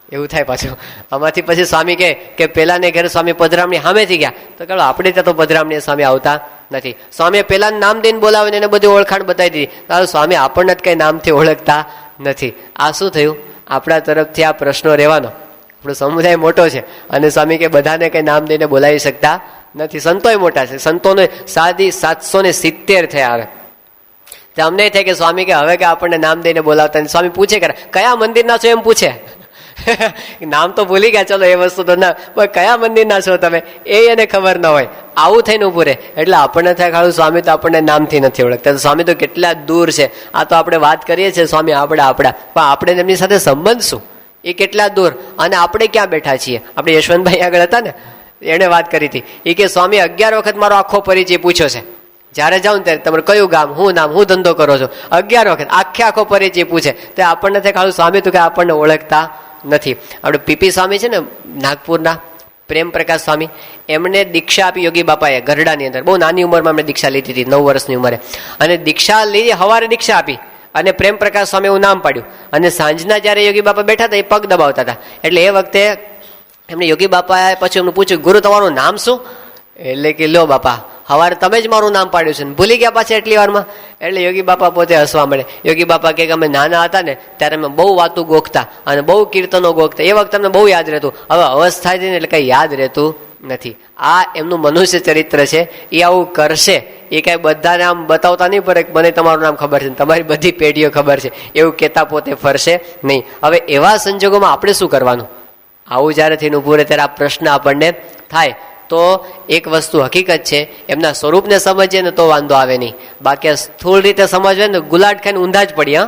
એવું થાય પાછું. આમાંથી પછી સ્વામી કે પેલાને ઘરે સ્વામી પધરામણી સામેથી ગયા, તો કહો આપણે ત્યાં તો પધરામણી સ્વામી આવતા નથી. સ્વામીએ પેલા નામ દઈને બોલાવીને એને બધી ઓળખાણ બતાવી દીધી, તો સ્વામી આપણને જ કઈ નામથી ઓળખતા નથી. આ શું થયું? આપણા તરફથી આ પ્રશ્નો રહેવાનો. આપણો સમુદાય મોટો છે અને સ્વામી કે બધાને કઈ નામ દઈને બોલાવી શકતા નથી. સંતોય મોટા છે, સંતોને 770 થયા આવે. અમને થાય કે સ્વામી કે હવે કે આપણને નામ દઈને બોલાવતા. સ્વામી પૂછે કરે કયા મંદિરના છો, એમ પૂછે. નામ તો ભૂલી ગયા, ચલો એ વસ્તુ તો ના, પણ કયા મંદિરના છો તમે એ એને ખબર ન હોય. આવું થઈને ઉભું રહે એટલે આપણને થાય ખાલું સ્વામી તો આપણને નામથી નથી ઓળખતા. સ્વામી તો કેટલા દૂર છે. આ તો આપણે વાત કરીએ છીએ સ્વામી આપણા, પણ આપણે એમની સાથે સંબંધ શું, એ કેટલા દૂર, અને આપણે ક્યાં બેઠા છીએ. આપણે યશવંતભાઈ આગળ હતા ને, એને વાત કરી હતી. એ કે સ્વામી 11 વખત મારો આખો પરિચય પૂછ્યો છે. જ્યારે જાઉં ને ત્યારે તમારે કયું ગામ, હું નામ, હું ધંધો કરો છો, 11 વખત આખો પરિચય પૂછે. તો આપણને થાય ખાલું સ્વામી તો કે આપણને ઓળખતા નથી. આપણે પીપી સ્વામી છે ને નાગપુરના, પ્રેમ પ્રકાશ સ્વામી, એમને દીક્ષા આપી યોગી બાપાએ ગરડાની અંદર. બહુ નાની ઉંમરમાં એમને દીક્ષા લીધી હતી, 9 વર્ષની ઉંમરે. અને દીક્ષા લીધી, સવારે દીક્ષા આપી અને પ્રેમ પ્રકાશ સ્વામી એવું નામ પાડ્યું. અને સાંજના જ્યારે યોગી બાપા બેઠા હતા એ પગ દબાવતા હતા. એટલે એ વખતે એમને યોગી બાપાએ પછી એમને પૂછ્યું, ગુરુ તમારું નામ શું? એટલે કે લો બાપા સવારે તમે જ મારું નામ પાડ્યું છે ને ભૂલી ગયા પાછા એટલી વારમાં. એટલે યોગી બાપા પોતે હસવા મળે. યોગી બાપા કે અમે નાના હતા ને ત્યારે અમે બહુ વાતો ગોખતા અને બહુ કીર્તનો ગોખતા, એ વખતે અમને બહુ યાદ રહેતું. હવે અવસ્થા છે ને એટલે કઈ યાદ રહેતું નથી. આ એમનું મનુષ્ય ચરિત્ર છે. એ આવું કરશે, એ કઈ બધાને આમ બતાવતા નહીં પડે મને તમારું નામ ખબર છે, તમારી બધી પેઢીઓ ખબર છે, એવું કહેતા પોતે ફરશે નહીં. હવે એવા સંજોગોમાં આપણે શું કરવાનું? આવું જ્યારે થઈને ઊભું રહે ત્યારે આ પ્રશ્ન આપણને થાય. તો એક વસ્તુ હકીકત છે, એમના સ્વરૂપને સમજીએ ને તો વાંધો આવે નહીં. બાકી સ્થૂળ રીતે સમજવે ને ગુલાટ ખાઈને ઊંધા જ પડીએ,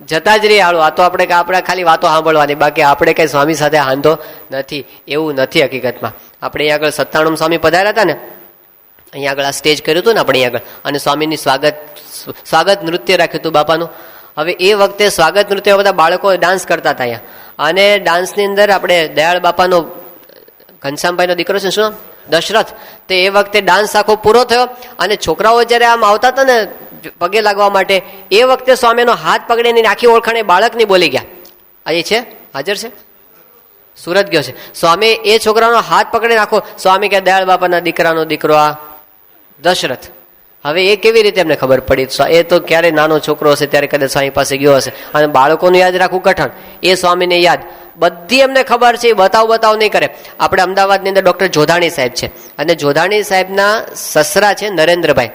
જતા જ રહી હાલો. આ તો આપણે ખાલી વાતો સાંભળવાની, બાકી આપણે કઈ સ્વામી સાથે હાંધો નથી, એવું નથી હકીકતમાં. આપણે અહીંયા આગળ 97 સ્વામી પધાર્યા હતા ને, અહીંયા આગળ આ સ્ટેજ કર્યું હતું ને આપણે અહીંયા આગળ, અને સ્વામીની સ્વાગત નૃત્ય રાખ્યું હતું બાપાનું. હવે એ વખતે સ્વાગત નૃત્ય બધા બાળકો ડાન્સ કરતા હતા અહીંયા. અને ડાન્સની અંદર આપણે દયાળ બાપાનો ઘનશ્યામભાઈનો દીકરો છે, શું દશરથ, તે એ વખતે ડાન્સ આખો પૂરો થયો અને છોકરાઓ જયારે આમ આવતા હતા ને પગે લાગવા માટે, એ વખતે સ્વામીનો હાથ પકડીને આખી ઓળખાણ બાળકની બોલી ગયા. અહીં છે, હાજર છે, સુરત ગયો છે. સ્વામી એ છોકરાનો હાથ પકડીને આખો, સ્વામી કે દયાળ બાપાના દીકરાનો દીકરો આ દશરથ. હવે એ કેવી રીતે એમને ખબર પડી? એ તો ક્યારે નાનો છોકરો હશે ત્યારે કદાચ સ્વામી પાસે ગયો હશે. અને બાળકોનું યાદ રાખવું કઠણ, એ સ્વામીને યાદ બધી એમને ખબર છે. બતાવ નહીં કરે. આપણે અમદાવાદની અંદર ડોક્ટર જોધાણી સાહેબ છે, અને જોધાણી સાહેબના સસરા છે નરેન્દ્રભાઈ.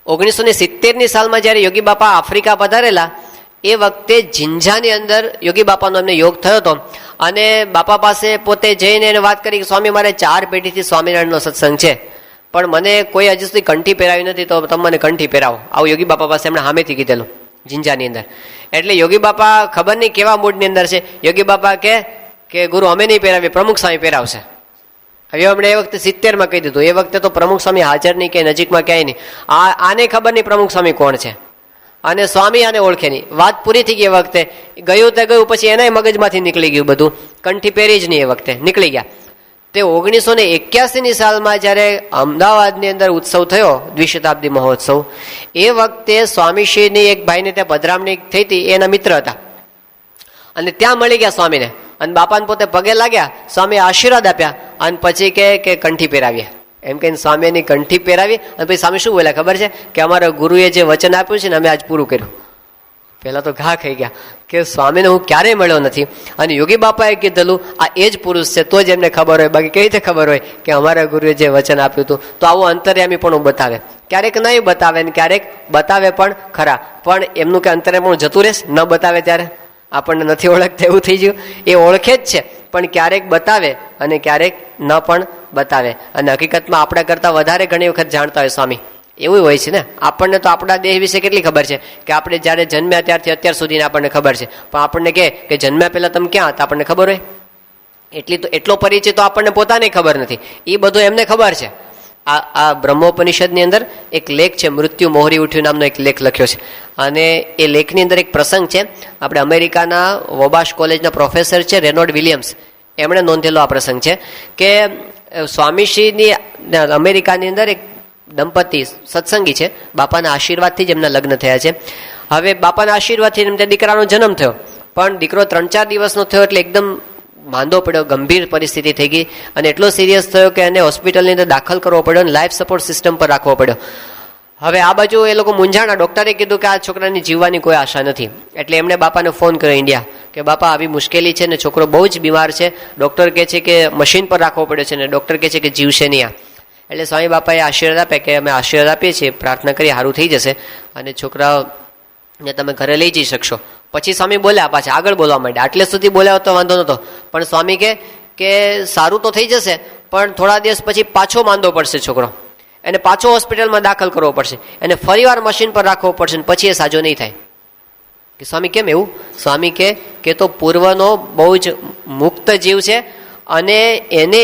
1970ની સાલમાં જ્યારે યોગી બાપા આફ્રિકા પધારેલા, એ વખતે જિંજાની અંદર યોગી બાપાનો એમને યોગ થયો હતો. અને બાપા પાસે પોતે જઈને એને વાત કરી કે સ્વામી મારે 4 પેઢીથી સ્વામિનારાયણનો સત્સંગ છે, પણ મને કોઈ હજી સુધી કંઠી પહેરાવી નથી, તો તમે મને કંઠી પહેરાવો. આવું યોગી બાપા પાસે એમણે સામેથી કીધેલું જિંજાની અંદર. એટલે યોગી બાપા ખબર નહીં કેવા મૂડની અંદર છે. યોગી બાપા કે ગુરુ અમે નહીં પહેરાવીએ, પ્રમુખ સ્વામી પહેરાવશે. હવે અમને એ વખતે 70માં કહી દીધું. એ વખતે તો પ્રમુખ સ્વામી હાજર નહીં, કે નજીકમાં ક્યાંય નહીં. આને ખબર નહીં પ્રમુખ સ્વામી કોણ છે, અને સ્વામી આને ઓળખે નહીં. વાત પૂરી થઈ ગઈ. એ વખતે ગયું તે ગયું, પછી એનાય મગજમાંથી નીકળી ગયું બધું. કંઠી પહેરી જ નહીં, એ વખતે નીકળી ગયા. તે 1981ની સાલમાં જ્યારે અમદાવાદની અંદર ઉત્સવ થયો, દ્વિશતાબ્દી મહોત્સવ, એ વખતે સ્વામીશ્રીની એક ભાઈને ત્યાં પધરામણી થઈ હતી, એના મિત્ર હતા, અને ત્યાં મળી ગયા સ્વામીને. અને બાપાને પોતે પગે લાગ્યા, સ્વામી આશીર્વાદ આપ્યા, અને પછી કે કંઠી પહેરાવીએ એમ કહીને સ્વામીની કંઠી પહેરાવી. અને પછી સ્વામી શું બોલ્યા ખબર છે? કે અમારા ગુરુએ જે વચન આપ્યું છે ને અમે આજ પૂરું કર્યું. પહેલા તો ઘા ખાઈ ગયા કે સ્વામીને હું ક્યારેય મળ્યો નથી, અને યોગી બાપાએ કીધેલું આ એ જ પુરુષ છે, તો જ એમને ખબર હોય. બાકી કેવી રીતે ખબર હોય કે અમારા ગુરુએ જે વચન આપ્યું હતું? તો આવું અંતર્યામી પણ બતાવે, ક્યારેક નહીં બતાવે ને ક્યારેક બતાવે પણ ખરા. પણ એમનું કે અંતર્યામી જતું રહેશે, ન બતાવે ત્યારે આપણને નથી ઓળખતા એવું થઈ ગયું. એ ઓળખે જ છે, પણ ક્યારેક બતાવે અને ક્યારેક ન પણ બતાવે. અને હકીકતમાં આપણા કરતાં વધારે ઘણી વખત જાણતા હોય સ્વામી. એવું હોય છે ને. આપણને તો આપણા દેહ વિશે કેટલી ખબર છે કે આપણે જ્યારે જન્મ્યા ત્યારથી અત્યાર સુધીને આપણને ખબર છે, પણ આપણને કે જન્મ્યા પહેલા તમે ક્યાં હતા આપણને ખબર હોય? એટલો પરિચય તો આપણને પોતાને ખબર નથી, એ બધું એમને ખબર છે. આ બ્રહ્મોપનિષદની અંદર એક લેખ છે, મૃત્યુ મોહરી ઉઠ્યું નામનો એક લેખ લખ્યો છે, અને એ લેખની અંદર એક પ્રસંગ છે. આપણે અમેરિકાના વોબાશ કોલેજના પ્રોફેસર છે રેનોલ્ડ વિલિયમ્સ, એમણે નોંધેલો આ પ્રસંગ છે કે સ્વામીશ્રીની અમેરિકાની અંદર એક દંપતી સત્સંગી છે, બાપાના આશીર્વાદથી જ એમના લગ્ન થયા છે. હવે બાપાના આશીર્વાદથી એમને દીકરાનો જન્મ થયો, પણ દીકરો 3-4 દિવસનો થયો એટલે એકદમ માંદો પડ્યો, ગંભીર પરિસ્થિતિ થઈ ગઈ, અને એટલો સિરિયસ થયો કે એને હોસ્પિટલની અંદર દાખલ કરવો પડ્યો અને લાઈફ સપોર્ટ સિસ્ટમ પર રાખવો પડ્યો. હવે આ બાજુ એ લોકો મૂંઝાણા, ડૉક્ટરે કીધું કે આ છોકરાની જીવવાની કોઈ આશા નથી. એટલે એમણે બાપાને ફોન કર્યો ઇન્ડિયા કે બાપા આવી મુશ્કેલી છે ને છોકરો બહુ જ બીમાર છે, ડૉક્ટર કહે છે કે મશીન પર રાખવો પડ્યો છે ને ડૉક્ટર કહે છે કે જીવશે નહીં આ. એટલે સ્વામી બાપાએ આશીર્વાદ આપે કે અમે આશીર્વાદ આપીએ છીએ, પ્રાર્થના કરીએ સારું થઈ જશે અને છોકરાઓને તમે ઘરે લઈ જઈ શકશો. પછી સ્વામી બોલ્યા, પાછા આગળ બોલવા માંડ્યા. આટલે સુધી બોલ્યા તો વાંધો નહોતો, પણ સ્વામી કે સારું તો થઈ જશે પણ થોડા દિવસ પછી પાછો માંદો પડશે છોકરો, એને પાછો હોસ્પિટલમાં દાખલ કરવો પડશે, એને ફરીવાર મશીન પર રાખવો પડશે, પછી એ સાજો નહીં થાય. કે સ્વામી કેમ એવું? સ્વામી કે તો પૂર્વનો બહુ જ મુક્ત જીવ છે અને એને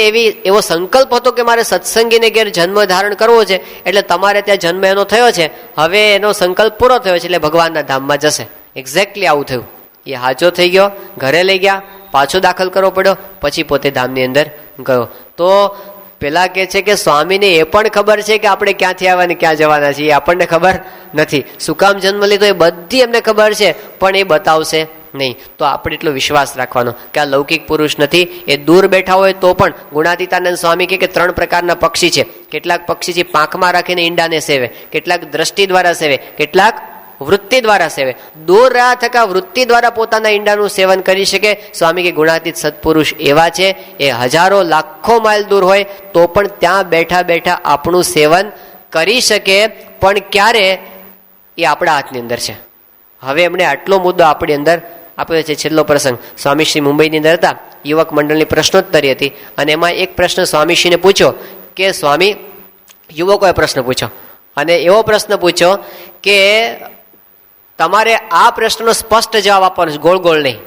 એવો સંકલ્પ હતો કે મારે સત્સંગીને ઘેર જન્મ ધારણ કરવો છે, એટલે તમારે ત્યાં જન્મ એનો થયો છે, હવે એનો સંકલ્પ પૂરો થયો છે એટલે ભગવાનના ધામમાં જશે. એક્ઝેક્ટલી આવું થયું. એ હાજો થઈ ગયો, ઘરે લઈ ગયા, પાછો દાખલ કરવો પડ્યો, પછી પોતે ધામની અંદર ગયો. તો પેલા કહે છે કે સ્વામીને એ પણ ખબર છે કે આપણે ક્યાંથી આવ્યા ને ક્યાં જવાના છીએ, આપણને ખબર નથી. શું કામ જન્મ લીધો એ બધી એમને ખબર છે, પણ એ બતાવશે નહીં. તો આપણે એટલો વિશ્વાસ રાખવાનો કે આ લૌકિક પુરુષ નથી, એ દૂર બેઠા હોય તો પણ. ગુણાતીતાનંદ સ્વામી કે 3 પ્રકારના પક્ષી છે. કેટલાક પક્ષી છે પાંખમાં રાખીને ઈંડાને સેવે, કેટલાક દ્રષ્ટિ દ્વારા સેવે, કેટલાક વૃત્તિ દ્વારા સેવે. દૂર રહ્યા થકા વૃત્તિ દ્વારા પોતાના ઈંડાનું સેવન કરી શકે. સ્વામી કે ગુણાતીત સત્પુરુષ એવા છે, એ હજારો લાખો માઇલ દૂર હોય તો પણ ત્યાં બેઠા બેઠા આપણું સેવન કરી શકે. પણ ક્યારે? એ આપણા હાથની અંદર છે. હવે એમણે આટલો મુદ્દો આપણી અંદર આપ્યો છે. છેલ્લો પ્રસંગ, સ્વામીશ્રી મુંબઈની અંદર હતા, યુવક મંડળની પ્રશ્નોત્તરી હતી, અને એમાં એક પ્રશ્ન સ્વામીશ્રીને પૂછ્યો કે સ્વામી, યુવકોએ પ્રશ્ન પૂછ્યો, અને એવો પ્રશ્ન પૂછ્યો કે તમારે આ પ્રશ્નનો સ્પષ્ટ જવાબ આપવાનો છે, ગોળ ગોળ નહીં.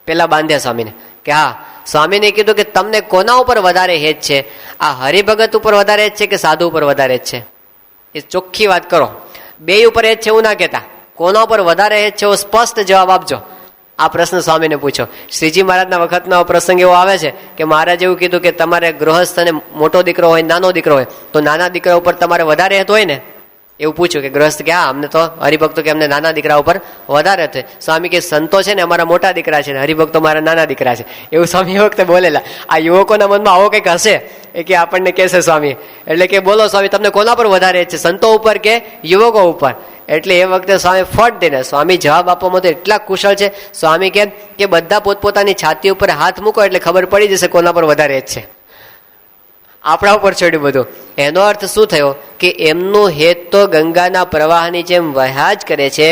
પેલા બાંધ્યા સ્વામીને કે હા. સ્વામીને કીધું કે તમને કોના ઉપર વધારે હેત છે, આ હરિભગત ઉપર વધારે હેત છે કે સાધુ ઉપર વધારે હેત છે? એ ચોખ્ખી વાત કરો. 2 ઉપર હેત છે એવું ના કહેતા, કોના ઉપર વધારે હેત છે એવો સ્પષ્ટ જવાબ આપજો. આ પ્રશ્ન સ્વામીને પૂછો. શ્રીજી મહારાજના વખતનો પ્રસંગ એવો આવે છે કે મહારાજ એવું કીધું કે તમારે ગૃહસ્થ અને મોટો દીકરો હોય, નાનો દીકરો હોય, તો નાના દીકરા ઉપર તમારે વધારે હેત હોય ને? એવું પૂછ્યું કે ગૃહસ્થ કે હા, અમને તો હરિભક્તો કે અમને નાના દીકરા ઉપર વધારે છે. સ્વામી કે સંતો છે ને અમારા મોટા દીકરા છે ને હરિભક્તો મારા નાના દીકરા છે. એવું સ્વામી એ વખતે બોલેલા. આ યુવકોના મનમાં આવો કંઈક હશે એ કે આપણને કહેશે સ્વામી, એટલે કે બોલો સ્વામી તમને કોના પર વધારે છે, સંતો ઉપર કે યુવકો ઉપર? એટલે એ વખતે સ્વામી ફટ દઈને સ્વામી જવાબ આપવામાં તો એટલા કુશળ છે. સ્વામી કે બધા પોતપોતાની છાતી ઉપર હાથ મૂકો એટલે ખબર પડી જશે કોના પર વધારે છે. આપણા ઉપર છોડ્યું બધું. એનો અર્થ શું થયો કે એમનું હેત તો ગંગાના પ્રવાહની જેમ વહ્યા જ કરે છે.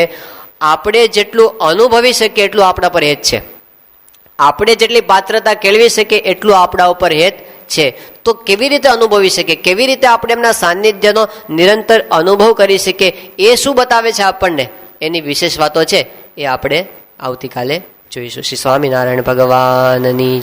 આપણે જેટલું અનુભવી શકીએ એટલું આપણા પર હેત છે, આપણે જેટલી પાત્રતા કેળવી શકીએ એટલું આપણા ઉપર હેત છે. તો કેવી રીતે અનુભવી શકીએ, કેવી રીતે આપણે એમના સાનિધ્યનો નિરંતર અનુભવ કરી શકીએ, એ શું બતાવે છે આપણને, એની વિશેષ વાતો છે એ આપણે આવતીકાલે જોઈશું. શ્રી સ્વામિનારાયણ ભગવાનની